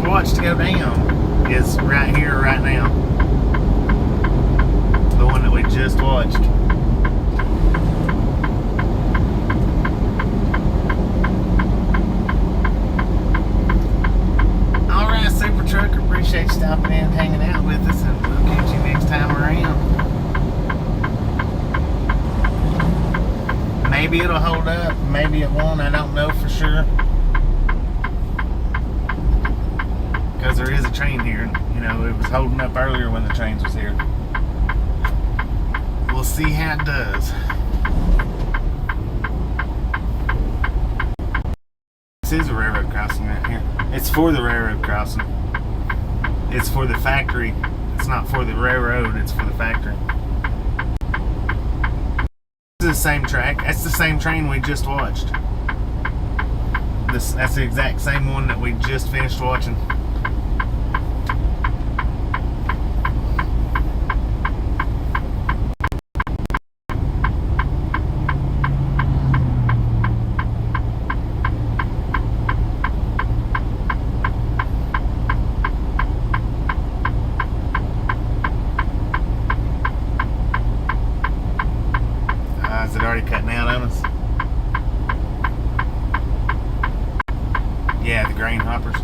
Watched go down is right here, right now. The one that we just watched. stopping in and hanging out with us, and we'll catch you next time around. Maybe it'll hold up, maybe it won't, I don't know for sure. Because there is a train here. You know, it was holding up earlier when the trains was here. We'll see how it does. This is a railroad crossing right here. It's for the railroad crossing. It's for the factory. It's not for the railroad, it's for the factory. This is the same track. That's the same train we just watched. That's the exact same one that we just finished watching. Is it already cutting out on us? Yeah, the grain hoppers.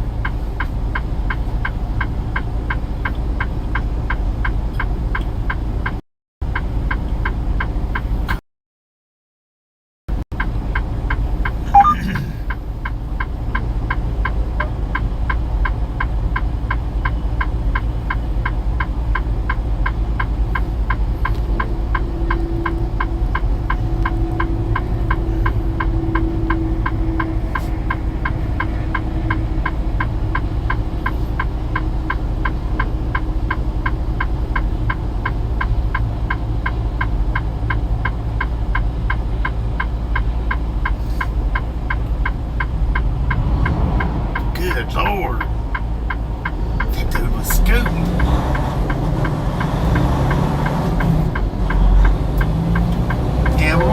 Good Lord. That dude was scooting. Yeah, we're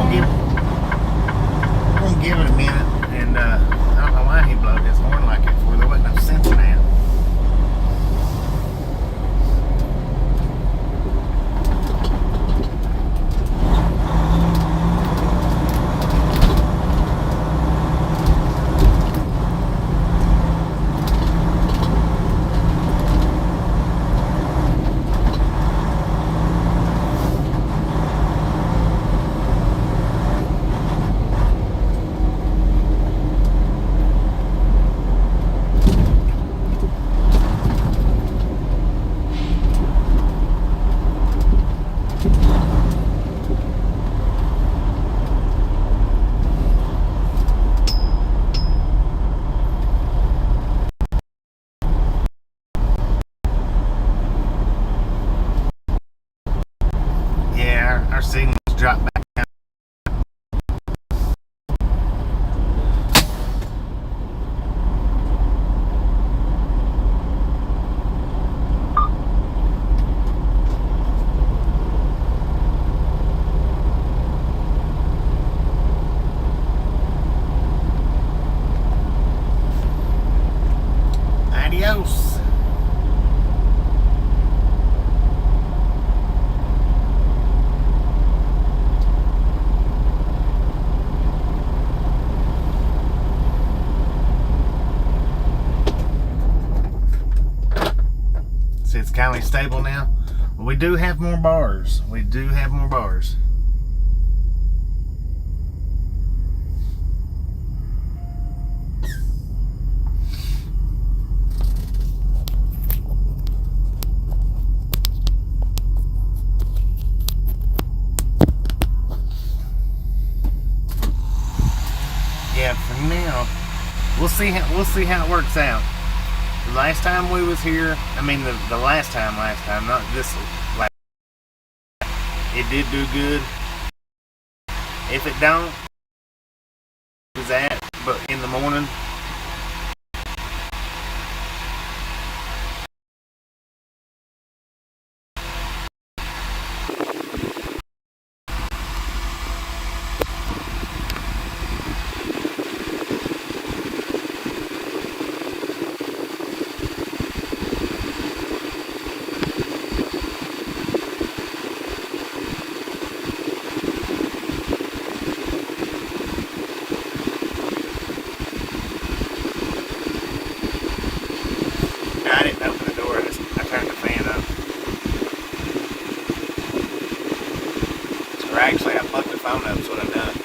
gonna give it a minute, and I don't know why he blowed his horn like it for. There wasn't no sense in that. Our signals dropped back down. Adios. See, it's kind of stable now. We do have more bars. We do have more bars. Yeah, for now, we'll see how it works out. The last time we was here, I mean the last time, not this last, it did do good. If it don't, is that, but in the morning, I didn't open the door. I phone up, so what I've done.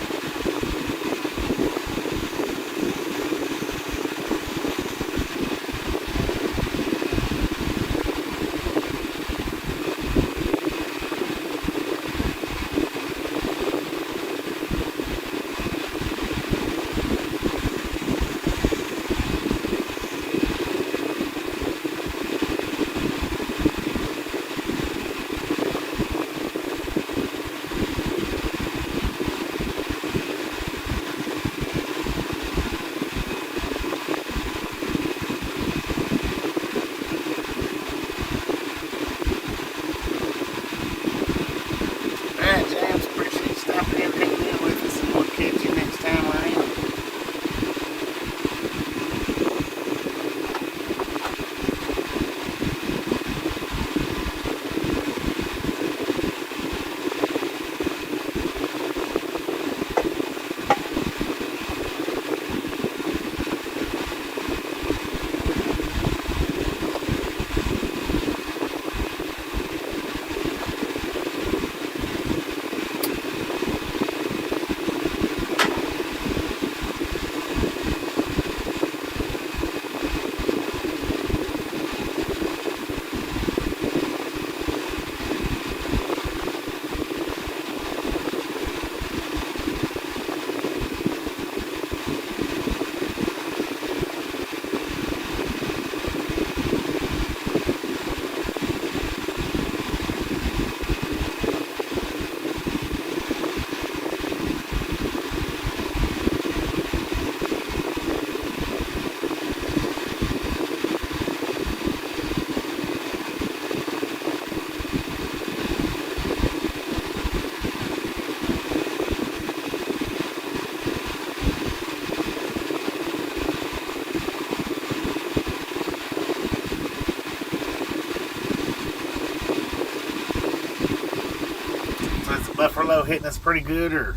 Buffalo hitting us pretty good, or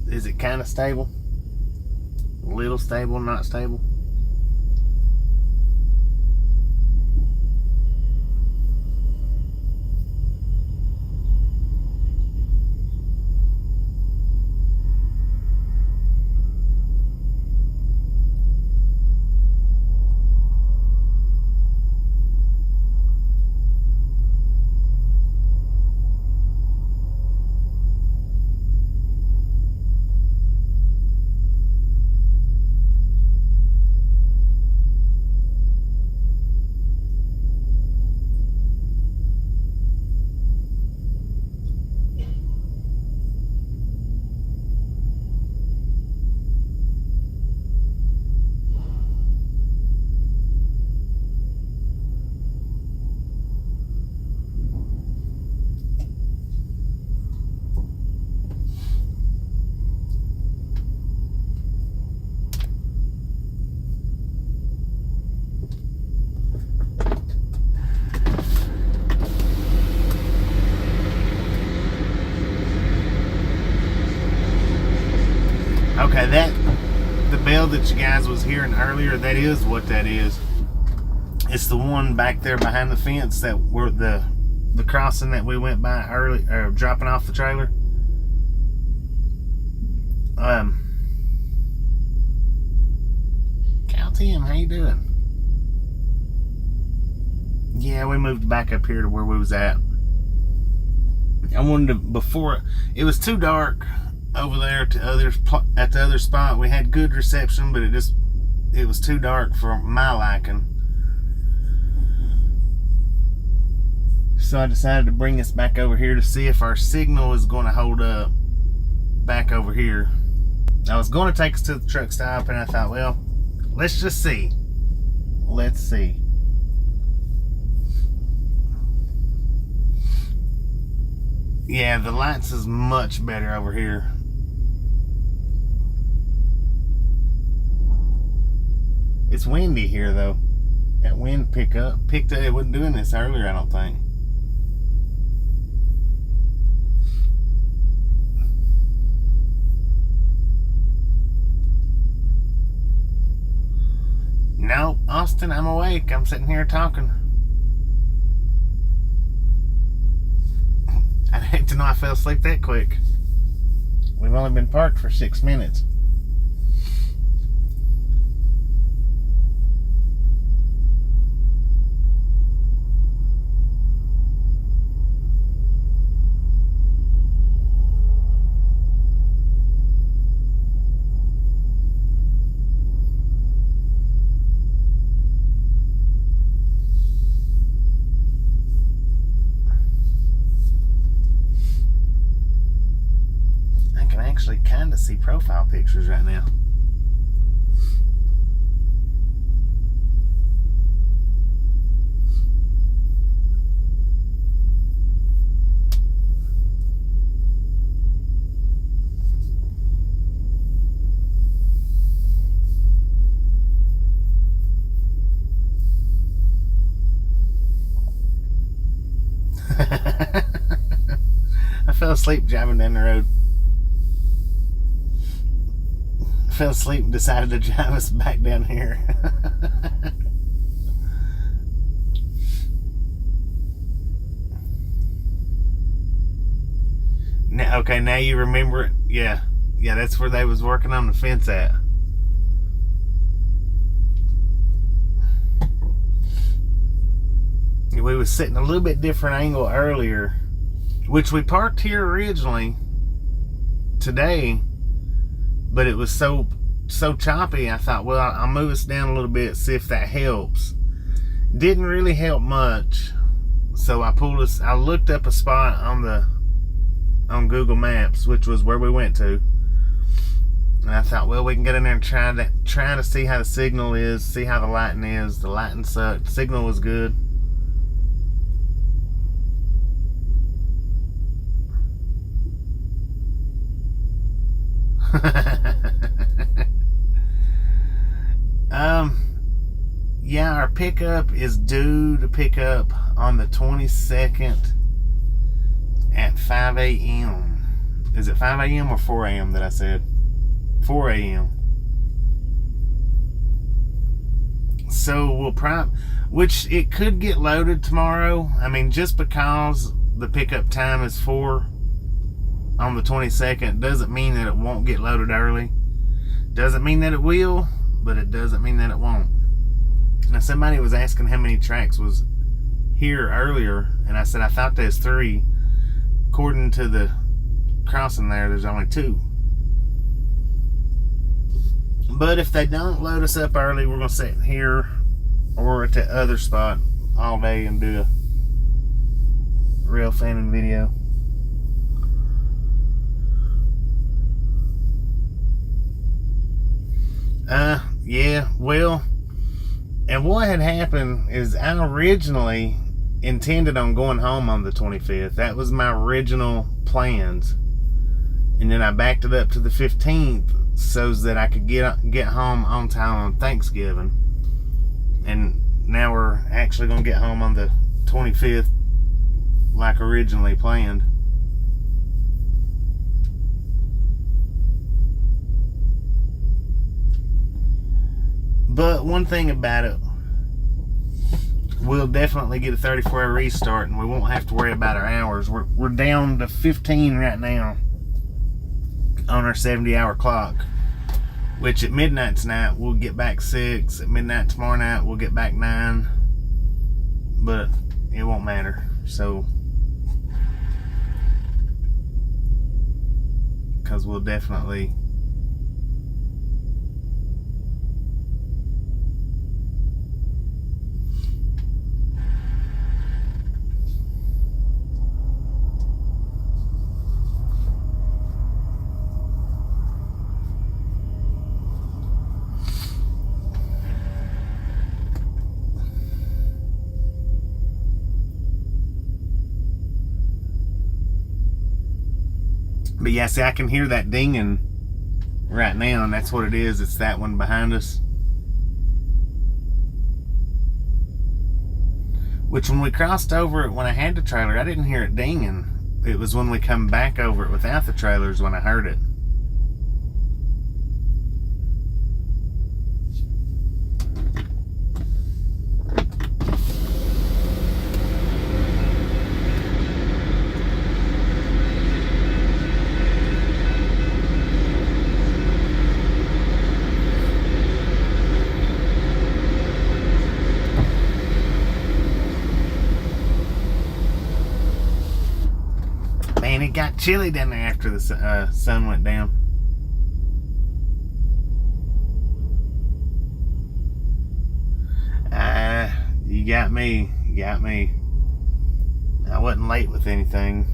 is it kind of stable? A little stable, not stable? Okay, the bell that you guys was hearing earlier, that is what that is. It's the one back there behind the fence that were the crossing that we went by early, or dropping off the trailer. Cal Tim, how you doing? Yeah, we moved back up here to where we was at. I wanted to, before it was too dark over there at the other spot. We had good reception, but it was too dark for my liking. So I decided to bring us back over here to see if our signal is going to hold up back over here. I was going to take us to the truck stop, and I thought, well, let's just see. Let's see. Yeah, the lights is much better over here. It's windy here though. That wind picked up. It wasn't doing this earlier, I don't think. No, Austin, I'm awake. I'm sitting here talking. Heck to know I fell asleep that quick. We've only been parked for 6 minutes. I can actually kind of see profile pictures right now. I fell asleep driving down the road. I fell asleep and decided to drive us back down here. Now, okay, now you remember it. Yeah, that's where they was working on the fence at. We was sitting a little bit different angle earlier, which we parked here originally today, but it was so choppy. I thought, well, I'll move us down a little bit, see if that helps. Didn't really help much, so I looked up a spot on Google Maps, which was where we went to, and I thought, well, we can get in there and try to see how the signal is, see how the lighting is. The lighting sucked. The signal was good. Yeah, our pickup is due to pick up on the 22nd at 5 a.m. Is it 5 a.m. or 4 a.m. that I said? 4 a.m. So we'll which it could get loaded tomorrow. I mean, just because the pickup time is 4 on the 22nd doesn't mean that it won't get loaded early. Doesn't mean that it will, but it doesn't mean that it won't. Now, somebody was asking how many tracks was here earlier, and I said I thought there's 3. According to the crossing there's only 2. But if they don't load us up early, we're going to sit here or at the other spot all day and do a Railfanning video. Yeah, well, and what had happened is I originally intended on going home on the 25th. That was my original plans. And then I backed it up to the 15th so that I could get home on time on Thanksgiving. And now we're actually going to get home on the 25th like originally planned. But one thing about it, we'll definitely get a 34-hour restart, and we won't have to worry about our hours. We're down to 15 right now on our 70-hour clock, which at midnight tonight we'll get back 6. At midnight tomorrow night we'll get back 9. But it won't matter. So, because we'll definitely But yeah, see, I can hear that dinging right now, and that's what it is. It's that one behind us. Which when we crossed over it, when I had the trailer, I didn't hear it dinging. It was when we come back over it without the trailers when I heard it. It got chilly down there after the sun went down. You got me. You got me. I wasn't late with anything.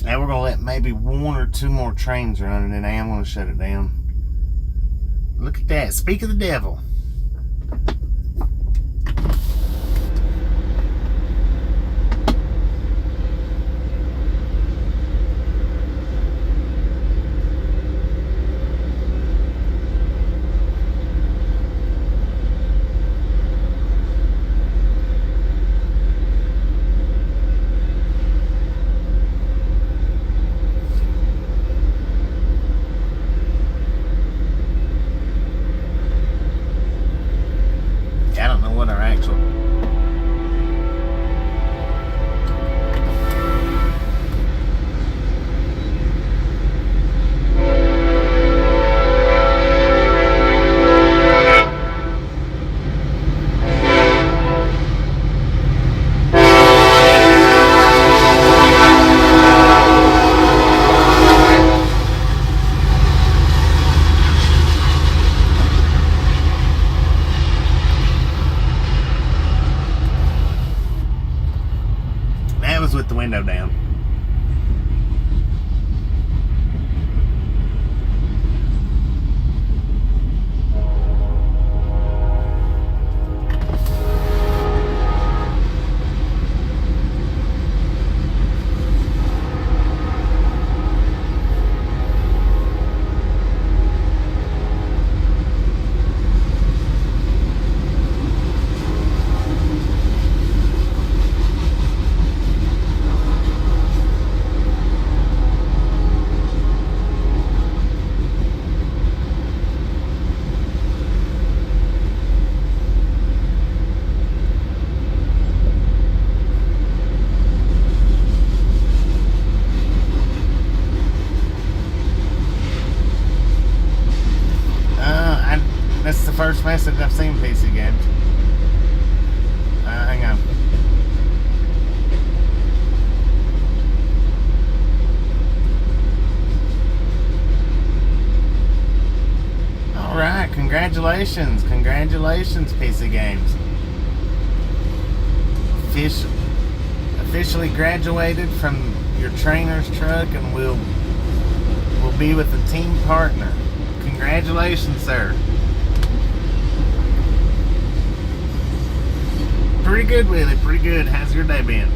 Now we're going to let maybe 1 or 2 more trains run, and then I am going to shut it down. Look at that. Speak of the devil. With the window down. That's the first message I've seen PC Games. Hang on. Alright, congratulations. Congratulations, PC Games. Officially graduated from your trainer's truck and will be with a team partner. Congratulations, sir. Pretty good, Willie. Pretty good. How's your day been?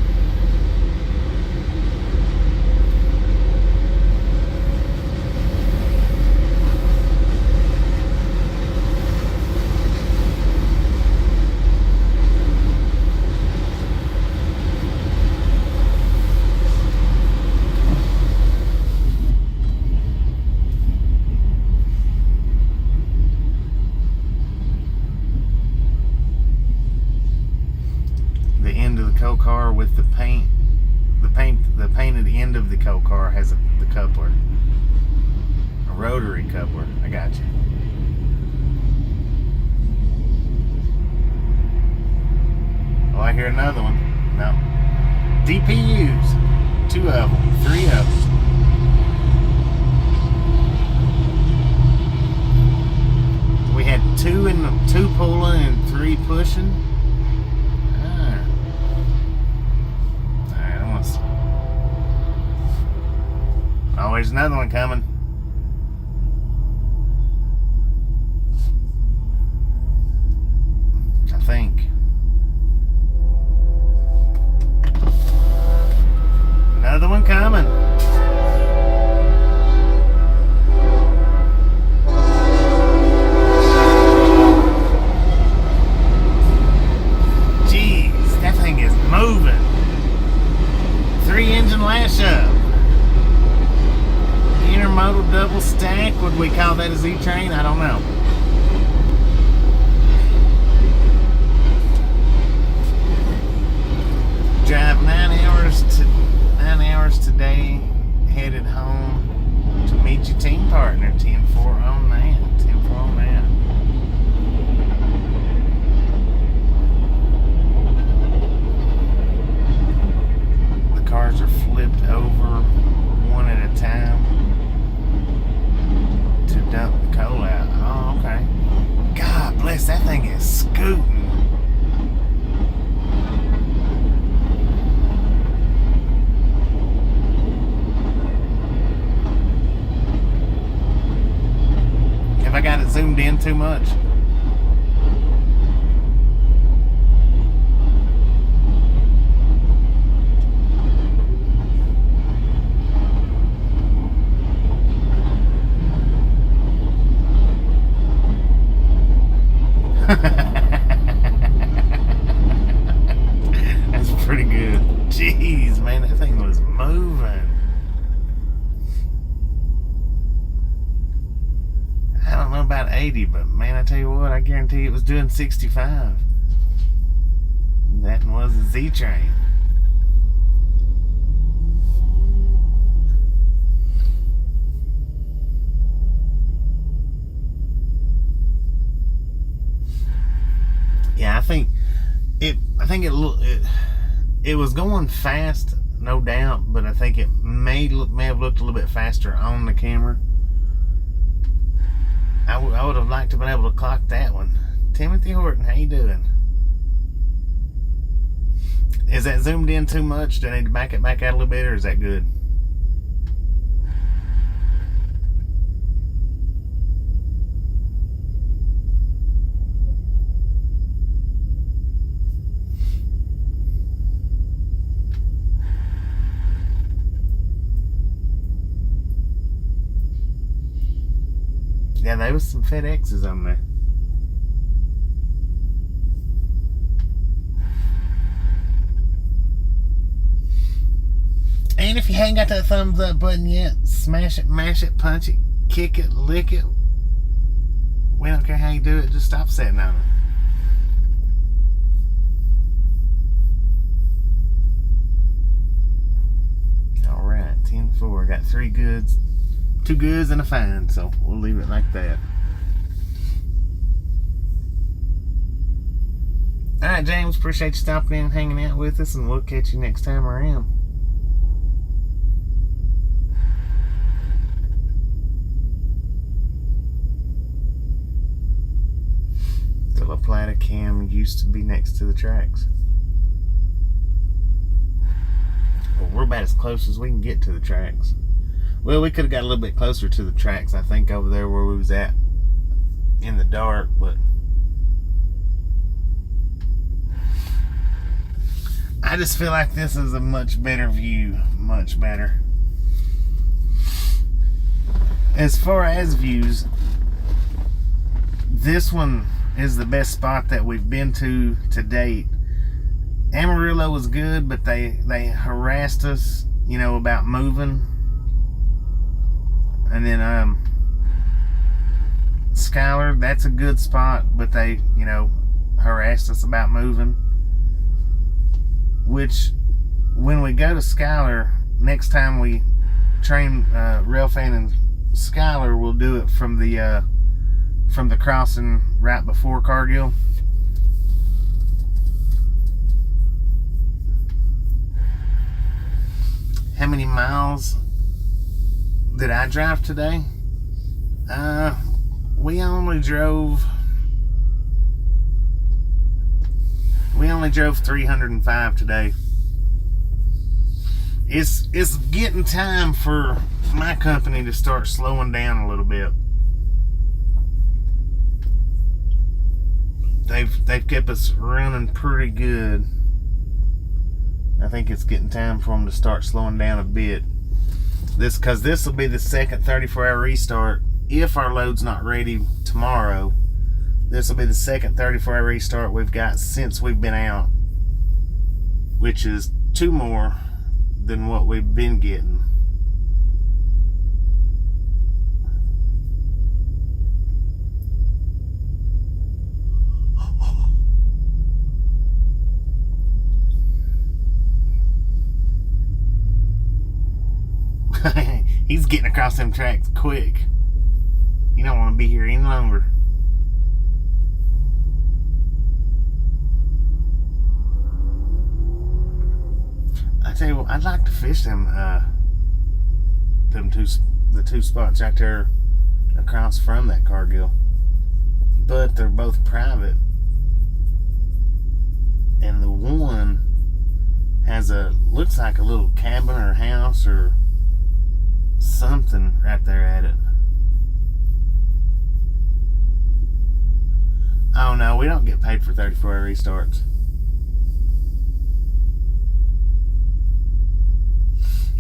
Coal car with the painted end of the coal car has the coupler, a rotary coupler. I got you. Oh, I hear another one. No. DPUs, 2 of them, 3 of them. We had 2 pulling and 3 pushing. Oh, there's another one coming. I think. Another one coming. Jeez, that thing is moving. 3 engine lash up. Inner motor we call that a Z train? I don't know. Drive 9 hours today, headed home to meet your team partner. 10-4 on that. 10-4 on that. The cars are flipped over one at a time to dump the coal out. Oh, okay. God bless, that thing is scooting. Have I got it zoomed in too much? That's pretty good. Jeez, man, that thing was moving. I don't know about 80, but man, I tell you what, I guarantee it was doing 65. That was a Z train. Yeah, I think it was going fast, no doubt, but I think it may have looked a little bit faster on the camera. I would have liked to have been able to clock that one. Timothy Horton, how you doing? Is that zoomed in too much? Do I need to back it back out a little bit, or is that good? Yeah, there was some FedExes on there. And if you haven't got that thumbs up button yet, smash it, mash it, punch it, kick it, lick it. We don't care how you do it, just stop sitting on it. Alright, 10-4. Got 3 goods. 2 goods and a fine, so we'll leave it like that. Alright, James, appreciate you stopping in and hanging out with us, and we'll catch you next time around. The La Plata cam used to be next to the tracks. Well, we're about as close as we can get to the tracks. Well, we could have got a little bit closer to the tracks, I think, over there where we was at in the dark, but I just feel like this is a much better view, much better. As far as views, this one is the best spot that we've been to date. Amarillo was good, but they harassed us, you know, about moving. And then Schuyler, that's a good spot, but they, you know, harassed us about moving. Which, when we go to Schuyler, next time we train Railfanning Schuyler, we'll do it from the crossing right before Cargill. How many miles did I drive today? We only drove 305 today. It's getting time for my company to start slowing down a little bit. They've kept us running pretty good. I think it's getting time for them to start slowing down a bit. Because this will be the second 34-hour restart. If our load's not ready tomorrow, this will be the second 34-hour restart we've got since we've been out, which is 2 more than what we've been getting. He's getting across them tracks quick. You don't want to be here any longer. I tell you what, I'd like to fish the two spots right there across from that Cargill, but they're both private, and the one has looks like a little cabin or house or something right there at it. Oh no, we don't get paid for 34-hour restarts.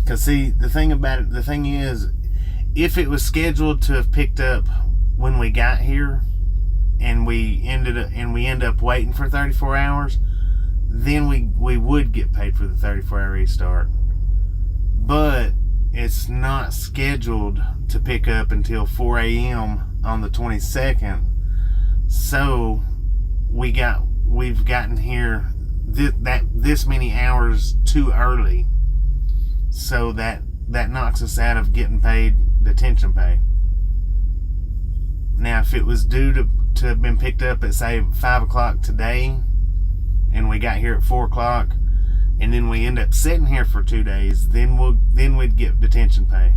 Cause see, the thing is, if it was scheduled to have picked up when we got here, and we end up waiting for 34 hours, then we would get paid for the 34-hour restart. But it's not scheduled to pick up until 4 a.m. on the 22nd. So we've gotten here this many hours too early. So that knocks us out of getting paid detention pay. Now, if it was due to have been picked up at, say, 5 o'clock today, and we got here at 4 o'clock, and then we end up sitting here for 2 days, then we'd get detention pay.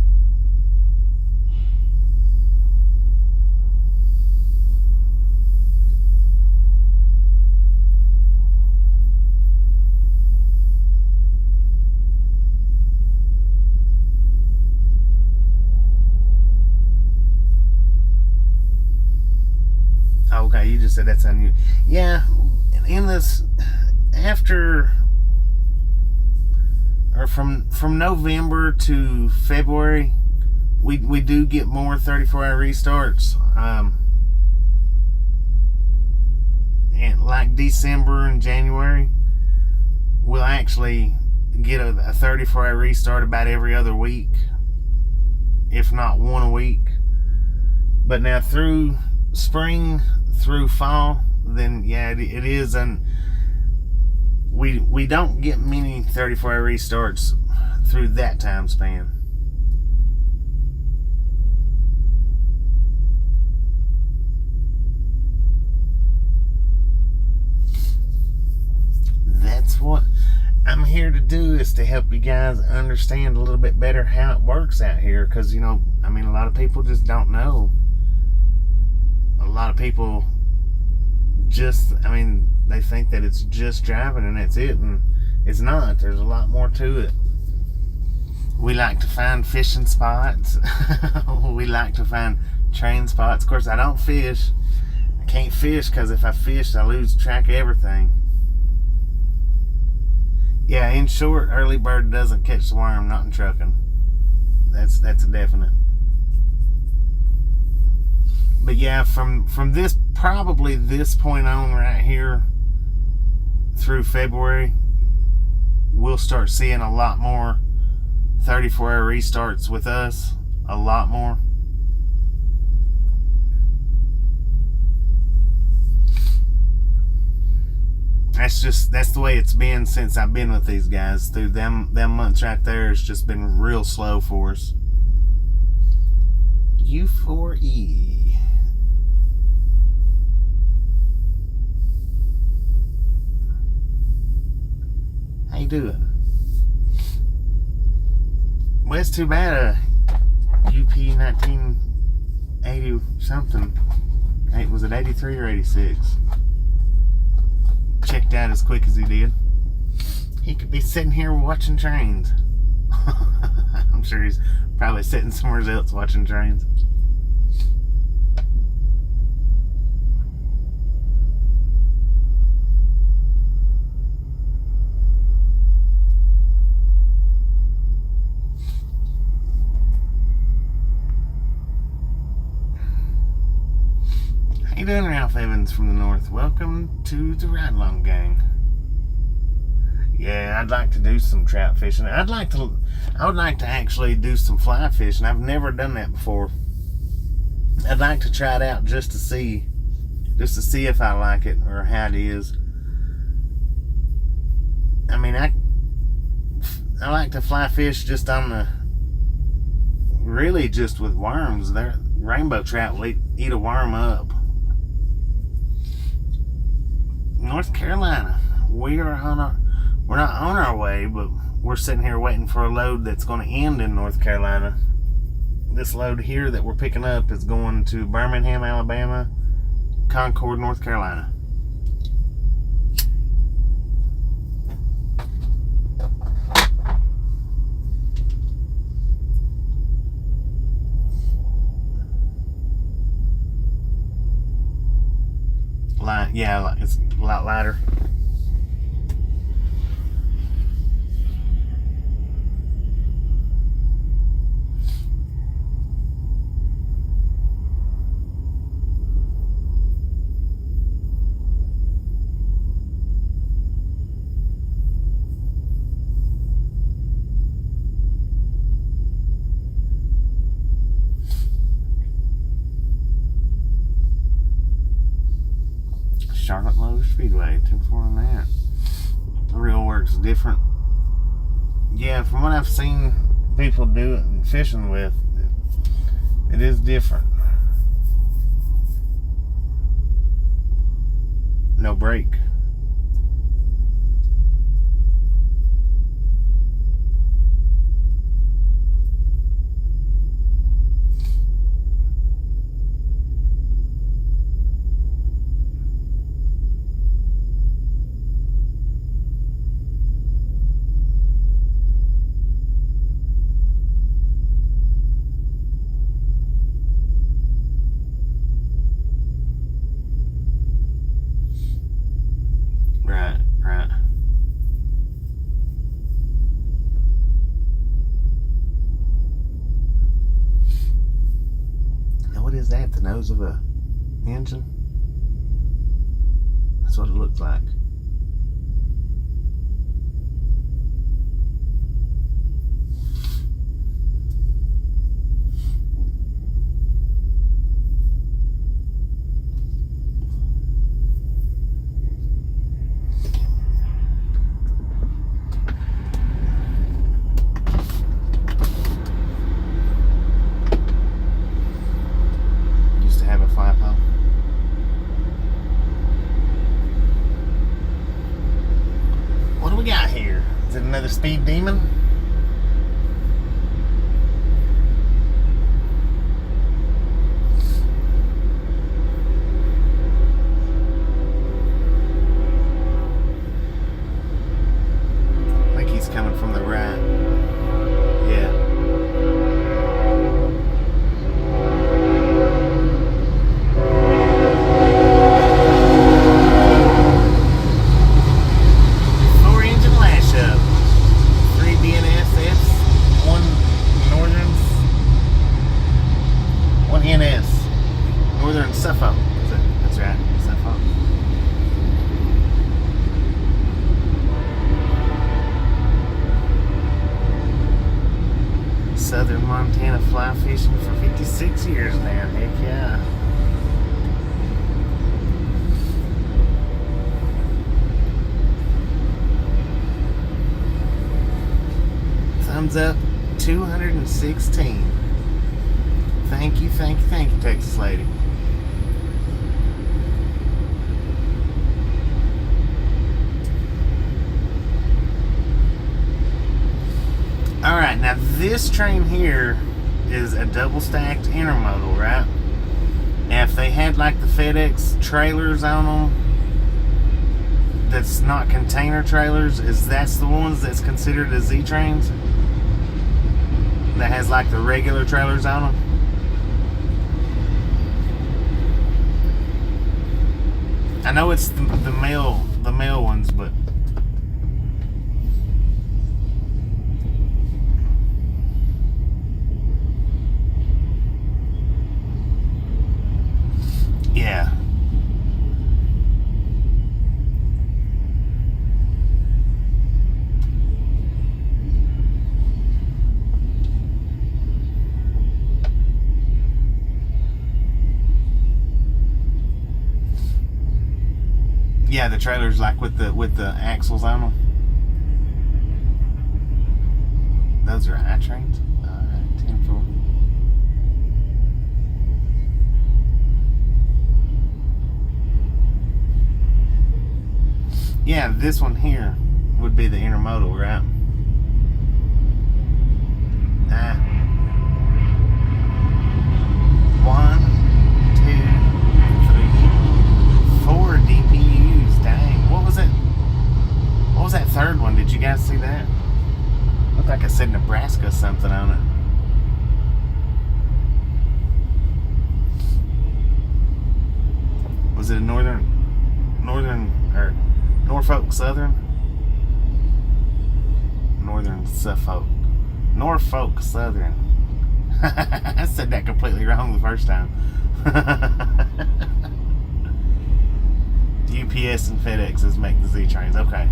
Okay, you just said that's on you. Yeah, in this, after, or from November to February, we do get more 34-hour restarts. And like December and January, we'll actually get a 34-hour restart about every other week, if not one a week. But now through spring through fall, then yeah, it is, and we don't get many 34-hour restarts through that time span. That's what I'm here to do, is to help you guys understand a little bit better how it works out here, because a lot of people just don't know. A lot of people they think that it's just driving and that's it, and it's not. There's a lot more to it. We like to find fishing spots. We like to find train spots. Of course, I don't fish. I can't fish because if I fish, I lose track of everything. Yeah, in short, early bird doesn't catch the worm, not in trucking. That's a definite. But yeah, from this, probably this point on right here through February, we'll start seeing a lot more 34-hour restarts with us. A lot more. That's the way it's been since I've been with these guys. Through them months right there, it's just been real slow for us. U4E. How you doing? Well, it's too bad UP 1980 something. Was it 83 or 86? Checked out as quick as he did. He could be sitting here watching trains. I'm sure he's probably sitting somewhere else watching trains. How you doing, Ralph Evans from the north? Welcome to the Ride Along Gang. Yeah, I'd like to do some trout fishing. I would like to actually do some fly fishing. I've never done that before. I'd like to try it out just to see if I like it or how it is. I like to fly fish just on really just with worms. Their rainbow trout will eat a worm up. North Carolina. We're not on our way, but we're sitting here waiting for a load that's going to end in North Carolina. This load here that we're picking up is going to Birmingham, Alabama, Concord, North Carolina. Yeah, it's a lot lighter. Charlotte Motor Speedway, 10-4 on that. Real work's different. Yeah, from what I've seen people do it and fishing with, it is different. No brake. Right. Now what is that? The nose of a engine? That's what it looks like. What do we got here? Is it another speed demon? I think he's coming from the right. Yeah. Southern Montana fly fishing for 56 years now. Heck yeah. Thumbs up 216. Thank you, Texas lady. Alright, now this train here is a double stacked intermodal, right? Now if they had like the FedEx trailers on them, that's not container trailers, that's the ones that's considered as Z trains? That has like the regular trailers on them? I know it's the mail ones, but yeah. Yeah, the trailers like with the axles on them. Those are I trains. Alright, 10-4. Yeah, this one here would be the intermodal, right? Ah. 1, 2, 3, 4 DPUs. Dang. What was it? What was that third one? Did you guys see that? Looked like it said Nebraska something on it. Was it a northern or Norfolk Southern? Northern Suffolk. Norfolk Southern. I said that completely wrong the first time. UPS and FedExes make the Z trains. Okay.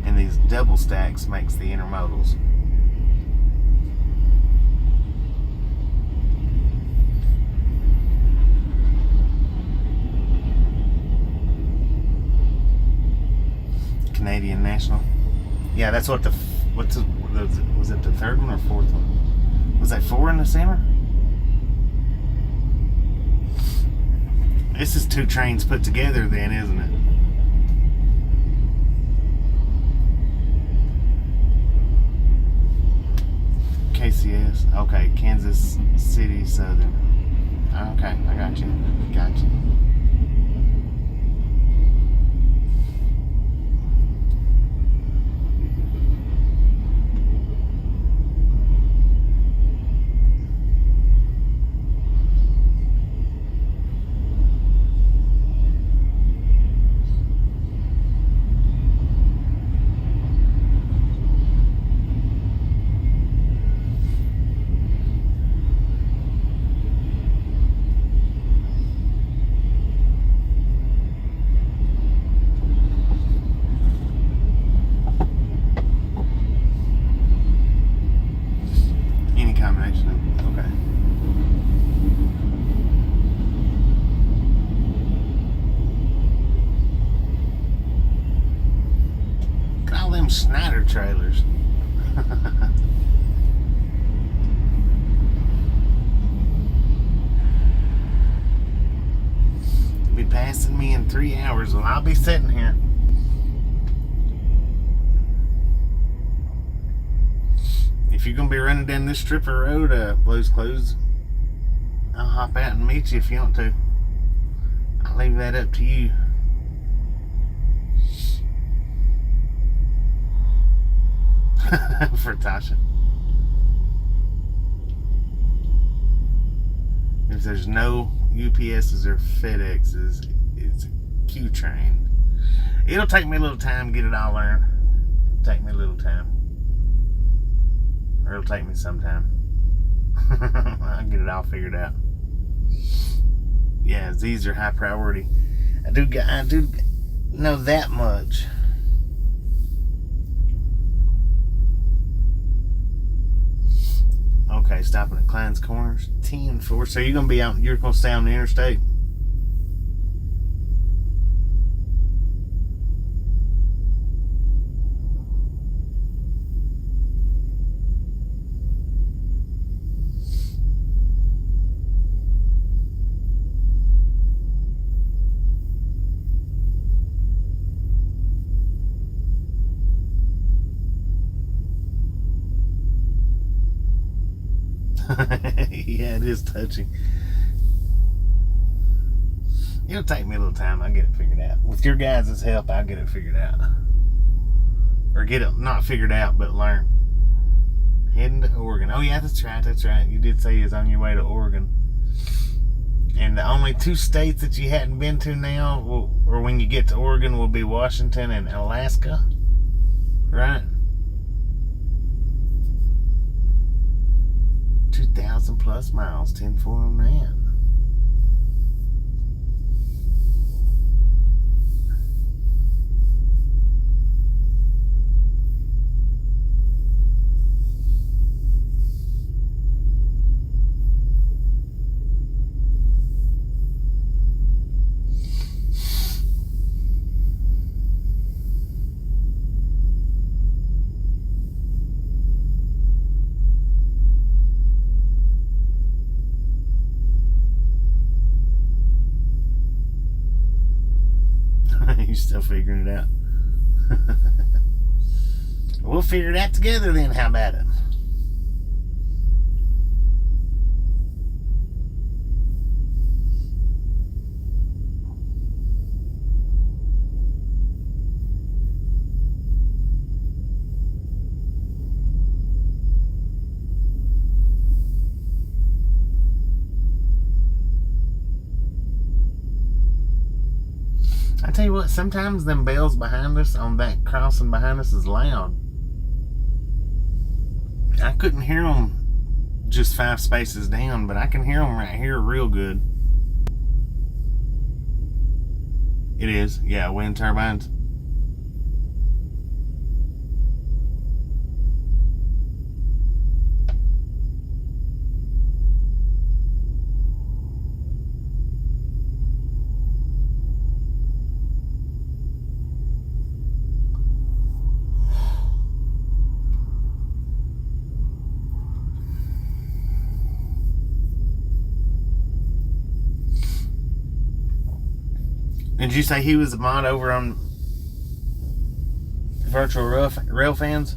And these double stacks makes the intermodals. Canadian National. Yeah, that's what was it the third one or fourth one? Was that 4 in the center? This is 2 trains put together then, isn't it? KCS. Okay, Kansas City Southern. Okay, I got you. Snyder trailers. Be passing me in 3 hours. Well, I'll be sitting here. If you're gonna be running down this strip of road, Blues Clues, I'll hop out and meet you if you want to. I'll leave that up to you. For Tasha. If there's no UPSs or FedExes, it's a Q train. It'll take me a little time to get it all learned. It'll take me a little time. Or it'll take me some time. I'll get it all figured out. Yeah, these are high priority. I do know that much. Okay, stopping at Klein's Corners. 10-4. So you're gonna stay on the interstate? Yeah, it is touching. It'll take me a little time. I'll get it figured out. With your guys' help, I'll get it figured out. Or get it not figured out, but learn. Heading to Oregon. Oh, yeah, that's right. You did say you was on your way to Oregon. And the only 2 states that you hadn't been to now, or when you get to Oregon, will be Washington and Alaska. Right? 2,000 plus miles, 10-4 on that. You still figuring it out? We'll figure it out together then. How about it? I tell you what, sometimes them bells behind us on that crossing behind us is loud. I couldn't hear them just 5 spaces down, but I can hear them right here real good. It is, yeah, wind turbines. Did you say he was a mod over on Virtual Railfans?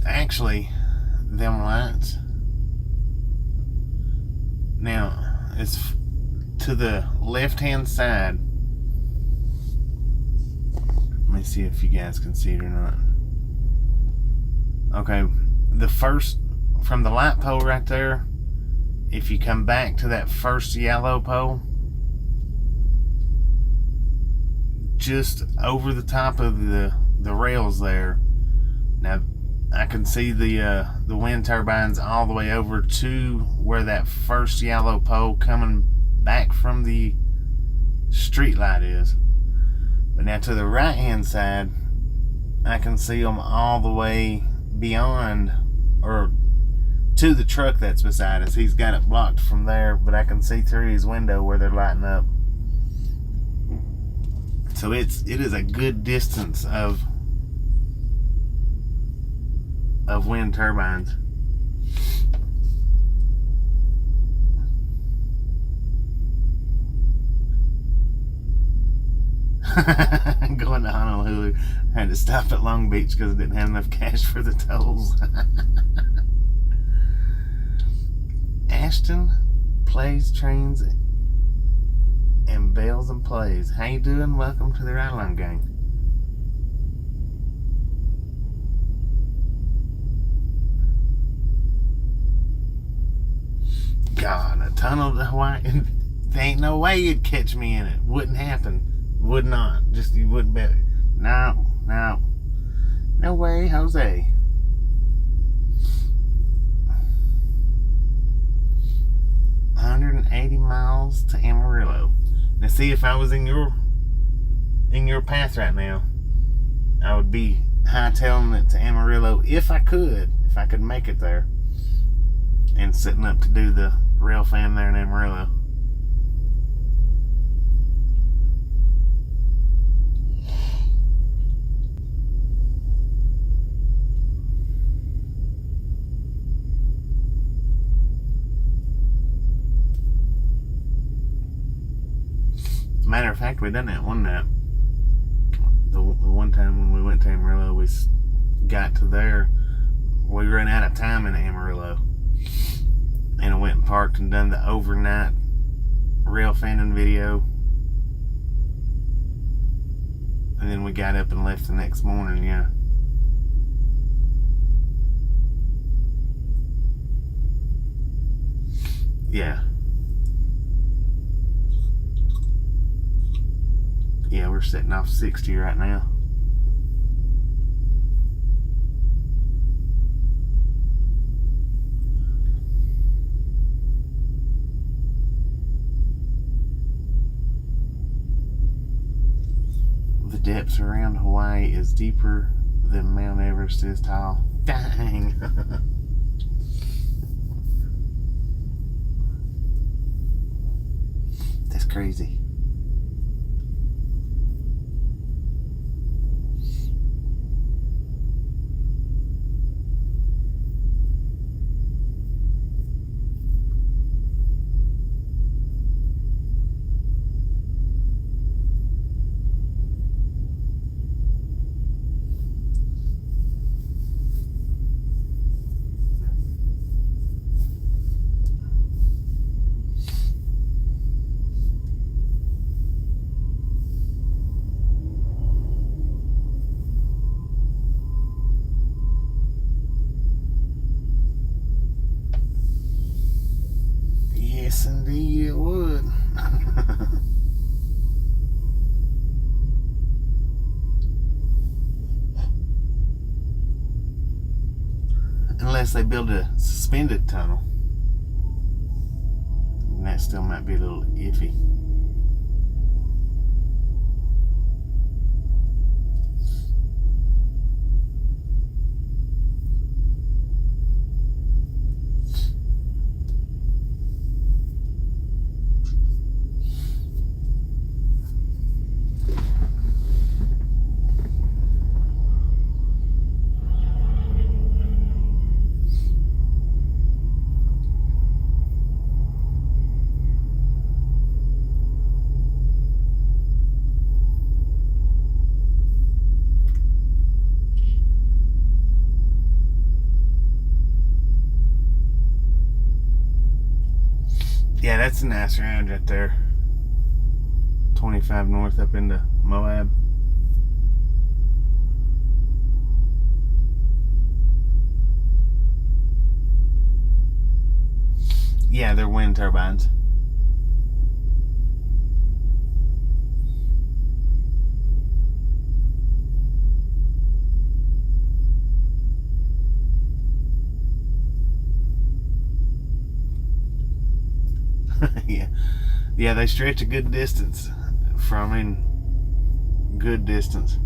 Actually, them lights now, it's to the left hand side. Let me see if you guys can see it or not. Okay, the first from the light pole right there, if you come back to that first yellow pole, just over the top of the rails there. Now I can see the wind turbines all the way over to where that first yellow pole coming back from the street light is. But now to the right hand side, I can see them all the way beyond, or to the truck that's beside us. He's got it blocked from there, but I can see through his window where they're lighting up. So it is a good distance of wind turbines. Going to Honolulu, I had to stop at Long Beach because I didn't have enough cash for the tolls. Ashton plays trains and bells and plays. How you doing? Welcome to the Ride Along Gang. God, a tunnel to Hawaii. There ain't no way you'd catch me in it. Wouldn't happen. Would not. Just, you wouldn't bet. No. No way, Jose. $180 miles to Amarillo. Now see, if I was in your path right now, I would be hightailing it to Amarillo if I could make it there. And setting up to do the rail fan there in Amarillo. Matter of fact, we done that one night. The one time when we went to Amarillo, we got to there. We ran out of time in Amarillo. And I went and parked and done the overnight rail fanning video. And then we got up and left the next morning, yeah. Yeah. Yeah, we're setting off 60 right now. The depths around Hawaii is deeper than Mount Everest is tall. Dang. That's crazy. Yes, indeed it would. Unless they build a suspended tunnel. And that still might be a little iffy. Yeah, that's a nice round right there. 25 north up into Moab. Yeah, they're wind turbines. Yeah, they stretch a good distance good distance.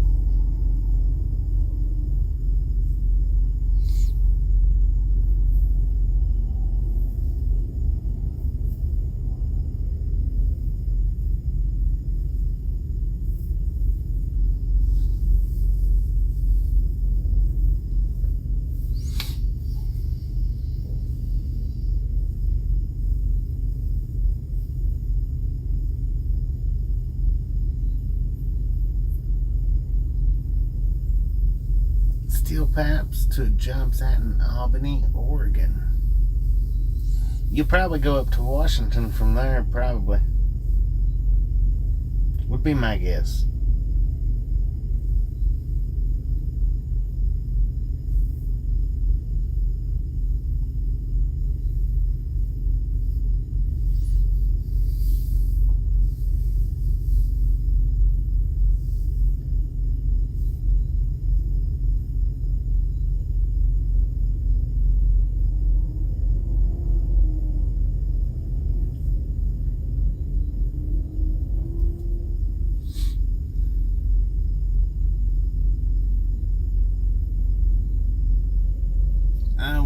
Steel pipes to a job site in Albany, Oregon. You'll probably go up to Washington from there, probably. Would be my guess.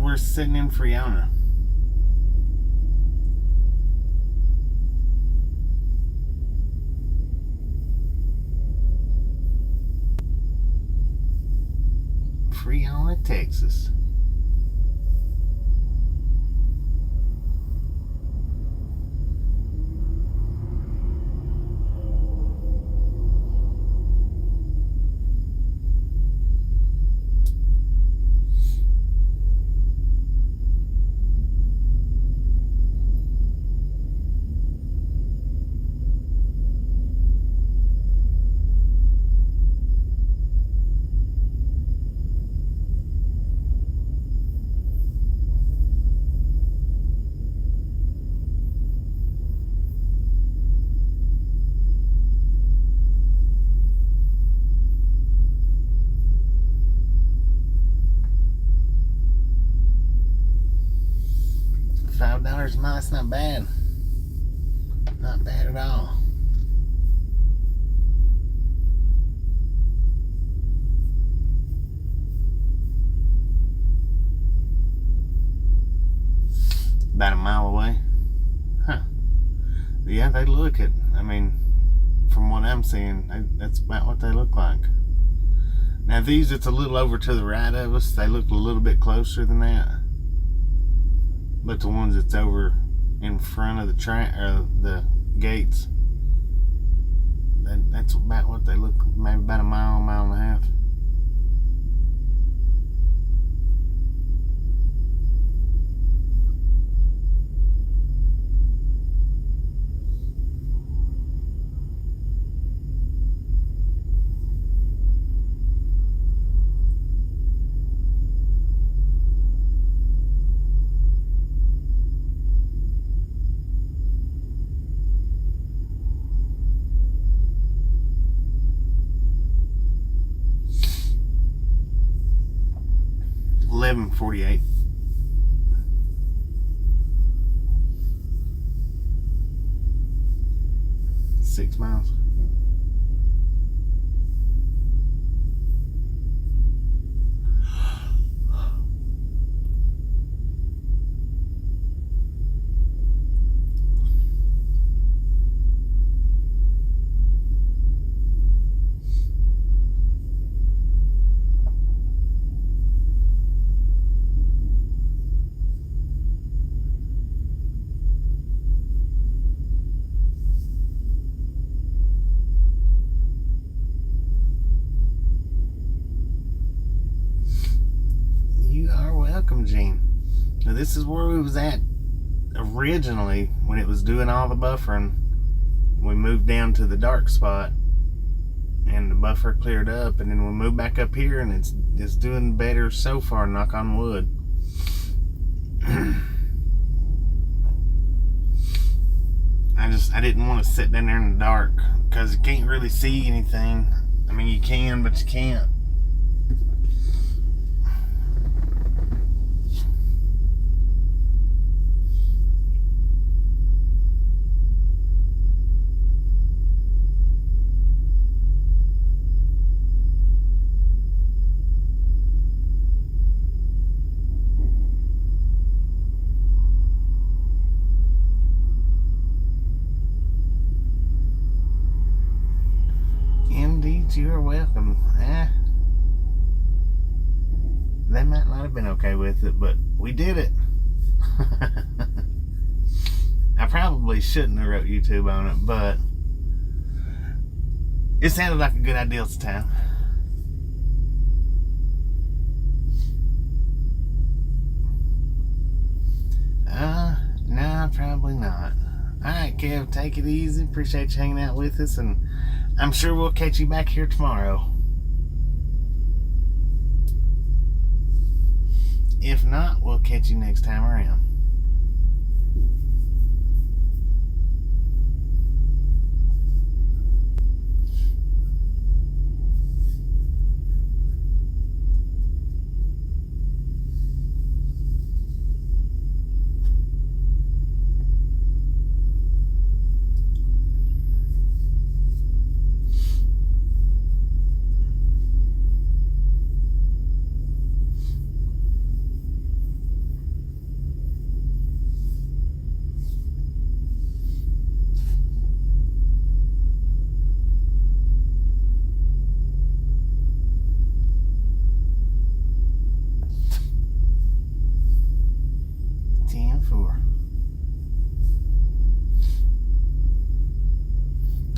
We're sitting in Friona. Friona, Texas. $5 a mile, it's not bad. Not bad at all. about a mile away. Huh. Yeah, they look it. I mean, from what I'm seeing, that's about what they look like. Now these that's a little over to the right of us, they look a little bit closer than that. But the ones that's over in front of the train or the gates, that's about what they look, maybe about a mile and a half. $11.48. $6 miles. You are welcome, Gene. Now this is where we was at originally when it was doing all the buffering. We moved down to the dark spot and the buffer cleared up, and then we moved back up here and it's doing better so far, knock on wood. I didn't want to sit down there in the dark because you can't really see anything. I mean, you can, but you can't. You are welcome. They might not have been okay with it, but we did it. I probably shouldn't have wrote YouTube on it, but it sounded like a good idea at the time. No, probably not. Alright, Kev, take it easy. Appreciate you hanging out with us, and I'm sure we'll catch you back here tomorrow. If not, we'll catch you next time around.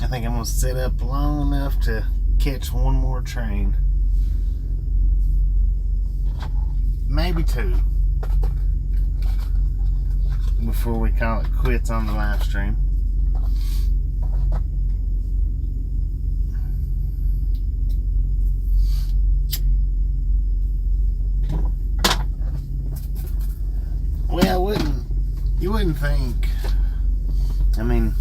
I think I'm going to sit up long enough to catch one more train. Maybe two. Before we call it quits on the live stream. Well, you wouldn't think. I mean,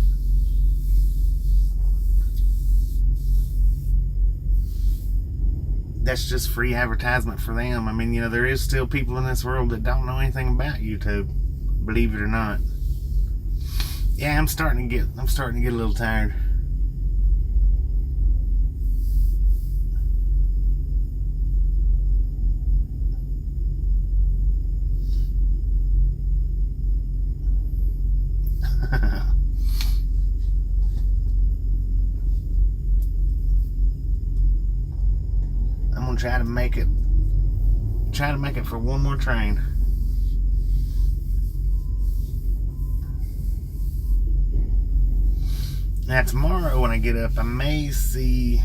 that's just free advertisement for them. I mean, there is still people in this world that don't know anything about YouTube, believe it or not. Yeah, I'm starting to get a little tired. gonna try to make it for one more train. Now tomorrow when I get up, I may see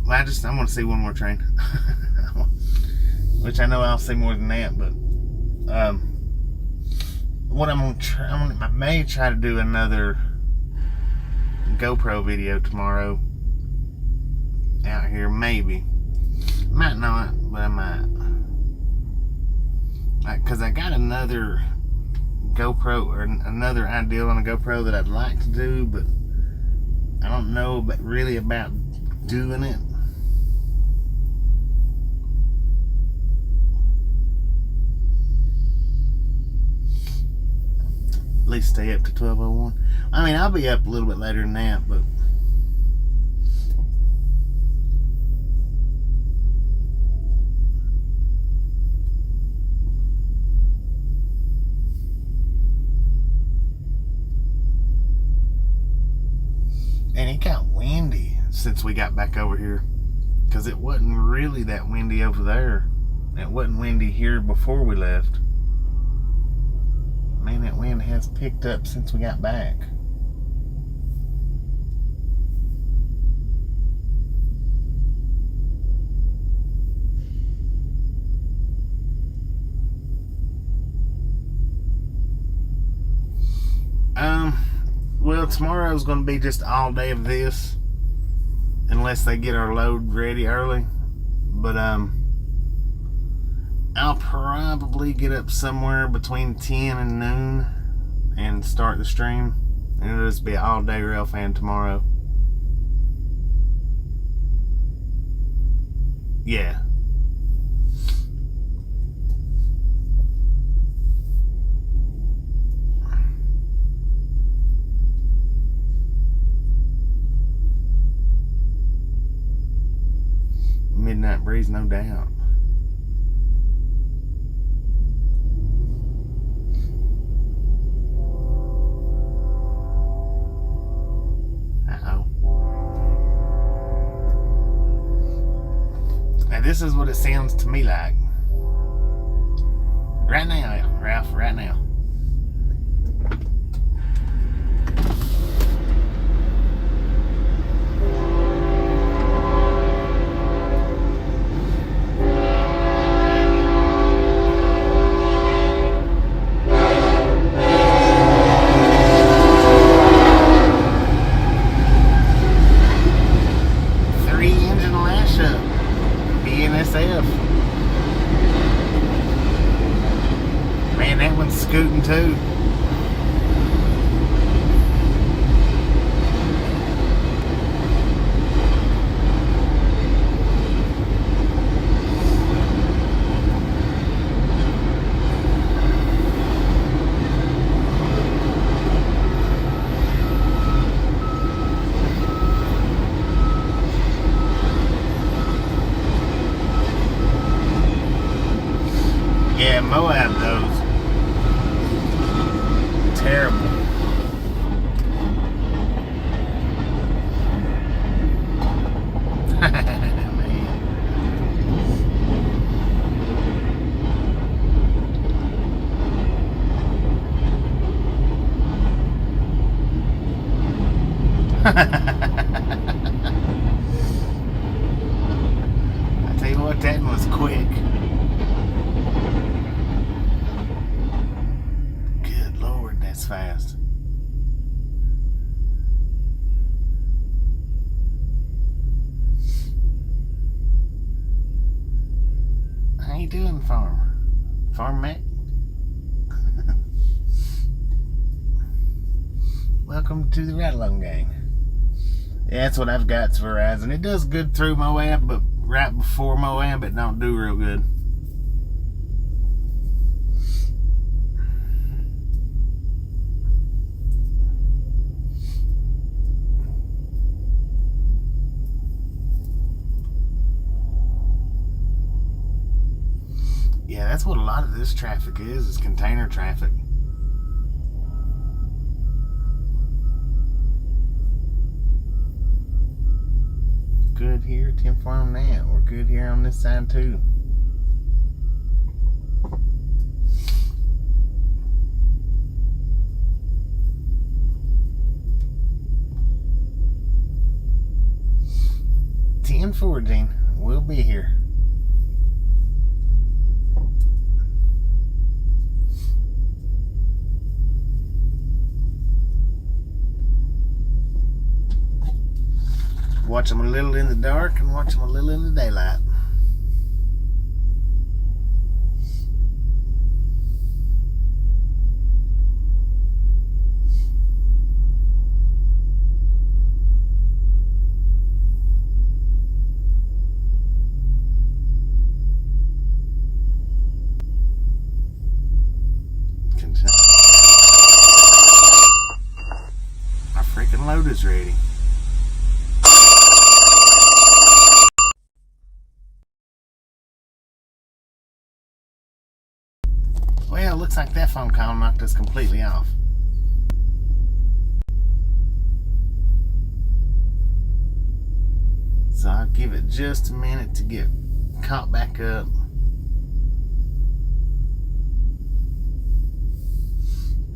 I want to see one more train. Which I know I'll see more than that, but what I may try to do another GoPro video tomorrow out here, maybe. Might not, but I might. Because I got another GoPro, or another idea on a GoPro that I'd like to do, but I don't know really about doing it. At least stay up to 12:01. I mean, I'll be up a little bit later than that, but and it got windy since we got back over here, because it wasn't really that windy over there. It wasn't windy here before we left. Man, that wind has picked up since we got back. Well, tomorrow's going to be just all day of this, unless they get our load ready early. But I'll probably get up somewhere between 10 and noon and start the stream, and it'll just be an all day Railfan tomorrow. Yeah. Midnight breeze, no doubt. Uh-oh. Now this is what it sounds to me like. Right now, Ralph, right now. BNSF. Man, that one's scooting too. Yeah, Moab those. Terrible. I tell you what, that one was quick. Good Lord, that's fast. How you doing, Farm Mac? Welcome to the Ride Along Gang. Yeah, that's what I've got. It's Verizon. It does good through Moab, but right before Moab, it don't do real good. Yeah, that's what a lot of this traffic is container traffic. good here. 10-4 on that. We're good here on this side too. Gene. We'll be here. Watch them a little in the dark and watch them a little in the daylight. Our freaking load is ready. Well, looks like that phone call knocked us completely off. So I'll give it just a minute to get caught back up.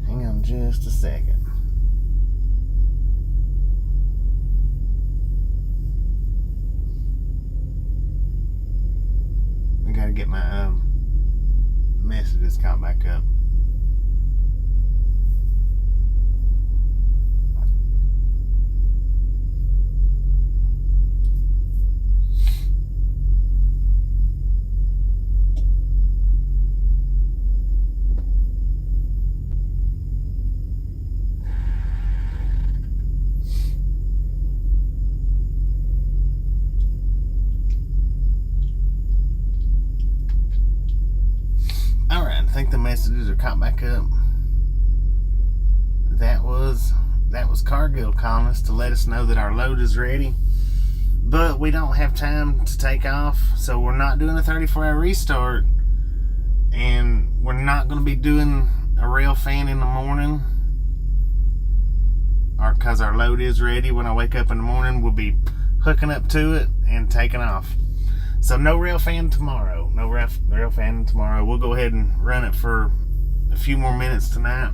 Hang on just a second. I gotta get my messages caught back up. I think the messages are caught back up. That was Cargill calling us to let us know that our load is ready, but we don't have time to take off, so we're not doing a 34-hour restart, and we're not going to be doing a rail fan in the morning, or because our load is ready. When I wake up in the morning, we'll be hooking up to it and taking off. So no rail fan tomorrow. No rail fan tomorrow. We'll go ahead and run it for a few more minutes tonight.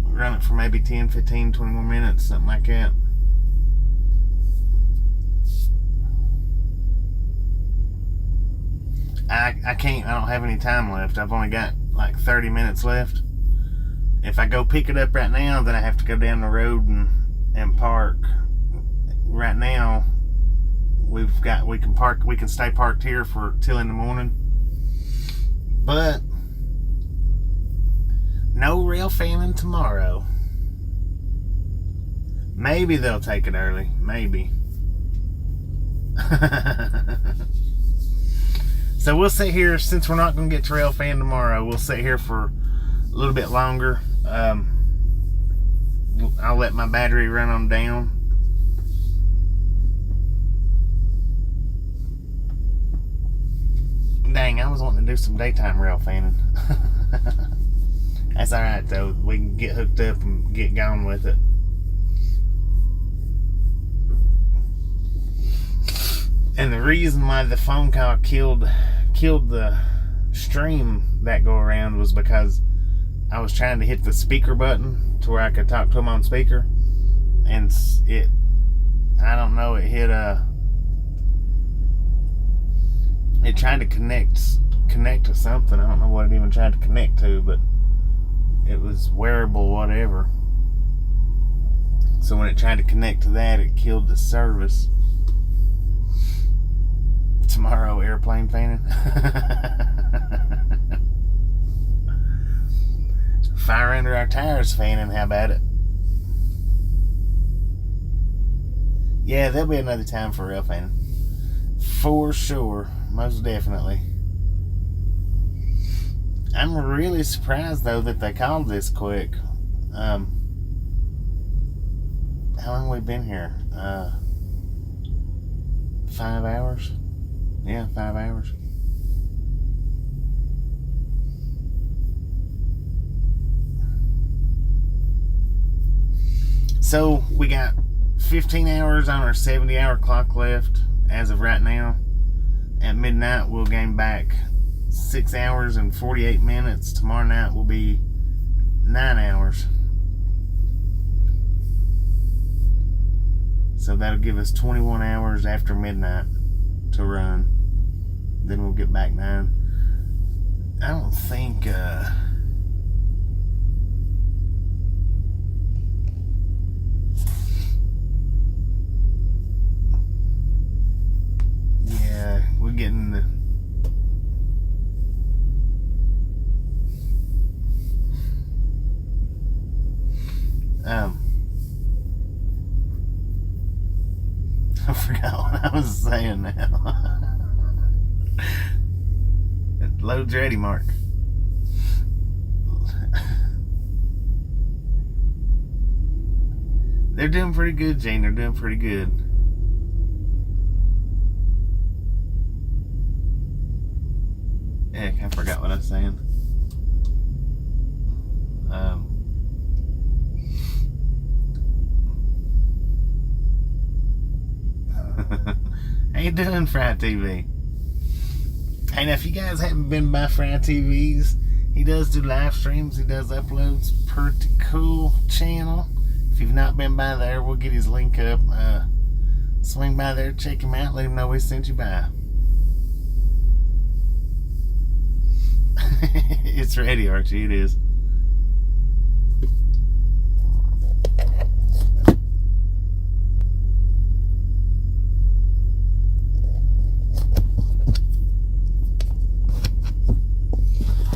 We'll run it for maybe 10, 15, 20 more minutes, something like that. I can't, I don't have any time left. I've only got like 30 minutes left. If I go pick it up right now, then I have to go down the road and park. Right now, we can stay parked here till in the morning. But no rail fanning tomorrow. Maybe they'll take it early. Maybe. So we'll sit here, since we're not going to get to rail fan tomorrow, we'll sit here for a little bit longer. I'll let my battery run on down. Dang, I was wanting to do some daytime rail fanning. That's alright though. We can get hooked up and get going with it. And the reason why the phone call killed the stream that go around was because I was trying to hit the speaker button to where I could talk to him on speaker, and I don't know, it hit it tried to connect to something. I don't know what it even tried to connect to, but it was wearable whatever. So when it tried to connect to that, it killed the service. Tomorrow airplane fanning. Fire under our tires fanning, how about it? Yeah, there'll be another time for rail fanning. For sure. Most definitely. I'm really surprised though that they called this quick. How long have we been here? 5 hours? Yeah, 5 hours. So we got 15 hours on our 70-hour clock left as of right now. At midnight, we'll gain back 6 hours and 48 minutes. Tomorrow night will be 9 hours. So that'll give us 21 hours after midnight to run. Then we'll get back 9. I don't think yeah, we're getting the I forgot what I was saying now. Load's ready, Mark. They're doing pretty good, Gene. They're doing pretty good. Heck, I forgot what I was saying. How you doing, Fry TV? Hey, now if you guys haven't been by Fry TV's, he does do live streams. He does uploads. Pretty cool channel. If you've not been by there, we'll get his link up. Swing by there, check him out, let him know we sent you by. It's ready, Archie. It is.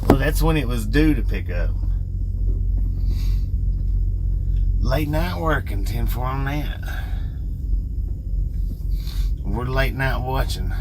Well, that's when it was due to pick up. Late night working, 10-4 on that. We're late night watching.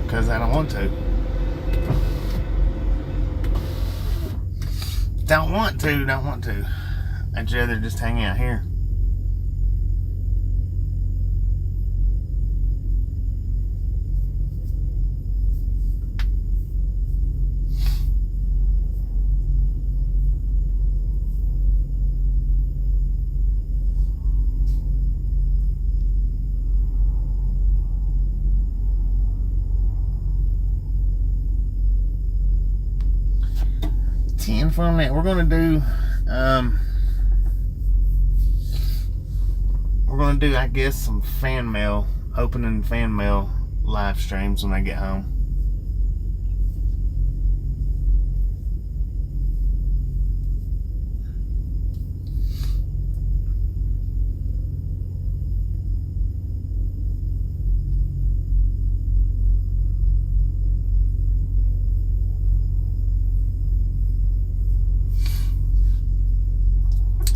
Because I don't want to. Don't want to. I'd rather just hang out here. From that, we're gonna do I guess some fan mail, opening fan mail live streams when I get home.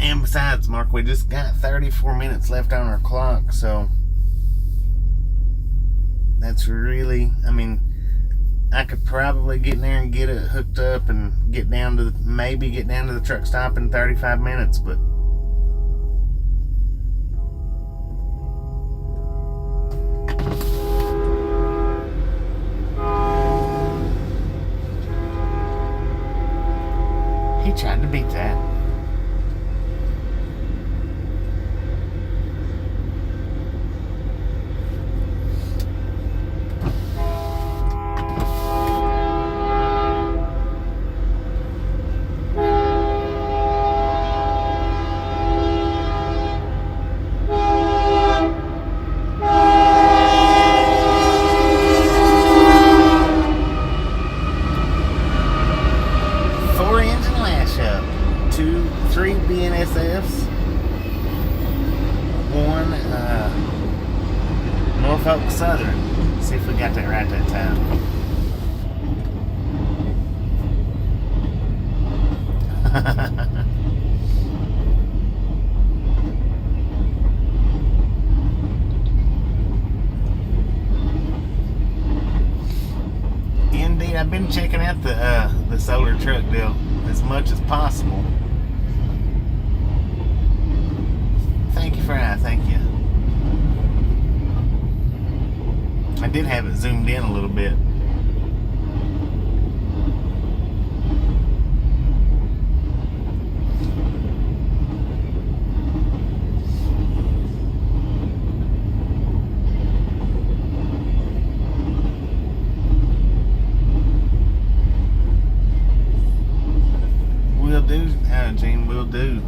And besides, Mark, we just got 34 minutes left on our clock, so that's really, I mean, I could probably get in there and get it hooked up and maybe get down to the truck stop in 35 minutes, but he tried to beat that. Three BNSFs, one Norfolk Southern. See if we got that right that time. Indeed, I've been checking out the the solar truck deal as much as possible. Thank you, Fry. Thank you. I did have it zoomed in a little bit. Will do, Gene, will do.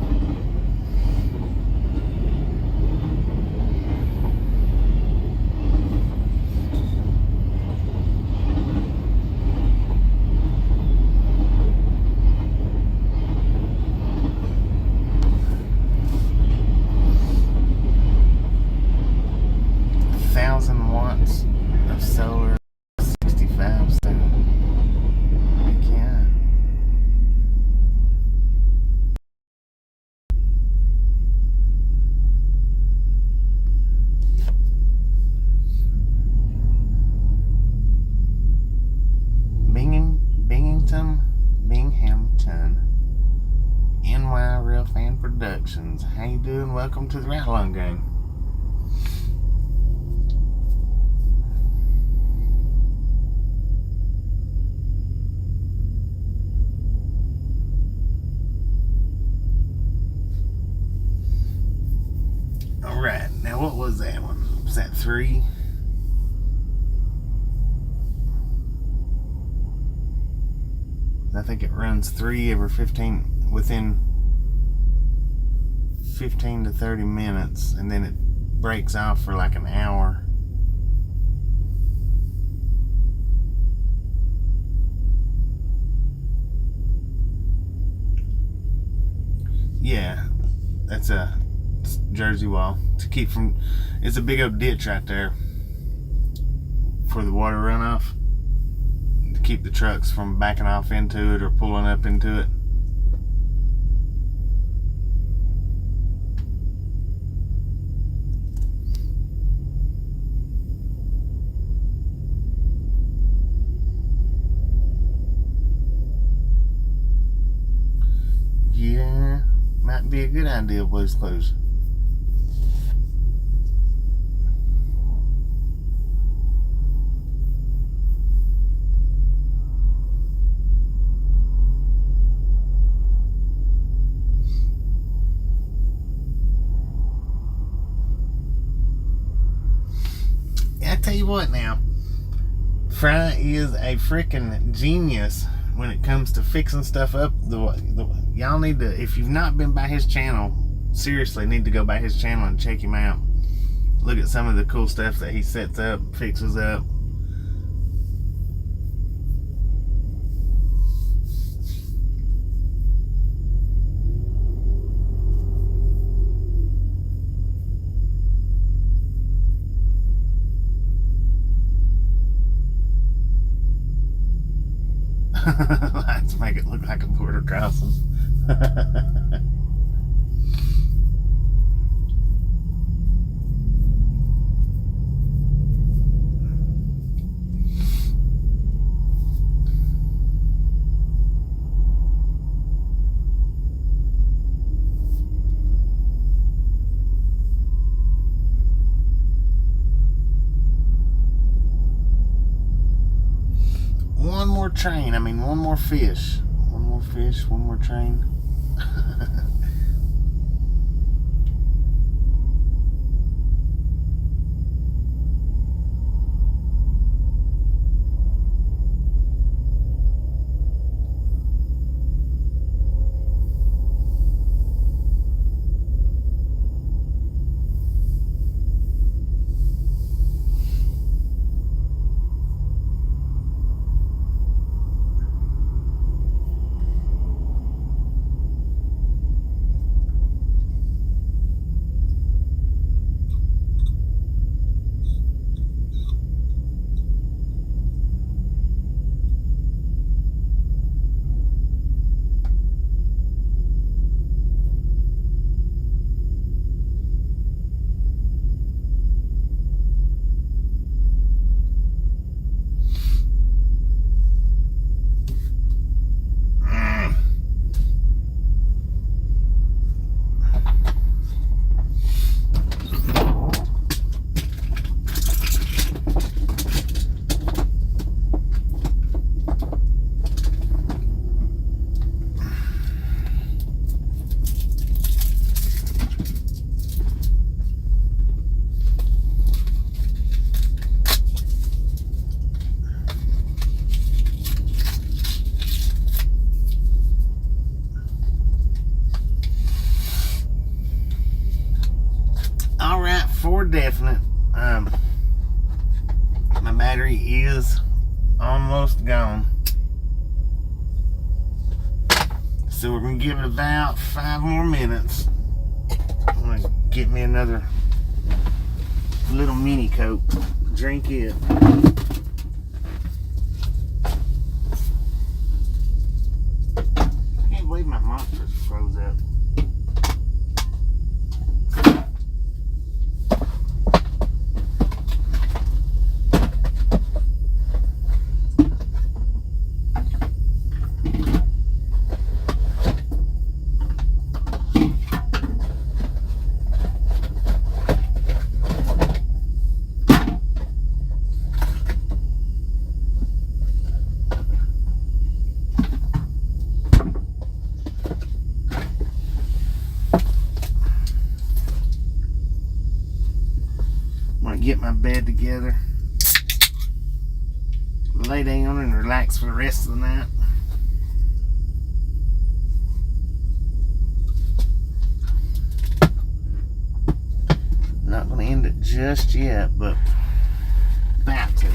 Watts of solar, 65 so heck yeah. Binghamton, NY Railfan Productions. How you doing? Welcome to the Ride-Along Game. Alright, now what was that one? Was that 3? I think it runs 3 every 15, within 15 to 30 minutes, and then it breaks off for like an hour. Yeah, that's a Jersey wall to keep from. It's a big old ditch right there for the water runoff to keep the trucks from backing off into it or pulling up into it. Yeah, might be a good idea, Blue's Clues. I tell you what now, Fry is a freaking genius when it comes to fixing stuff up. Y'all need to, if you've not been by his channel, seriously need to go by his channel and check him out. Look at some of the cool stuff that he sets up, fixes up. Let's make it look like a border crossing. One more train, one more fish. One more fish, one more train. battery is almost gone. So we're going to give it about 5 more minutes. I'm going to get me another little mini Coke. Drink it. I can't believe my monster froze up. Get my bed together, lay down and relax for the rest of the night. Not going to end it just yet, but about to.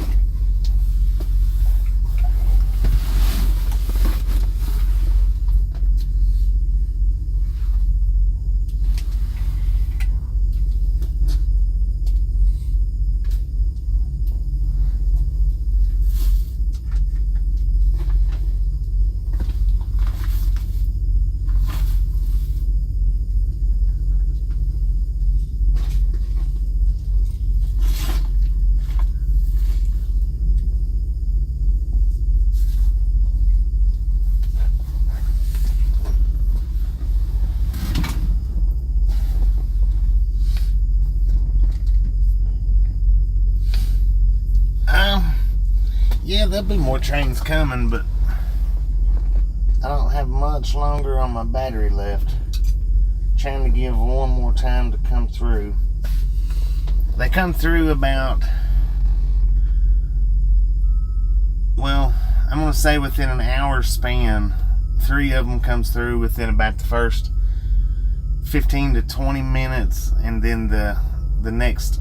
Yeah, there'll be more trains coming, but I don't have much longer on my battery left. Trying to give one more time to come through. They come through about, well, I'm going to say within an hour span. 3 of them comes through within about the first 15 to 20 minutes, and then the next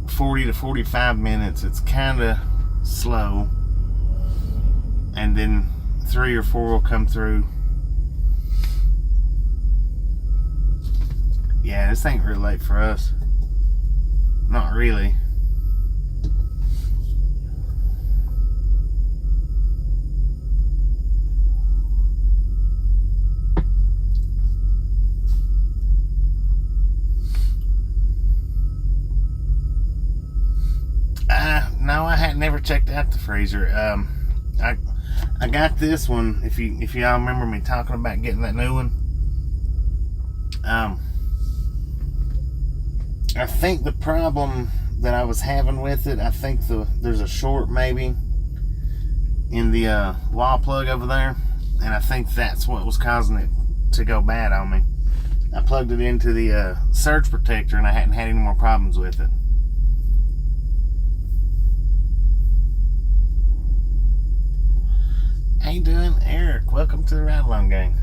40 to 45 minutes it's kind of slow, and then 3 or 4 will come through. Yeah, this ain't real late for us. Not really. No, I had never checked out the freezer. I got this one. If y'all remember me talking about getting that new one. I think the problem that I was having with it, I think there's a short maybe in the wall plug over there, and I think that's what was causing it to go bad on me. I plugged it into the surge protector, and I hadn't had any more problems with it. How you doing, Eric? Welcome to the Ride Along Gang.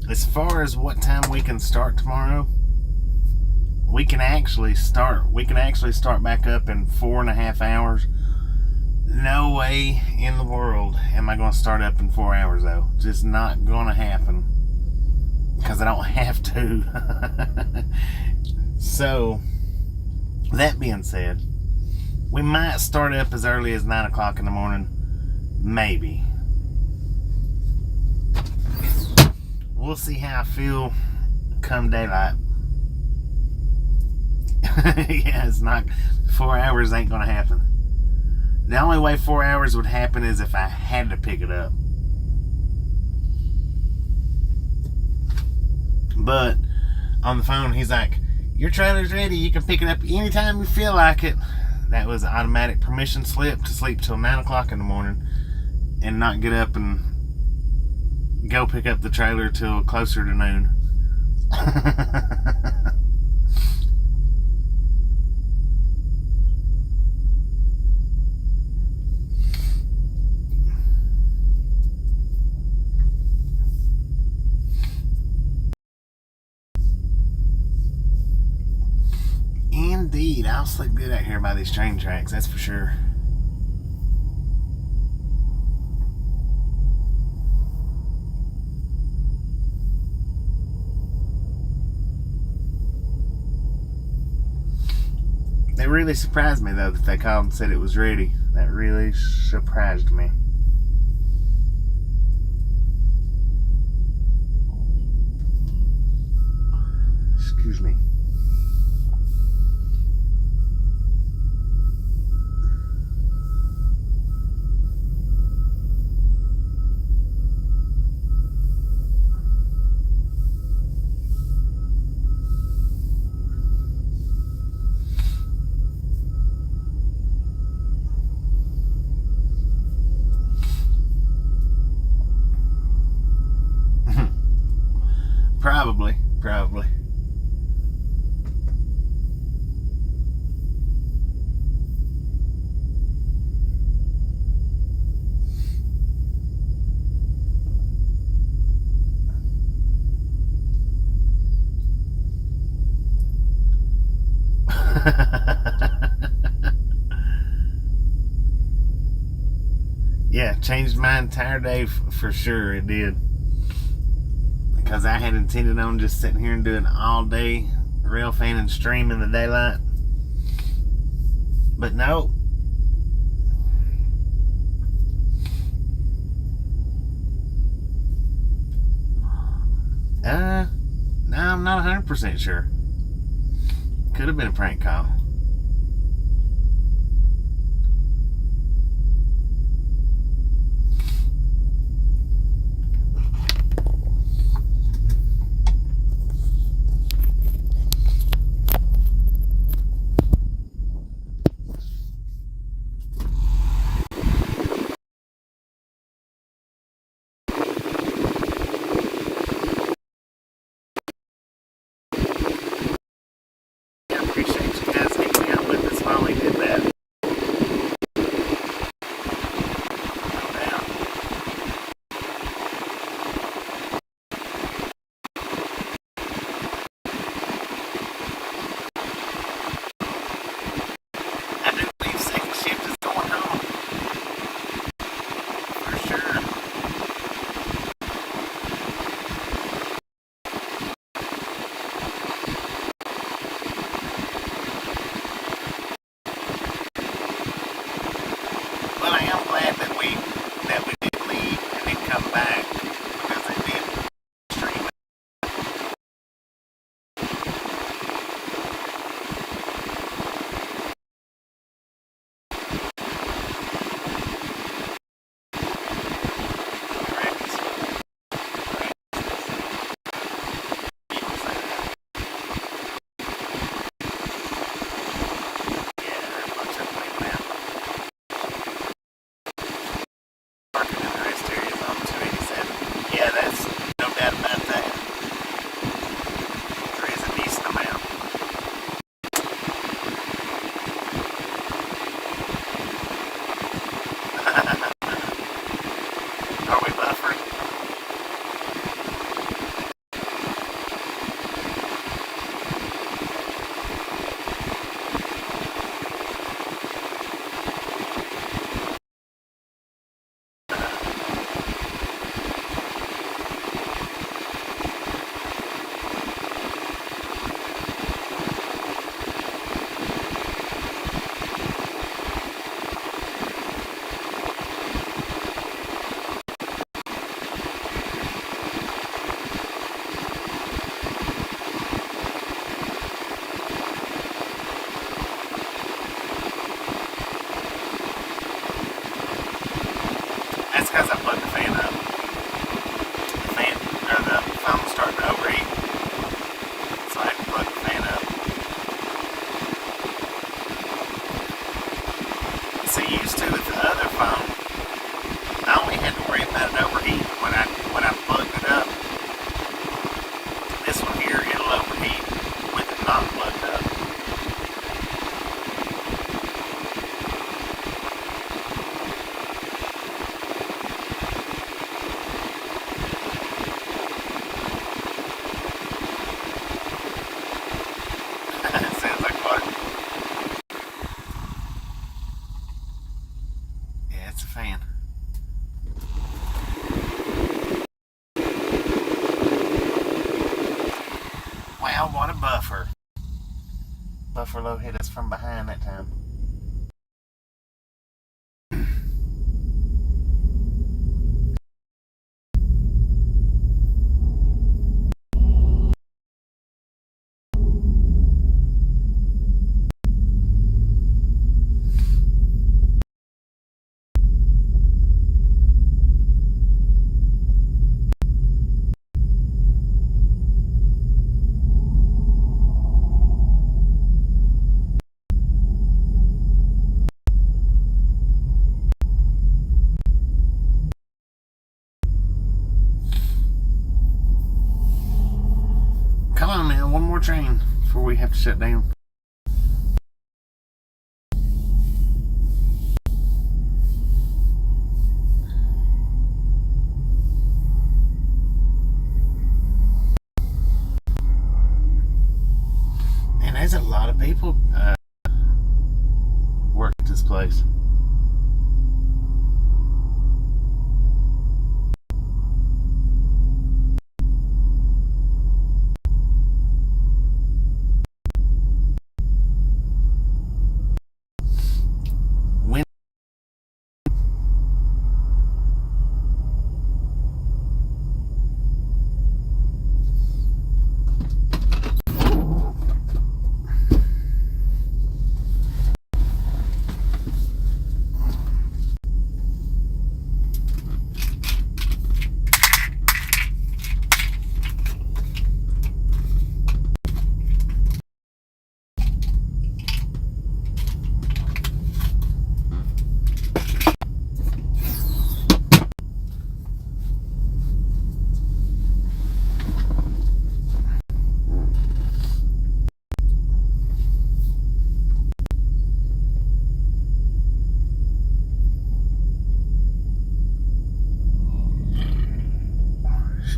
As far as what time we can start tomorrow, we can actually start back up in 4.5 hours. No way in the world am I going to start up in 4 hours though. Just not going to happen, because I don't have to. So that being said, we might start up as early as 9 o'clock in the morning, maybe. We'll see how I feel come daylight. Yeah, it's not, 4 hours ain't gonna happen. The only way 4 hours would happen is if I had to pick it up. But on the phone, he's like, your trailer's ready. You can pick it up anytime you feel like it. That was an automatic permission slip to sleep till 9 o'clock in the morning and not get up and go pick up the trailer till closer to noon. Indeed, I'll sleep good out here by these train tracks, that's for sure. It really surprised me, though, that they called and said it was ready. That really surprised me. Excuse me. Probably. Yeah, changed my entire day for sure. It did. Because I had intended on just sitting here and doing all day Railfanning stream in the daylight. But no. No, I'm not 100% sure. Could have been a prank call. I appreciate you guys buffalo hit us from behind that time. Come on now, one more train before we have to shut down. And there's a lot of people work at this place.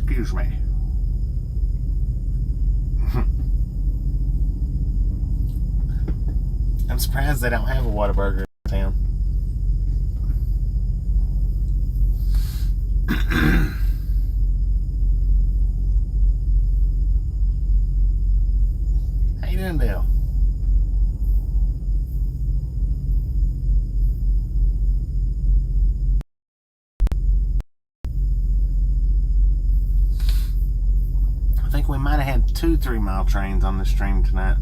Excuse me. I'm surprised they don't have a Whataburger in town. How you doing, Dale? I think we might have had 2 3-mile trains on the stream tonight.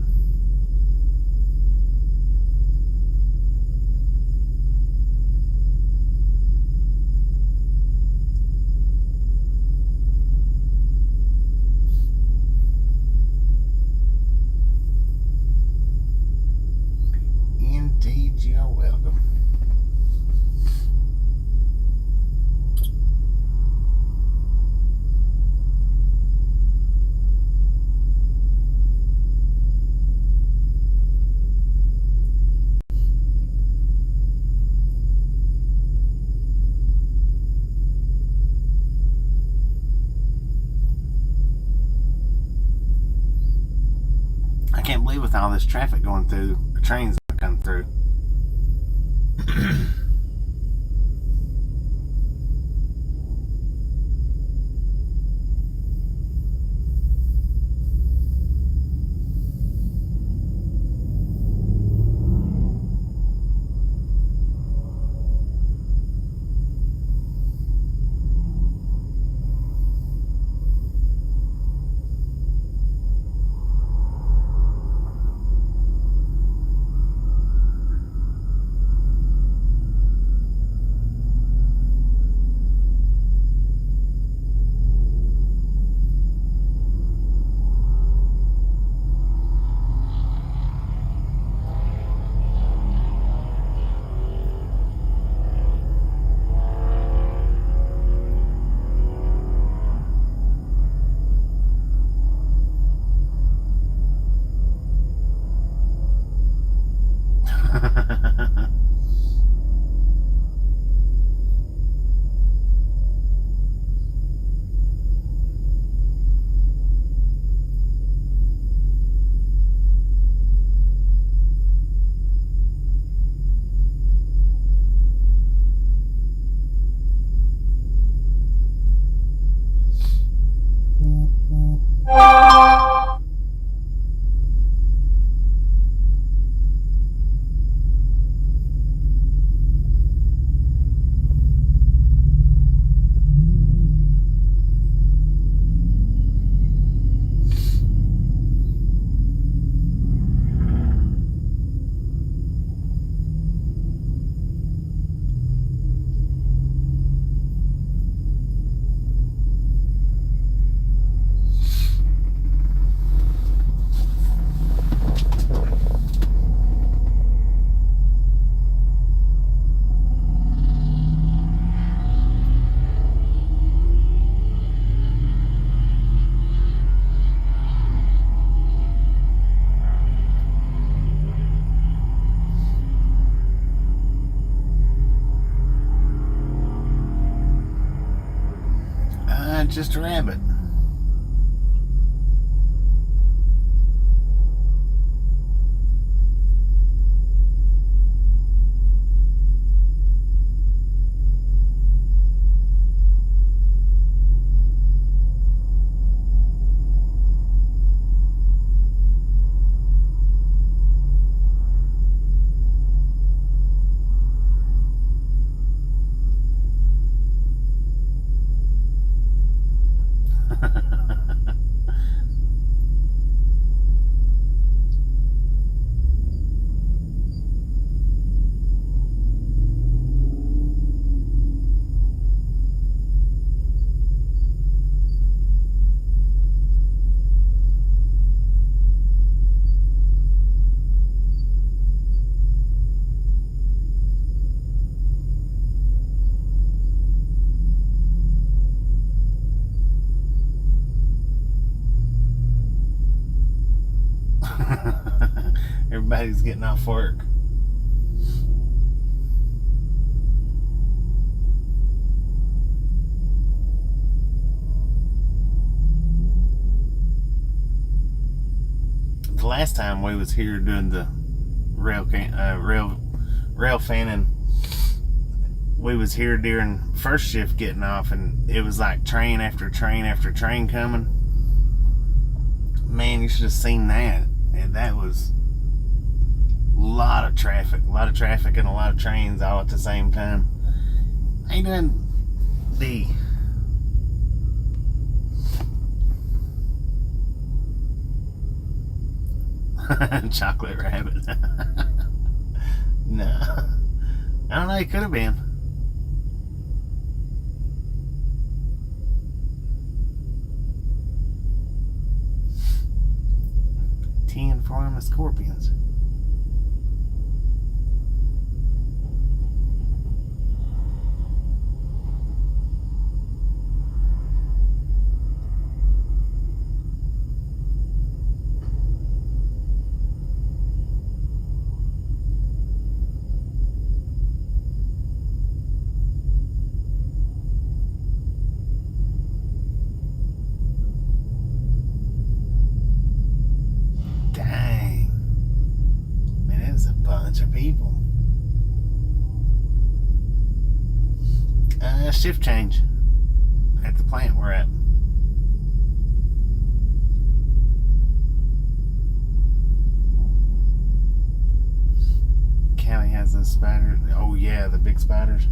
Indeed, you're welcome. I can't believe with all this traffic going through, the trains that come through. it's just a rabbit. Everybody's getting off work. The last time we was here doing the railfanning, we was here during first shift getting off, and it was like train after train after train coming. Man, you should have seen that. And that was a lot of traffic and a lot of trains all at the same time. Ain't doing the chocolate rabbit. No, I don't know. It could have been. And from the scorpions. People. Shift change at the plant we're at. Callie has those spiders. Oh yeah, the big spiders.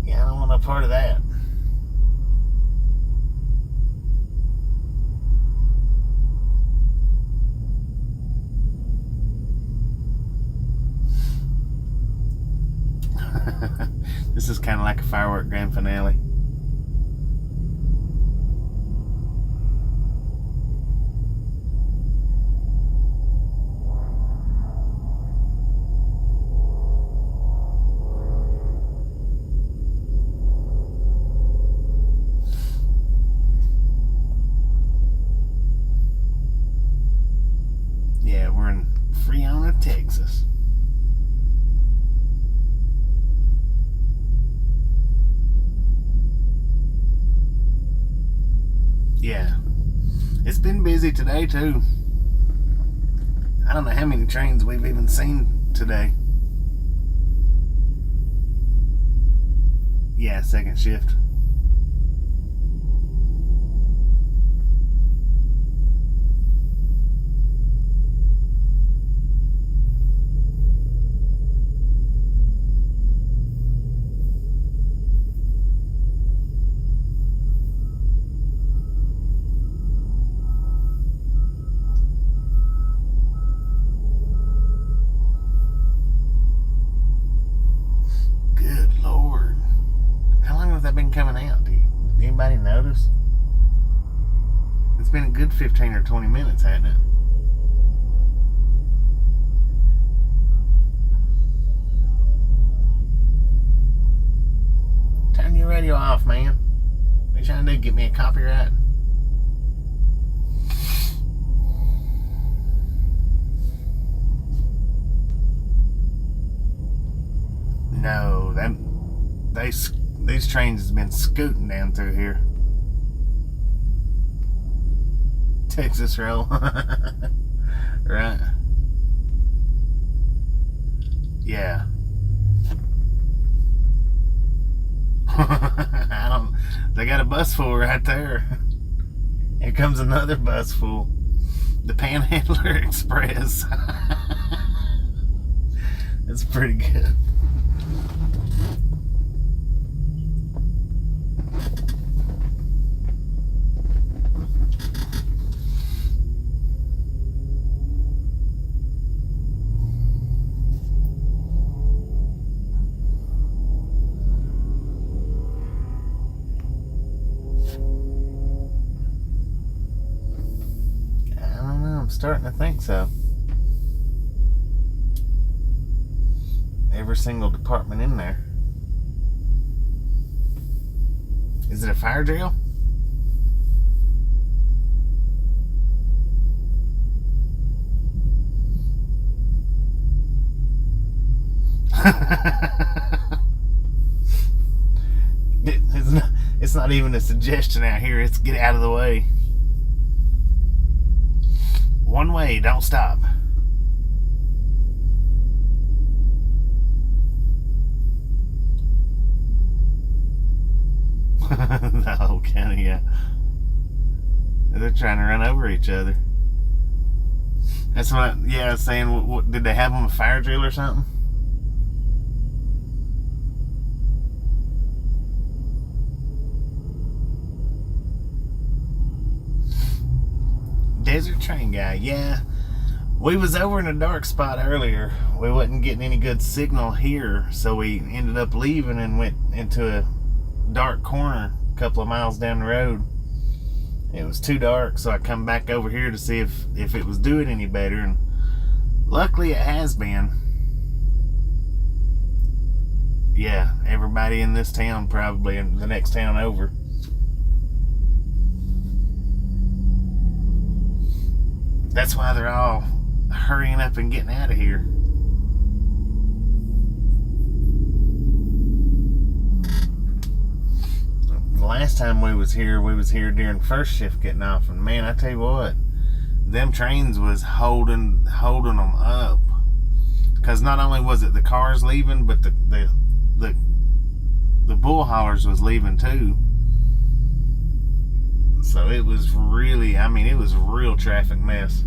Yeah, I don't want no part of that. This is kind of like a firework grand finale. Yeah, we're in Friona, Texas. Yeah, it's been busy today too. I don't know how many trains we've even seen today. Yeah, second shift. Coming out. Did anybody notice? It's been a good 15 or 20 minutes, hasn't it? Turn your radio off, man. What are you trying to do? Get me a copyright? No, these trains has been scooting down through here. Texas roll. Right. Yeah. They got a bus full right there. Here comes another bus full. The Panhandler Express. That's pretty good. I'm starting to think so. Every single department in there. Is it a fire drill? It's not even a suggestion out here. It's get out of the way. One way, don't stop. The whole county, yeah. They're trying to run over each other. That's what, I was saying. What, did they have them a fire drill or something? Desert train guy, yeah. We was over in a dark spot earlier. We wasn't getting any good signal here, so we ended up leaving and went into a dark corner a couple of miles down the road. It was too dark, so I come back over here to see if it was doing any better, and luckily it has been. Yeah, everybody in this town probably in the next town over. That's why they're all hurrying up and getting out of here. The last time we was here during first shift getting off, and man, I tell you what, them trains was holding them up. Because not only was it the cars leaving, but the bull haulers was leaving too. So it was really, it was a real traffic mess.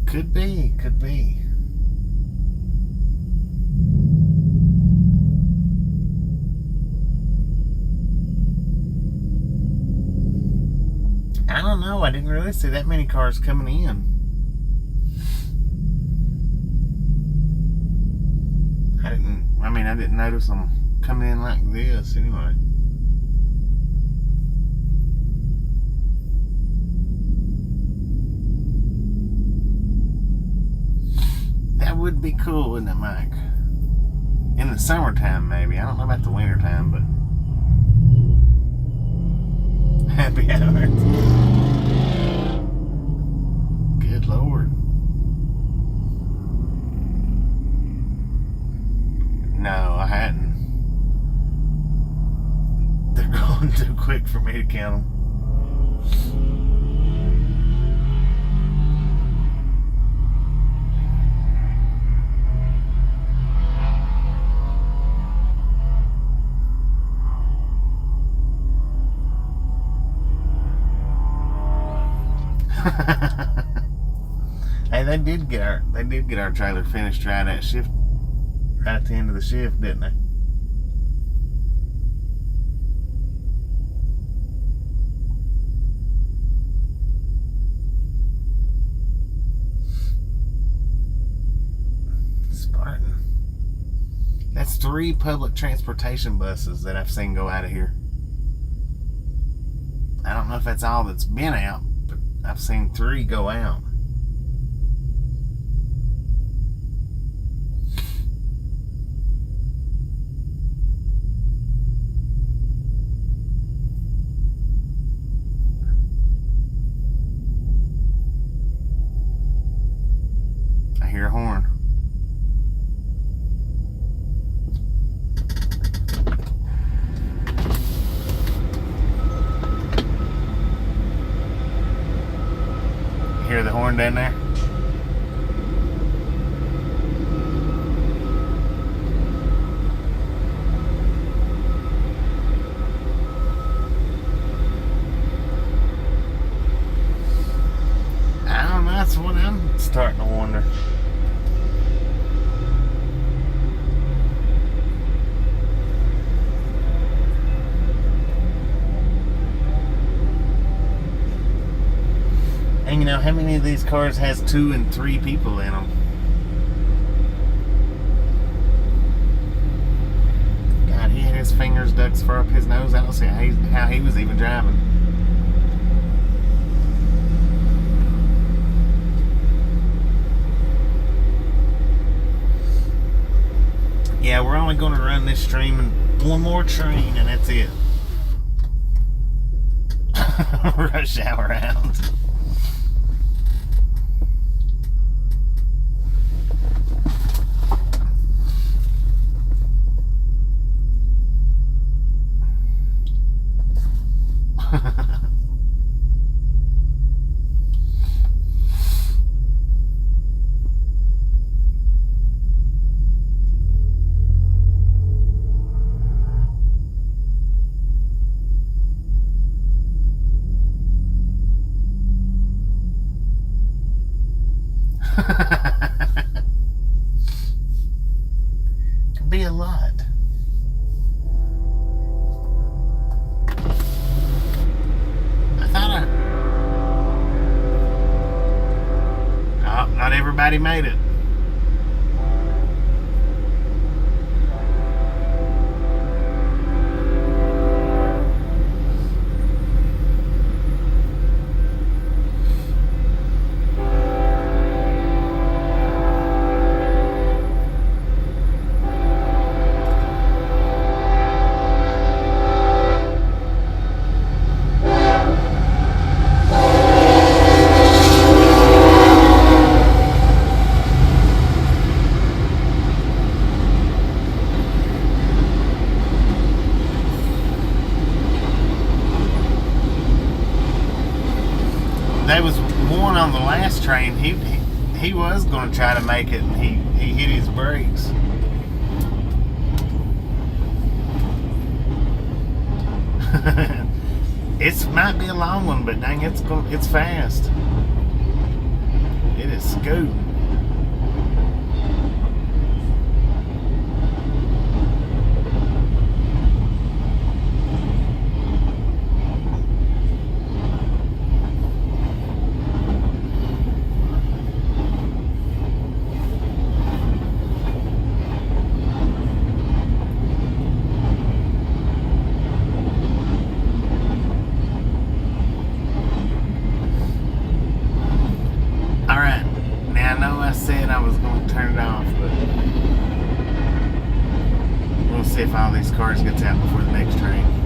Could be. I don't know. I didn't really see that many cars coming in. I didn't notice them coming in like this anyway. That would be cool, wouldn't it, Mike? In the summertime, maybe. I don't know about the wintertime, but happy hour. Good Lord. No, I hadn't. They're going too quick for me to count them. Hey, they did get our trailer finished right at shift, right at the end of the shift, didn't they? Spartan. That's 3 public transportation buses that I've seen go out of here. I don't know if that's all that's been out, but I've seen 3 go out. hear the horn down there? I don't know, that's what I'm starting to wonder. And you know, how many of these cars has 2 and 3 people in them? God, he had his fingers dug far up his nose. I don't see how he was even driving. Yeah, we're only going to run this stream in one more train, and that's it. Rush hour rounds. Could be a lot. Oh, not everybody made it. There was one on the last train. He was going to try to make it, and he hit his brakes. It might be a long one, but dang, it's fast. It is scooting. See if all these cars gets out before the next train.